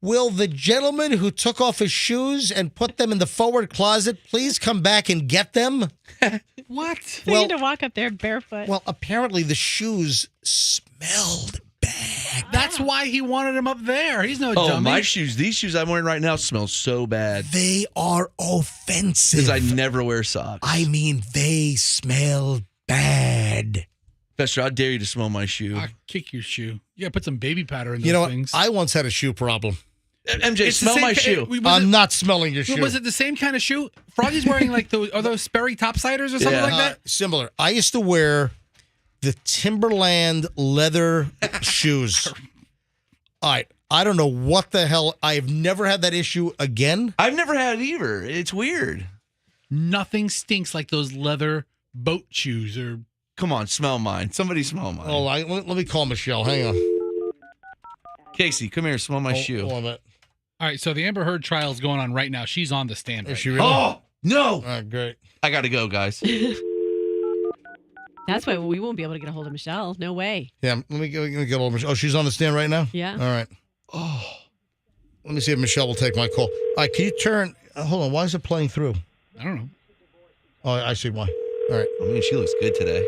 "Will the gentleman who took off his shoes and put them in the forward closet please come back and get them?" What? So you had to walk up there barefoot. Well, apparently the shoes smelled bad. That's why he wanted them up there. He's no dummy. Oh, my shoes. These shoes I'm wearing right now smell so bad. They are offensive. Because I never wear socks. I mean, they smell bad. Fester, how dare you to smell my shoe? I'll kick your shoe. Yeah, put some baby powder in those You know things. what? I once had a shoe problem. MJ, smell my shoe. I'm not smelling your shoe. Was it the same kind of shoe? Froggy's wearing those Sperry topsiders or something like that? Similar. I used to wear the Timberland leather shoes. All right. I don't know what the hell. I have never had that issue again. I've never had it either. It's weird. Nothing stinks like those leather boat shoes. Or come on, smell mine. Somebody smell mine. Oh, let me call Michelle. Hang on. Casey, come here. Smell my shoe. Hold on a minute. All right, so the Amber Heard trial is going on right now. She's on the stand. Is she now. really? Oh, no. All right, great. I got to go, guys. That's why we won't be able to get a hold of Michelle. No way. Yeah, let me get a hold of Michelle. Oh, she's on the stand right now? Yeah. All right. Oh, let me see if Michelle will take my call. All right, can you turn? Hold on. Why is it playing through? I don't know. Oh, I see why. All right. I mean, she looks good today.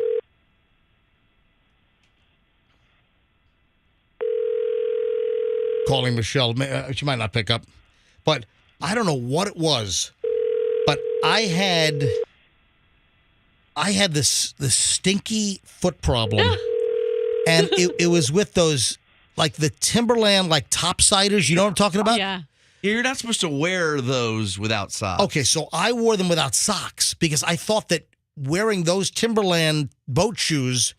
Calling Michelle. She might not pick up. But I don't know what it was. But I had this stinky foot problem. And it was with those, like the Timberland, like topsiders. You know what I'm talking about? Yeah. You're not supposed to wear those without socks. Okay, so I wore them without socks because I thought that wearing those Timberland boat shoes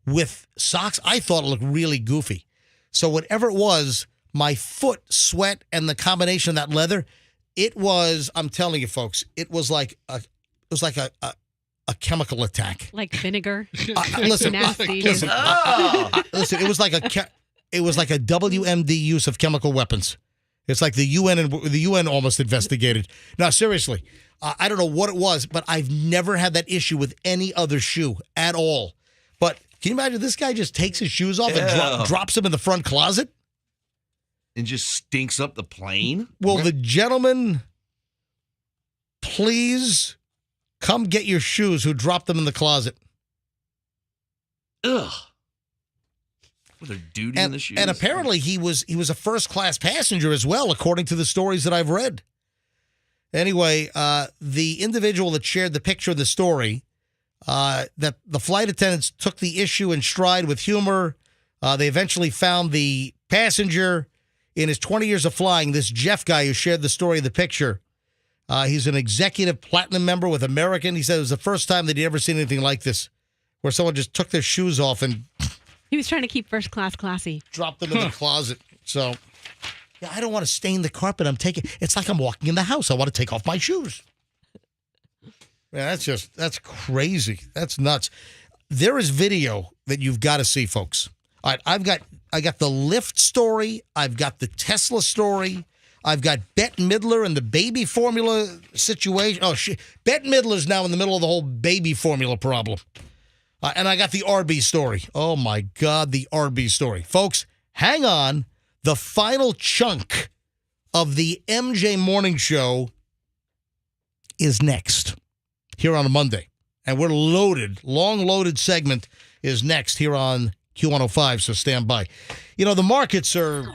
with socks, I thought it looked really goofy. So whatever it was, my foot, sweat, and the combination of that leather, it was, I'm telling you folks, it was like a chemical attack. Like vinegar. Listen, Nasty. listen, it was like a WMD use of chemical weapons. It's like the UN almost investigated. No, seriously, I don't know what it was, but I've never had that issue with any other shoe at all. But can you imagine this guy just takes his shoes off and drops them in the front closet? And just stinks up the plane? Will the gentleman please come get your shoes who dropped them in the closet? Ugh. With their duty in the shoes. And apparently he was a first-class passenger as well, according to the stories that I've read. Anyway, the individual that shared the picture of the story, that the flight attendants took the issue in stride with humor. They eventually found the passenger. In his 20 years of flying, this Jeff guy who shared the story of the picture, he's an executive platinum member with American. He said it was the first time that he'd ever seen anything like this, where someone just took their shoes off and He was trying to keep first class classy. dropped them in the closet. So, yeah, I don't want to stain the carpet. It's like I'm walking in the house. I want to take off my shoes. Man, that's crazy. That's nuts. There is video that you've got to see, folks. All right, I got the Lyft story. I've got the Tesla story. I've got Bette Midler and the baby formula situation. Oh, shit. Bette Midler's now in the middle of the whole baby formula problem. And I got the Arby story. Oh, my God, the Arby story. Folks, hang on. The final chunk of the MJ Morning Show is next here on a Monday. And we're loaded. Long-loaded segment is next here on Q105, so stand by. You know, the markets are...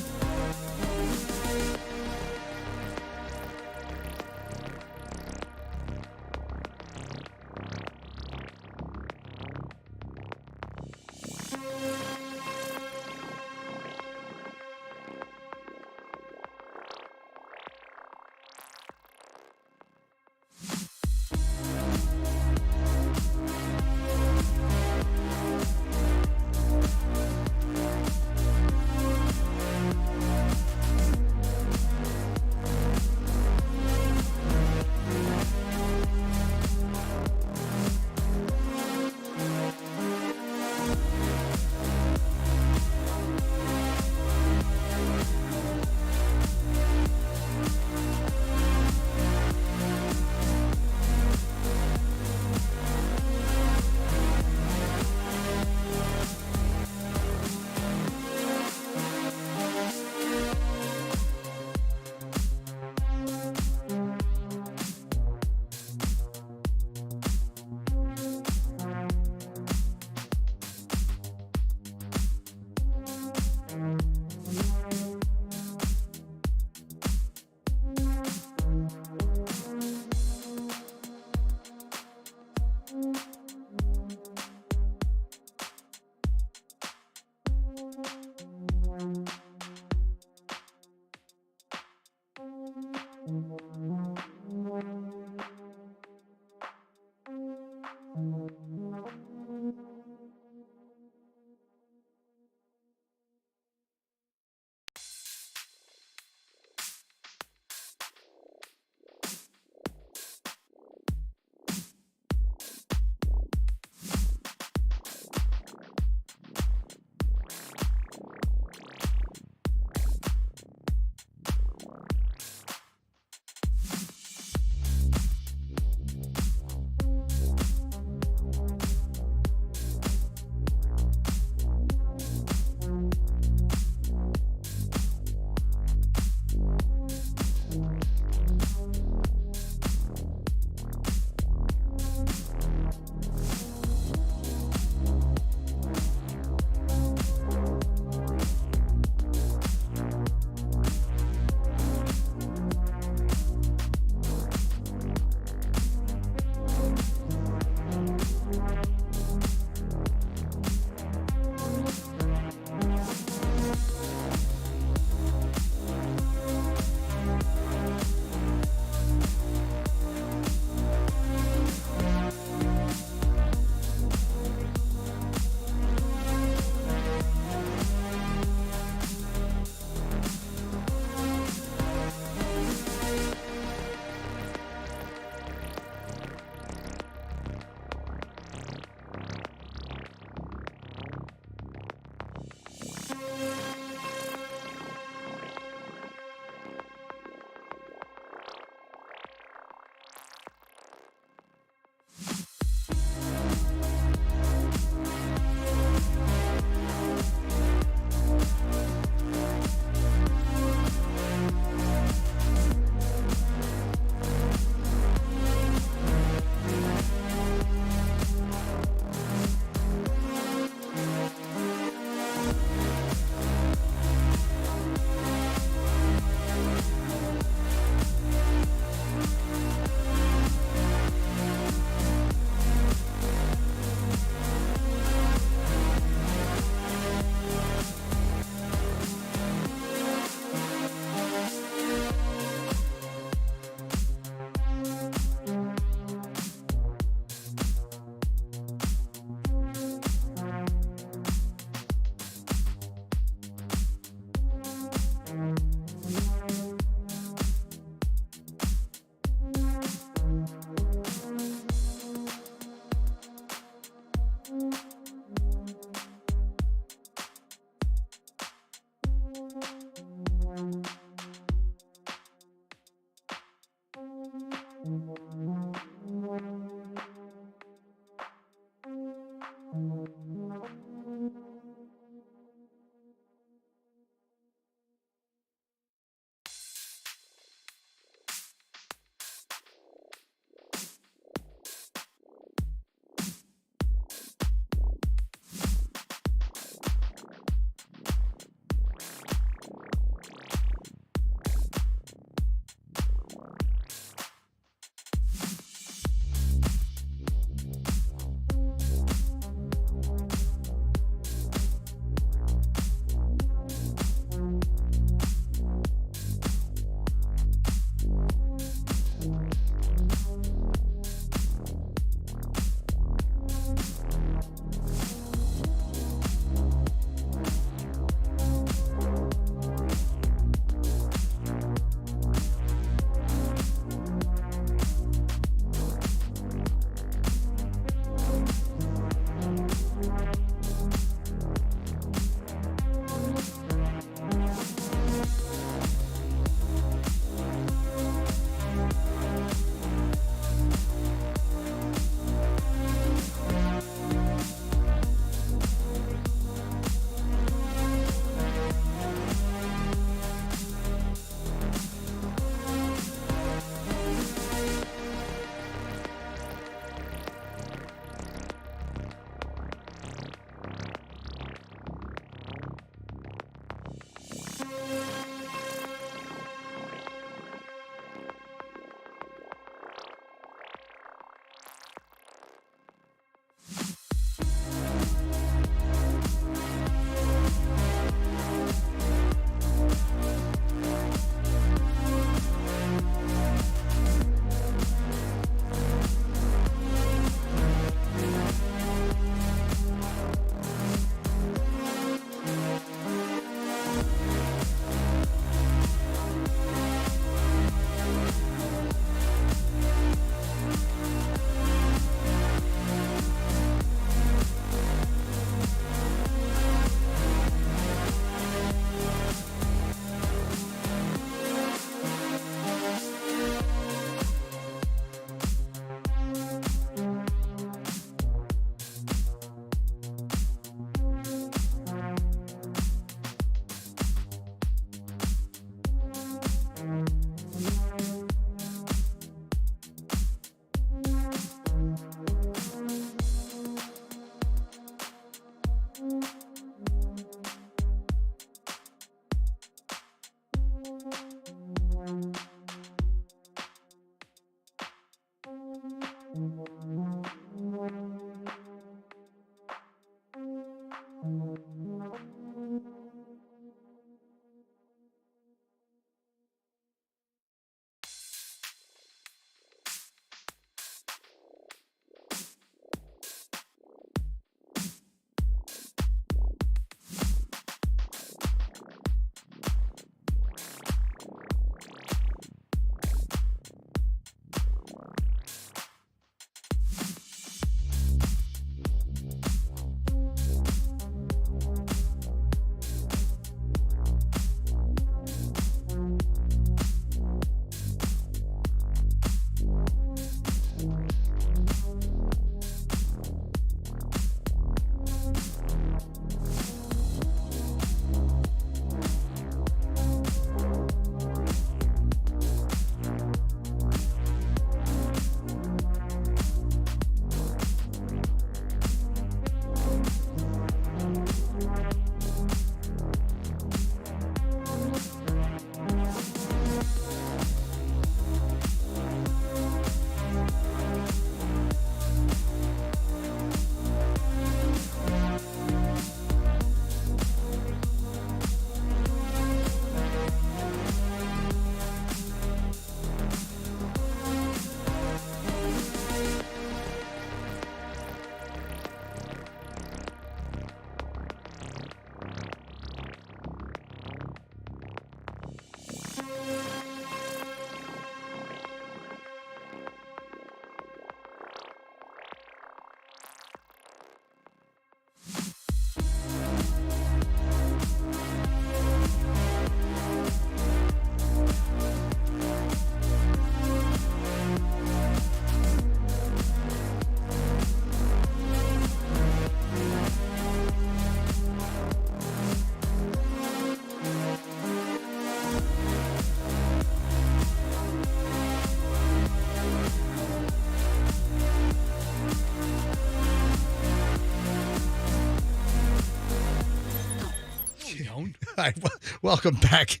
All right, welcome back.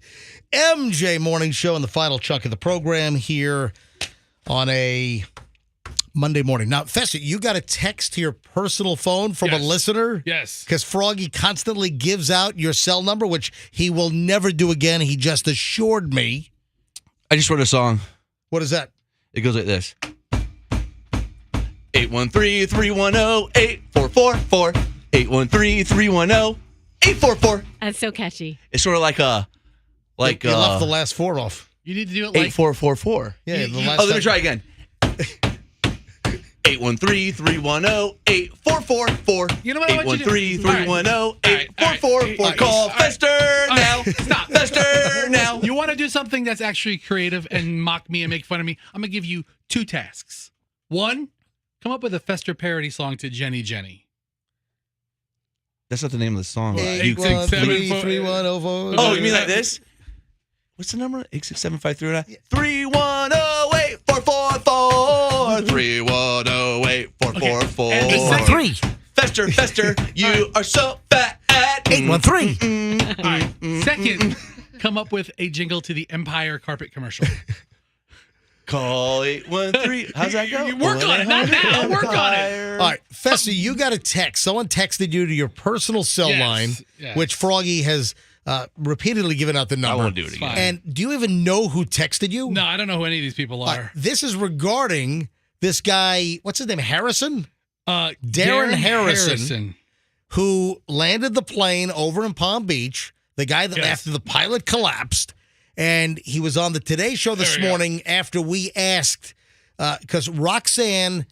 MJ Morning Show in the final chunk of the program here on a Monday morning. Now, Fester, you got a text to your personal phone from a listener? Yes. Because Froggy constantly gives out your cell number, which he will never do again. He just assured me. I just wrote a song. What is that? It goes like this. 813-310-8444. 813-310-8444. That's so catchy. It's sort of like a... You left the last four off. You need to do it like... 8444. Yeah, let me try again. 813-310-8444. You know what I want you to do? 813-310-8444. Call Fester now. Stop. Fester now. You want to do something that's actually creative and mock me and make fun of me? I'm going to give you 2 tasks. 1, come up with a Fester parody song to Jenny Jenny. That's not the name of the song. 813-310-4. Oh, you mean like this? What's the number? 867-539. 310-8444. 310-8444. 813. Fester, you are so fat. 813. All right. Second, come up with a jingle to the Empire carpet commercial. Call 813. How's that go? You work on it. Not now. Work on it. All right, Fester, you got a text. Someone texted you to your personal cell line, which Froggy has repeatedly given out the number. I won't do it again. And do you even know who texted you? No, I don't know who any of these people are. This is regarding this guy, what's his name, Harrison? Darren Harrison, who landed the plane over in Palm Beach, the guy that after the pilot collapsed, and he was on the Today Show this morning after we asked, because Roxanne's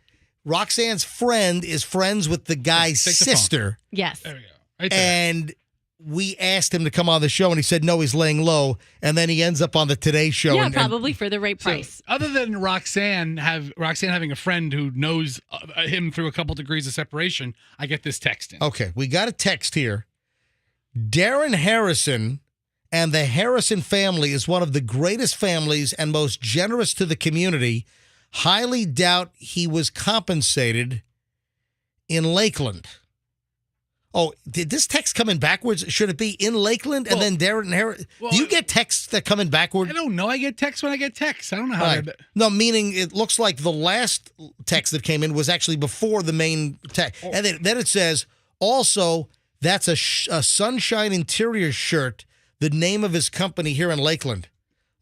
friend is friends with the guy's sister. Yes. There we go. Right there. And we asked him to come on the show, and he said, no, he's laying low. And then he ends up on the Today Show. Yeah, probably for the right price. Other than Roxanne having a friend who knows him through a couple degrees of separation, I get this text in. Okay, we got a text here. Darren Harrison and the Harrison family is one of the greatest families and most generous to the community. Highly doubt he was compensated in Lakeland. Oh, did this text come in backwards? Should it be in Lakeland and then Darren and Harris? Do you get texts that come in backward? I don't know. I get texts when I get texts. I don't know how. Right. No, meaning it looks like the last text that came in was actually before the main text. And then it says, also, that's a Sunshine Interior shirt, the name of his company here in Lakeland.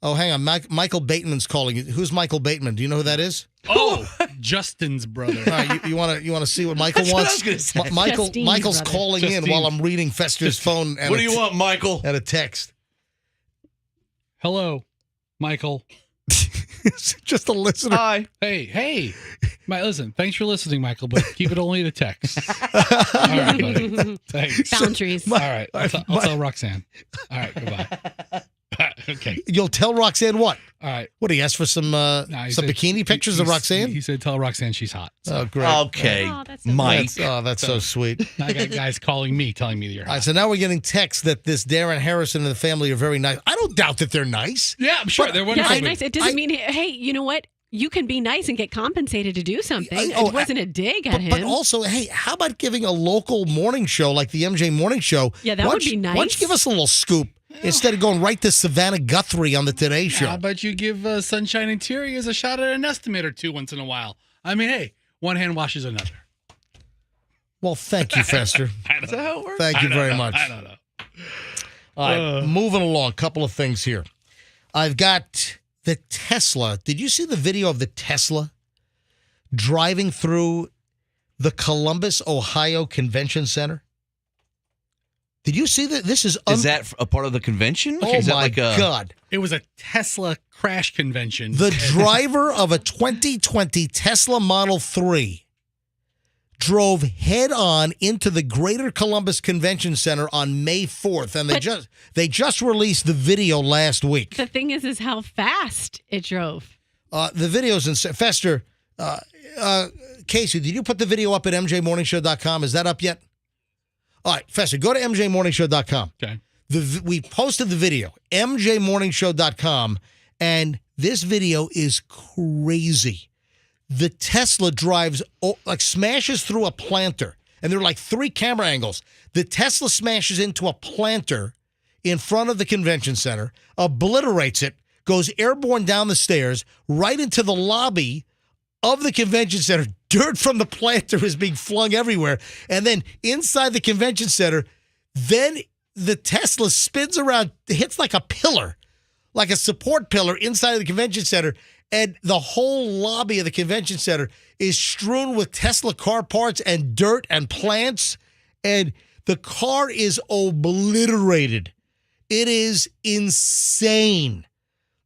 Oh, hang on. Michael Bateman's calling you. Who's Michael Bateman? Do you know who that is? Oh, Justin's brother. All right, you want to see what Michael wants? Michael's calling in while I'm reading Fester's phone. What do you want, Michael? And a text. Hello, Michael. Just a listener. Hi. Hey. Listen, thanks for listening, Michael, but keep it only to text. All right, buddy. Thanks. Boundaries. All right. I'll tell Roxanne. All right, goodbye. Okay. You'll tell Roxanne what? All right. What, he asked for some bikini pictures of Roxanne? He said tell Roxanne she's hot. So. Oh, great. Okay. Oh, that's so Mike. That's so sweet. I got guys calling me, telling me that you're hot. All right, so now we're getting texts that this Darren Harrison and the family are very nice. I don't doubt that they're nice. Yeah, I'm sure. They're wonderful. Yeah, nice. It doesn't mean, hey, you know what? You can be nice and get compensated to do something. It wasn't a dig at him. But also, hey, how about giving a local morning show like the MJ Morning Show? Yeah, that would be nice. Why don't you give us a little scoop instead of going right to Savannah Guthrie on the Today Show? How about you give Sunshine Interiors a shot at an estimate or two once in a while? I mean, hey, one hand washes another. Well, thank you, Fester. Is that how it works? Thank you very much. I don't know. All right, moving along. A couple of things here. I've got the Tesla. Did you see the video of the Tesla driving through the Columbus, Ohio Convention Center? Did you see that? This is that a part of the convention? Oh, is that my God. It was a Tesla crash convention. The driver of a 2020 Tesla Model 3 drove head-on into the Greater Columbus Convention Center on May 4th, and they just released the video last week. The thing is how fast it drove. The video's in Fester. Casey, did you put the video up at mjmorningshow.com? Is that up yet? All right, Fester, go to mjmorningshow.com. Okay. We posted the video, mjmorningshow.com, and this video is crazy. The Tesla drives, smashes through a planter, and there are like 3 camera angles. The Tesla smashes into a planter in front of the convention center, obliterates it, goes airborne down the stairs, right into the lobby of the convention center. Dirt from the planter is being flung everywhere. And then inside the convention center, then the Tesla spins around, hits like a pillar, like a support pillar inside of the convention center. And the whole lobby of the convention center is strewn with Tesla car parts and dirt and plants. And the car is obliterated. It is insane.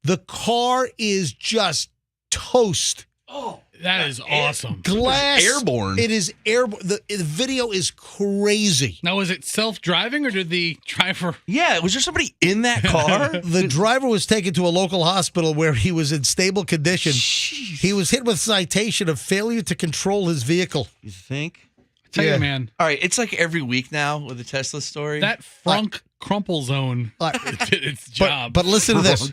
The car is just toast. Oh, that is awesome. Glass. Airborne. It is airborne. The video is crazy. Now, was it self-driving or did the driver... Yeah, was there somebody in that car? The driver was taken to a local hospital where he was in stable condition. Jeez. He was hit with citation of failure to control his vehicle. You think? Tell you, man. All right, it's like every week now with the Tesla story. That Frunk crumple zone did its job. But listen to this.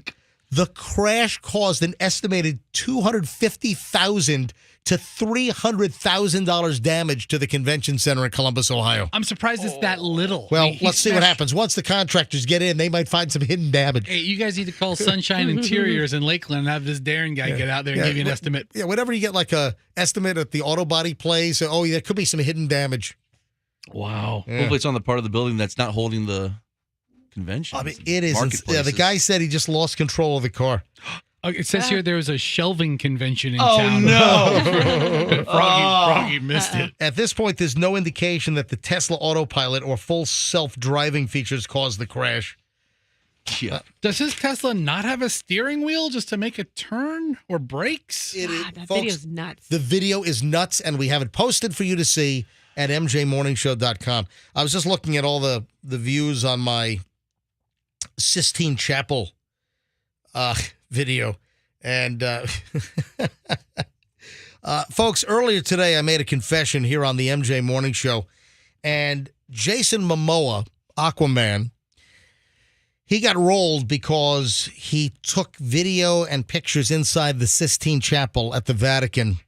The crash caused an estimated $250,000 to $300,000 damage to the convention center in Columbus, Ohio. I'm surprised it's that little. Well, let's see what happens. Once the contractors get in, they might find some hidden damage. Hey, you guys need to call Sunshine Interiors in Lakeland and have this Darren guy get out there and give you an estimate. Yeah, whenever you get like a estimate at the auto body place, there could be some hidden damage. Wow. Yeah. Hopefully it's on the part of the building that's not holding the convention. I mean, it is. Yeah, the guy said he just lost control of the car. It says here there was a shelving convention in town. Oh, no. Froggy missed it. At this point, there's no indication that the Tesla autopilot or full self-driving features caused the crash. Yeah. Does his Tesla not have a steering wheel just to make a turn or brakes? That video's nuts. The video is nuts, and we have it posted for you to see at mjmorningshow.com. I was just looking at all the views on my Sistine Chapel video. And folks, earlier today I made a confession here on the MJ Morning Show. And Jason Momoa, Aquaman, he got rolled because he took video and pictures inside the Sistine Chapel at the Vatican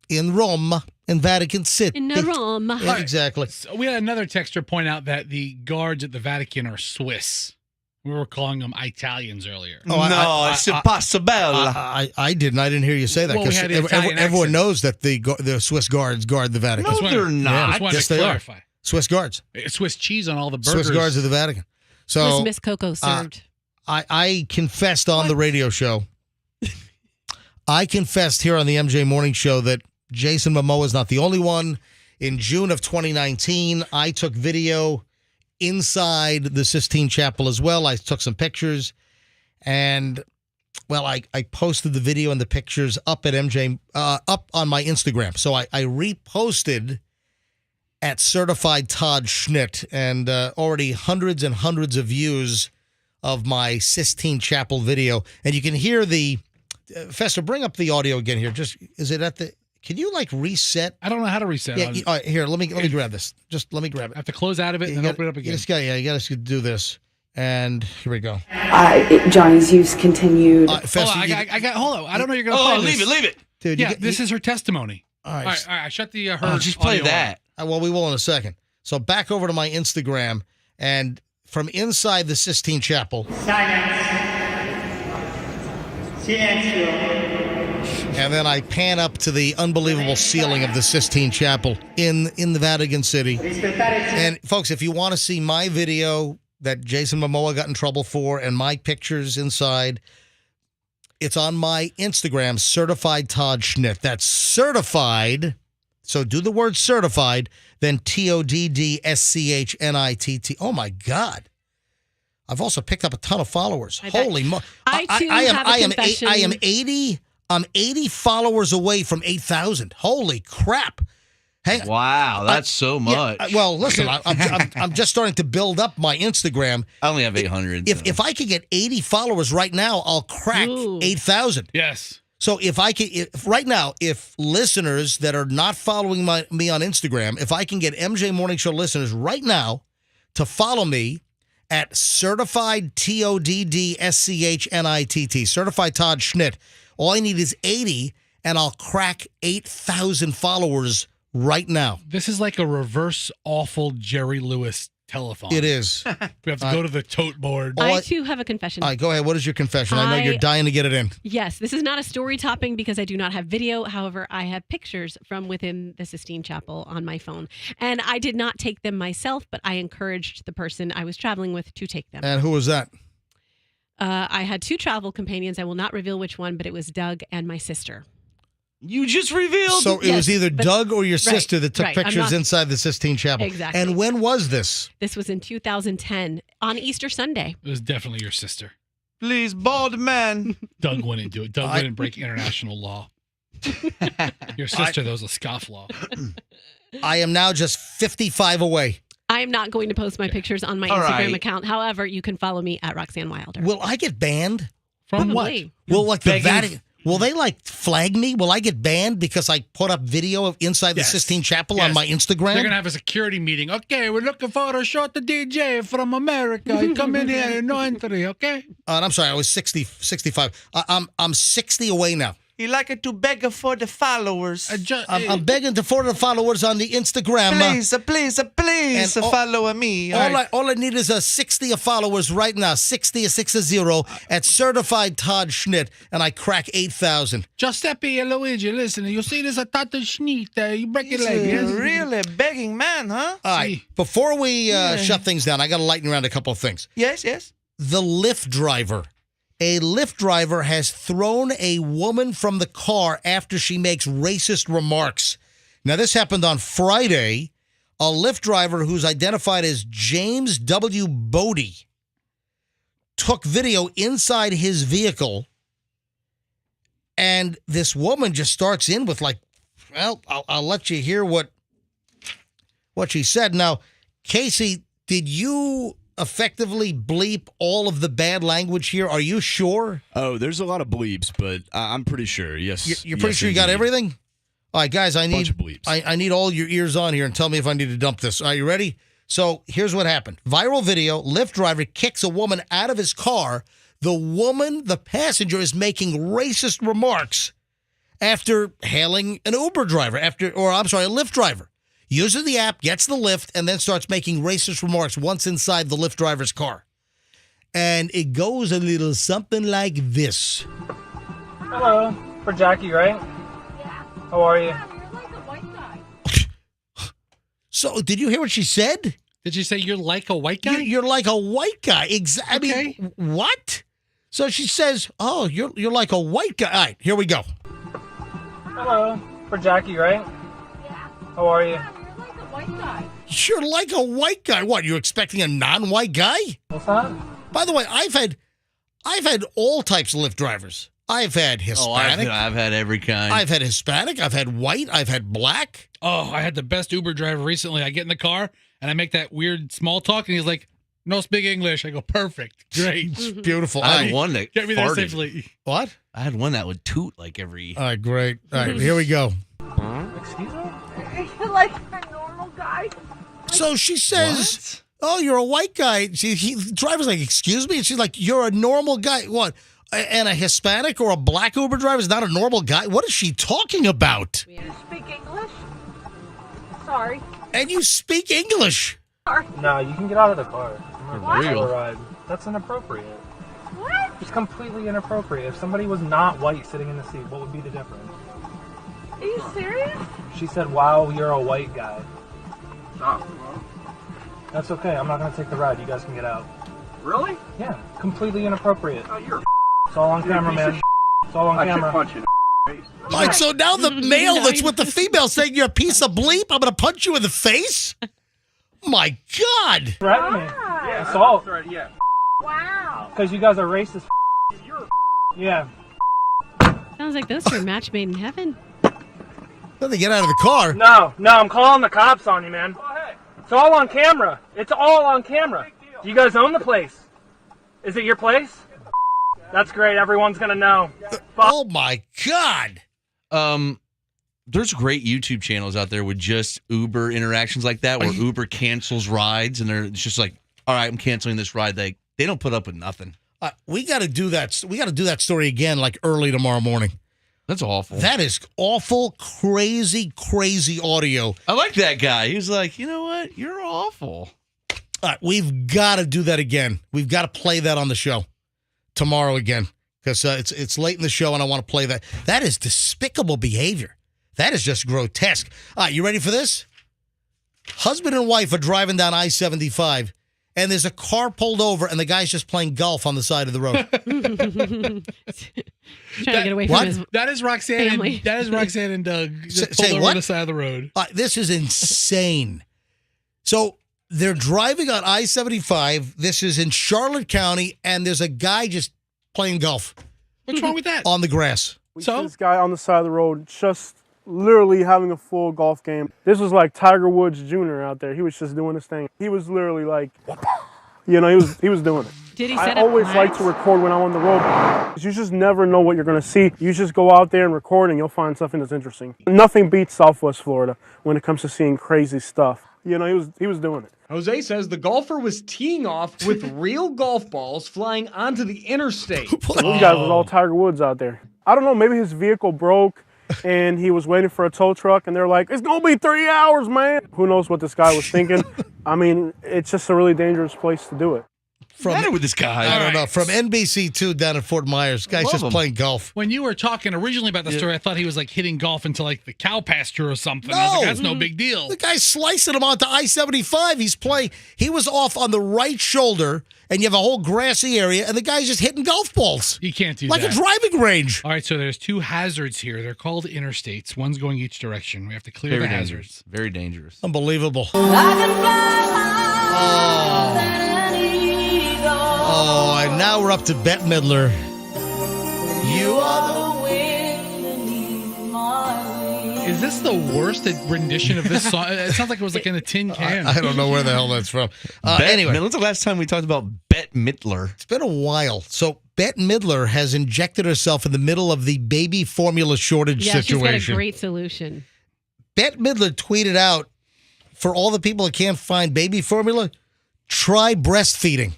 in Rome. in Vatican City. In Rome. Yeah, exactly. So we had another texter point out that the guards at the Vatican are Swiss. We were calling them Italians earlier. Oh, it's impossible. I didn't. I didn't hear you say that Well, we because had the Italian everyone accent. knows that the Swiss guards guard the Vatican. No, they're not. Just wanted Yes, to they clarify. are. Swiss guards. Swiss cheese on all the burgers. Swiss guards of the Vatican. So Swiss Miss Coco served. I confessed on the radio show. I confessed here on the MJ Morning Show that Jason Momoa is not the only one. In June of 2019, I took video inside the Sistine Chapel as well. I took some pictures, and well, I posted the video and the pictures up at up on my Instagram. So I reposted at Certified Todd Schnitt, and already hundreds and hundreds of views of my Sistine Chapel video. And you can hear the Fester, bring up the audio again here. Just is it at the? Can you like reset? I don't know how to reset. Yeah, all right, here, let me grab this. Just let me grab it. I have to close out of it and then open it up again. You got to do this. And here we go. Johnny's use continued. Fester, hold on, I got. Hold on. I don't know you're gonna play this. Leave it. Dude, Yeah, this is her testimony. All right. All right. I shut the her. Just play audio that. Well, we will in a second. So back over to my Instagram, and from inside the Sistine Chapel. And then I pan up to the unbelievable ceiling of the Sistine Chapel in the Vatican City. And folks, if you want to see my video that Jason Momoa got in trouble for and my pictures inside, it's on my Instagram, Certified Todd Schnitt. That's certified. So do the word certified, then TODDSCHNITT. Oh my God. I've also picked up a ton of followers. Holy moly. I am 80. I'm 80 followers away from 8,000. Holy crap. Hang on. Wow, that's so much. Yeah, well, listen, I'm just starting to build up my Instagram. I only have 800. If I could get 80 followers right now, I'll crack 8,000. Yes. So if right now, if listeners that are not following me on Instagram, if I can get MJ Morning Show listeners right now to follow me at Certified TODDSCHNITT, Certified Todd Schnitt, all I need is 80, and I'll crack 8,000 followers right now. This is like a reverse awful Jerry Lewis telethon. It is. We have to go to the tote board. I too have a confession. All right, go ahead. What is your confession? I know you're dying to get it in. Yes, this is not a story topping because I do not have video. However, I have pictures from within the Sistine Chapel on my phone. And I did not take them myself, but I encouraged the person I was traveling with to take them. And who was that? I had two travel companions. I will not reveal which one, but it was Doug and my sister. You just revealed. So it was either Doug or your sister that took right. pictures inside the Sistine Chapel. Exactly. And when was this? This was in 2010 on Easter Sunday. It was definitely your sister. Please, bald man. Doug wouldn't do it. Doug wouldn't break international law. Your sister, though, was a scofflaw. I am now just 55 away. I am not going to post my pictures on my Instagram account. However, you can follow me at Roxanne Wilder. Will I get banned? From Probably. what? Will like the Vatican? Will they like flag me? Will I get banned because I put up video of inside the Sistine Chapel on my Instagram? They're gonna have a security meeting. Okay, we're looking for a short DJ from America. You come in here, no entry. Okay. I'm sorry, I was 65. I'm 60 away now. He like it to beg for the followers. I'm begging for the followers on the Instagram. Please, follow me. All I need is a 60 followers right now. 60 at Certified Todd Schnitt, and I crack 8,000. Giuseppe and Luigi, listen, you see this a Todd Schnitt, you break your leg. Yes? Really begging man, huh? All right, before we shut things down, I got to lighten around a couple of things. Yes. The Lyft driver. A Lyft driver has thrown a woman from the car after she makes racist remarks. Now, this happened on Friday. A Lyft driver who's identified as James W. Bodie took video inside his vehicle, and this woman just starts in with like, well, I'll let you hear what she said. Now, Casey, did you effectively bleep all of the bad language here? Are you sure? Oh, there's a lot of bleeps, but I'm pretty sure. Yes. You're pretty sure you got everything? All right, guys, I need I need all your ears on here and tell me if I need to dump this. Are you ready? So here's what happened. Viral video, Lyft driver kicks a woman out of his car. The woman, the passenger, is making racist remarks. after hailing an Uber driver, a Lyft driver. Uses the app, gets the lift, and then starts making racist remarks once inside the Lyft driver's car. And it goes a little something like this. Hello. For Jackie, right? Yeah. How are you? So, did you hear what she said? Did she say you're like a white guy? You're like a white guy. Exactly. Okay. I mean, what? So she says, "Oh, you're like a white guy." All right, here we go. Hello. For Jackie, right? Yeah. How are you? You're like a white guy. What? You expecting a non-white guy? What's that? By the way, I've had all types of Lyft drivers. I've had Hispanic. I've had every kind. I've had Hispanic. I've had white. I've had black. Oh, I had the best Uber driver recently. I get in the car and I make that weird small talk, and he's like, "No speak English." I go, "Perfect, great, beautiful." I had one that get me there farted. safely. What? I had one that would toot like every. All right, great. All right, here we go. Excuse me? You're like a normal guy. So she says, "Oh, you're a white guy." The driver's like, "Excuse me?" And she's like, "You're a normal guy." What? And a Hispanic or a black Uber driver is not a normal guy? What is she talking about? You speak English? Sorry. And you speak English? No, you can get out of the car. I'm not For real? ride. That's inappropriate. What? It's completely inappropriate. If somebody was not white sitting in the seat, what would be the difference? Are you serious? She said, "Wow, you're a white guy." That's okay. I'm not going to take the ride. You guys can get out. Really? Yeah, completely inappropriate. Oh, you're It's all on camera, man. It's all on camera. punch you in the face. All right, so now the male that's with the female saying you're a piece of bleep, I'm going to punch you in the face? My God. Threaten me. Yeah, Assault. Yeah. Wow. Because you guys are racist. Yeah. Sounds like those two are a match made in heaven. Then they get out of the car. No, I'm calling the cops on you, man. It's all on camera. It's all on camera. Do you guys own the place? Is it your place? That's great. Everyone's going to know. Oh, my God. There's great YouTube channels out there with just Uber interactions like that, where Uber cancels rides, and it's just like, "All right, I'm canceling this ride." They don't put up with nothing. We got to do that. We got to do that story again, like early tomorrow morning. That's awful. That is awful, crazy, crazy audio. I like that guy. He was like, "You know what? You're awful." All right, we've got to do that again. We've got to play that on the show tomorrow again, because it's late in the show and I want to play that. That is despicable behavior. That is just grotesque. All right, you ready for this? Husband and wife are driving down I-75, and there's a car pulled over, and the guy's just playing golf on the side of the road. Trying to get away from his That is Roxanne. family. That is Roxanne and Doug. Just Say pulled over what? on the side of the road. This is insane. So they're driving on I-75. This is in Charlotte County, and there's a guy just playing golf What's wrong with that? on the grass. We see this guy on the side of the road just literally having a full golf game. This was like Tiger Woods Jr. out there. He was just doing his thing. He was literally like, he was doing it. Did he I set up always like flags? to record when I'm on the road. You just never know what you're going to see. You just go out there and record and you'll find something that's interesting. Nothing beats Southwest Florida when it comes to seeing crazy stuff. He was doing it. Jose says the golfer was teeing off with real golf balls flying onto the interstate. Those guys was all Tiger Woods out there. I don't know, maybe his vehicle broke and he was waiting for a tow truck and they're like, "It's going to be 3 hours, man." Who knows what this guy was thinking. I mean, it's just a really dangerous place to do it. What's with this guy? I don't know. From NBC2 down at Fort Myers, guy's just playing golf. When you were talking originally about the story, I thought he was like hitting golf into like the cow pasture or something. I was like, that's no big deal. The guy's slicing him onto I-75. He's playing. He was off on the right shoulder, and you have a whole grassy area, and the guy's just hitting golf balls. You can't do like that. a driving range. All right, so there's two hazards here. They're called interstates. One's going each direction. We have to clear the hazards. Very dangerous. Unbelievable. Oh, and now we're up to Bette Midler. You are the Is this the worst rendition of this song? It sounds like it was like in a tin can. I don't know where the hell that's from. Anyway, when's the last time we talked about Bette Midler? It's been a while. So Bette Midler has injected herself in the middle of the baby formula shortage situation. She's got a great solution. Bette Midler tweeted out, for all the people that can't find baby formula, try breastfeeding.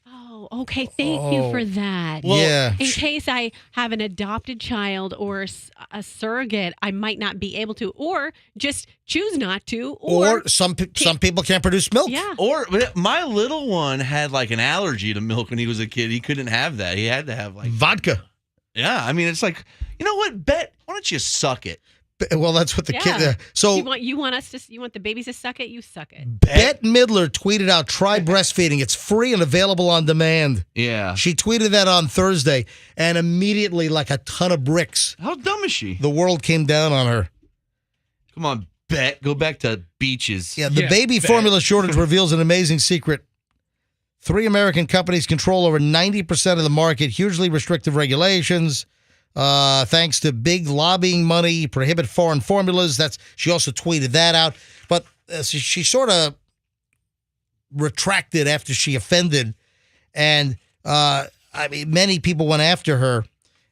Oh, Oh, okay. Thank you for that. Well, yeah. In case I have an adopted child or a surrogate, I might not be able to, or just choose not to. Or some people can't produce milk. Yeah. Or my little one had like an allergy to milk when he was a kid. He couldn't have that. He had to have like vodka. Yeah. I mean, it's like, you know what, Bet? Why don't you suck it? Well, that's what the kid. So you want the babies to suck it? You suck it. Bette Midler tweeted out, "Try breastfeeding. It's free and available on demand." Yeah. She tweeted that on Thursday, and immediately, like a ton of bricks. How dumb is she? The world came down on her. Come on, Bet. Go back to beaches. Yeah, the baby formula shortage reveals an amazing secret. 3 American companies control over 90% of the market, hugely restrictive regulations. Thanks to big lobbying money, prohibit foreign formulas. She also tweeted that out. But she sort of retracted after she offended. And, many people went after her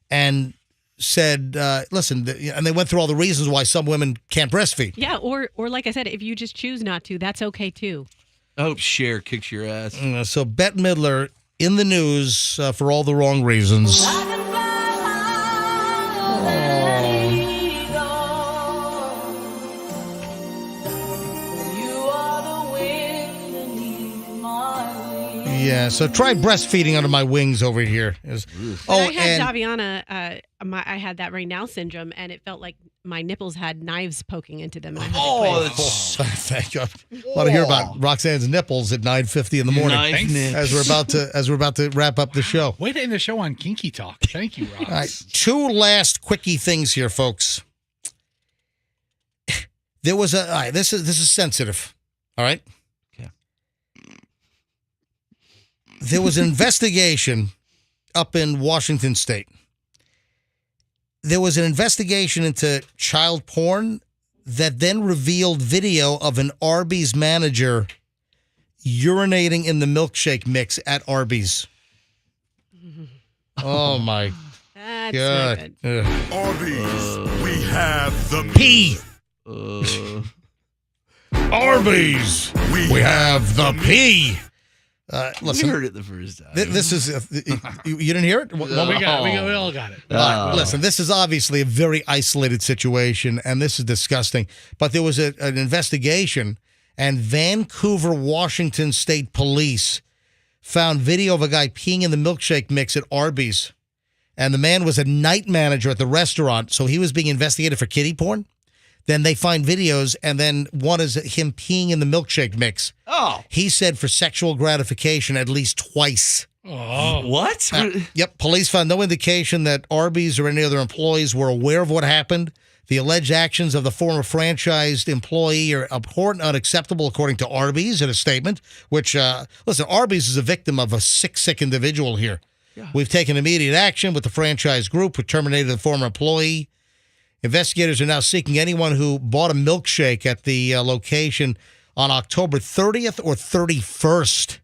and said, listen, and they went through all the reasons why some women can't breastfeed. Yeah, or like I said, if you just choose not to, that's okay too. I hope Cher kicks your ass. So Bette Midler in the news for all the wrong reasons. Yeah, so try breastfeeding under my wings over here. I had Daviana, I had that right now syndrome, and it felt like my nipples had knives poking into them. And Thank you. I want to hear about Roxanne's nipples at 9:50 in the morning as we're about to wrap up the show. Way to end the show on Kinky Talk. Thank you, Rox. All right, 2 last quickie things here, folks. There was this is sensitive. All right. There was an investigation up in Washington State. There was an investigation into child porn that then revealed video of an Arby's manager urinating in the milkshake mix at Arby's. Oh, my God. Arby's, we have the P. Arby's, we have the P. Listen, you heard it the first time. This is you didn't hear it? We all got it. Listen, this is obviously a very isolated situation, and this is disgusting. But there was an investigation, and Vancouver, Washington State Police found video of a guy peeing in the milkshake mix at Arby's, and the man was a night manager at the restaurant, so he was being investigated for kiddie porn. Then they find videos, and then one is him peeing in the milkshake mix. Oh. He said for sexual gratification at least twice. Oh. What? Yep. Police found no indication that Arby's or any other employees were aware of what happened. The alleged actions of the former franchised employee are abhorrent and unacceptable, according to Arby's in a statement, which, listen, Arby's is a victim of a sick individual here. Yeah. We've taken immediate action with the franchise group who terminated the former employee. Investigators are now seeking anyone who bought a milkshake at the location on October 30th or 31st.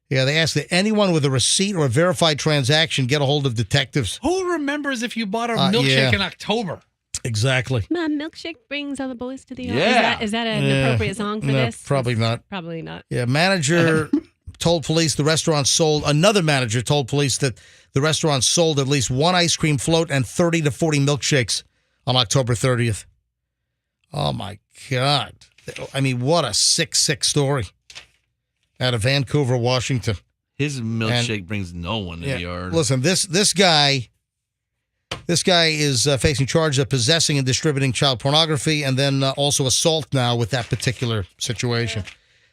Yeah, they asked that anyone with a receipt or a verified transaction get a hold of detectives. Who remembers if you bought a milkshake in October? Exactly. My milkshake brings all the boys to the yard. Yeah. Is that an appropriate song for this? Probably not. Probably not. Yeah, manager told police the restaurant sold, another manager told police that the restaurant sold at least 1 ice cream float and 30 to 40 milkshakes on October 30th. Oh, my God. I mean, what a sick story out of Vancouver, Washington. His milkshake brings no one to the yard. Listen, this guy is facing charges of possessing and distributing child pornography and then also assault now with that particular situation.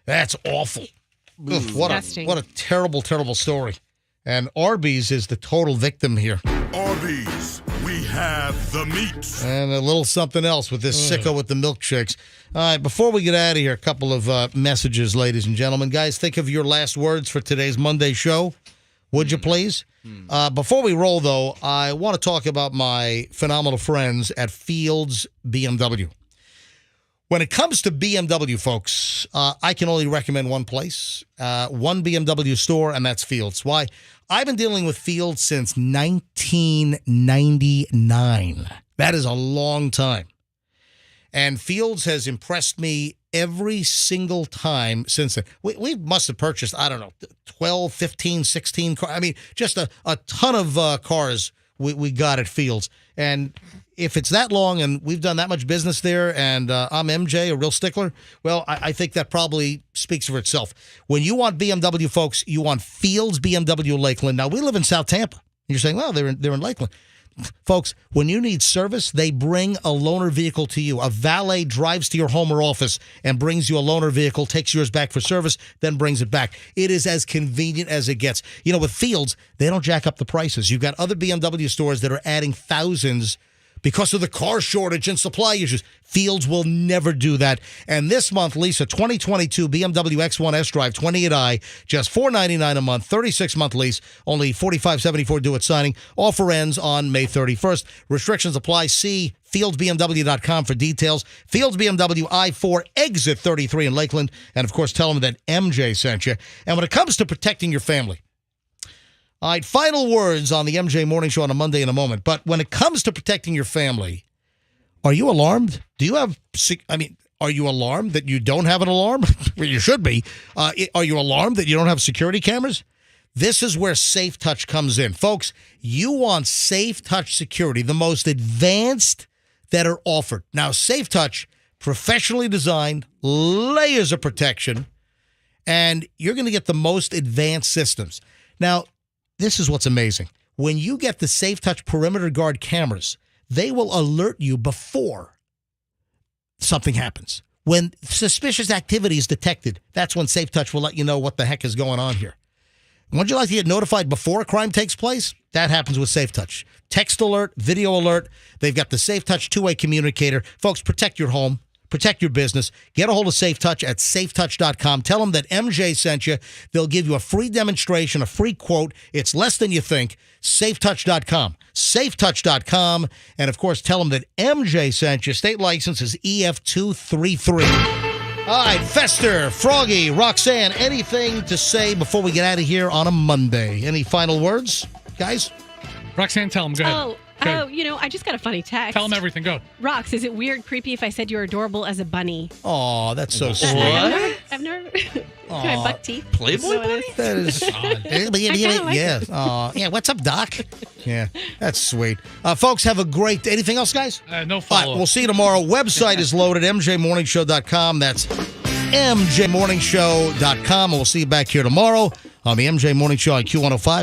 That's awful. Ugh, what a terrible, terrible story. And Arby's is the total victim here. Arby's, we have the meat. And a little something else with this sicko with the milkshakes. All right, before we get out of here, a couple of messages, ladies and gentlemen. Guys, think of your last words for today's Monday show, would you please? Before we roll, though, I want to talk about my phenomenal friends at Fields BMW. When it comes to BMW, folks, I can only recommend one place, one BMW store, and that's Fields. Why? I've been dealing with Fields since 1999. That is a long time. And Fields has impressed me every single time since then. We must have purchased, I don't know, 12, 15, 16 cars. I mean, just a ton of cars we got at Fields. And if it's that long and we've done that much business there and I'm MJ, a real stickler, well, I think that probably speaks for itself. When you want BMW, folks, you want Fields BMW Lakeland. Now, we live in South Tampa. You're saying, well, they're in Lakeland. Folks, when you need service, they bring a loaner vehicle to you. A valet drives to your home or office and brings you a loaner vehicle, takes yours back for service, then brings it back. It is as convenient as it gets. You know, with Fields, they don't jack up the prices. You've got other BMW stores that are adding thousands because of the car shortage and supply issues. Fields will never do that. And this month, Lisa, 2022 BMW X1 S-Drive 28i, just $499 a month, 36-month lease, only $45.74 due at signing. Offer ends on May 31st. Restrictions apply. See fieldsbmw.com for details. Fields BMW I-4 exit 33 in Lakeland. And, of course, tell them that MJ sent you. And when it comes to protecting your family, all right, final words on the MJ Morning Show on a Monday in a moment. But when it comes to protecting your family, are you alarmed? Do you have, are you alarmed that you don't have an alarm? Well, you should be. Are you alarmed that you don't have security cameras? This is where Safe Touch comes in. Folks, you want Safe Touch security, the most advanced that are offered. Now, Safe Touch, professionally designed, layers of protection, and you're going to get the most advanced systems. Now, this is what's amazing. When you get the Safe Touch Perimeter Guard cameras, they will alert you before something happens. When suspicious activity is detected, that's when Safe Touch will let you know what the heck is going on here. Would you like to get notified before a crime takes place? That happens with Safe Touch. Text alert, video alert. They've got the Safe Touch two-way communicator. Folks, protect your home. Protect your business. Get a hold of Safe Touch at safetouch.com. Tell them that MJ sent you. They'll give you a free demonstration, a free quote. It's less than you think. Safetouch.com. Safetouch.com. And, of course, tell them that MJ sent you. State license is EF233. All right, Fester, Froggy, Roxanne, anything to say before we get out of here on a Monday? Any final words, guys? Roxanne, tell them. Go ahead. I just got a funny text. Tell them everything. Go. Rox, is it weird, creepy if I said you're adorable as a bunny? Oh, that's so sweet. I've never I buck teeth. Playboy bunny? That is yes. Yeah, what's up, Doc? Yeah, that's sweet. Folks, have a great day. Anything else, guys? No follow-up. All right, we'll see you tomorrow. Website is loaded, mjmorningshow.com. That's mjmorningshow.com. And we'll see you back here tomorrow on the MJ Morning Show on Q105.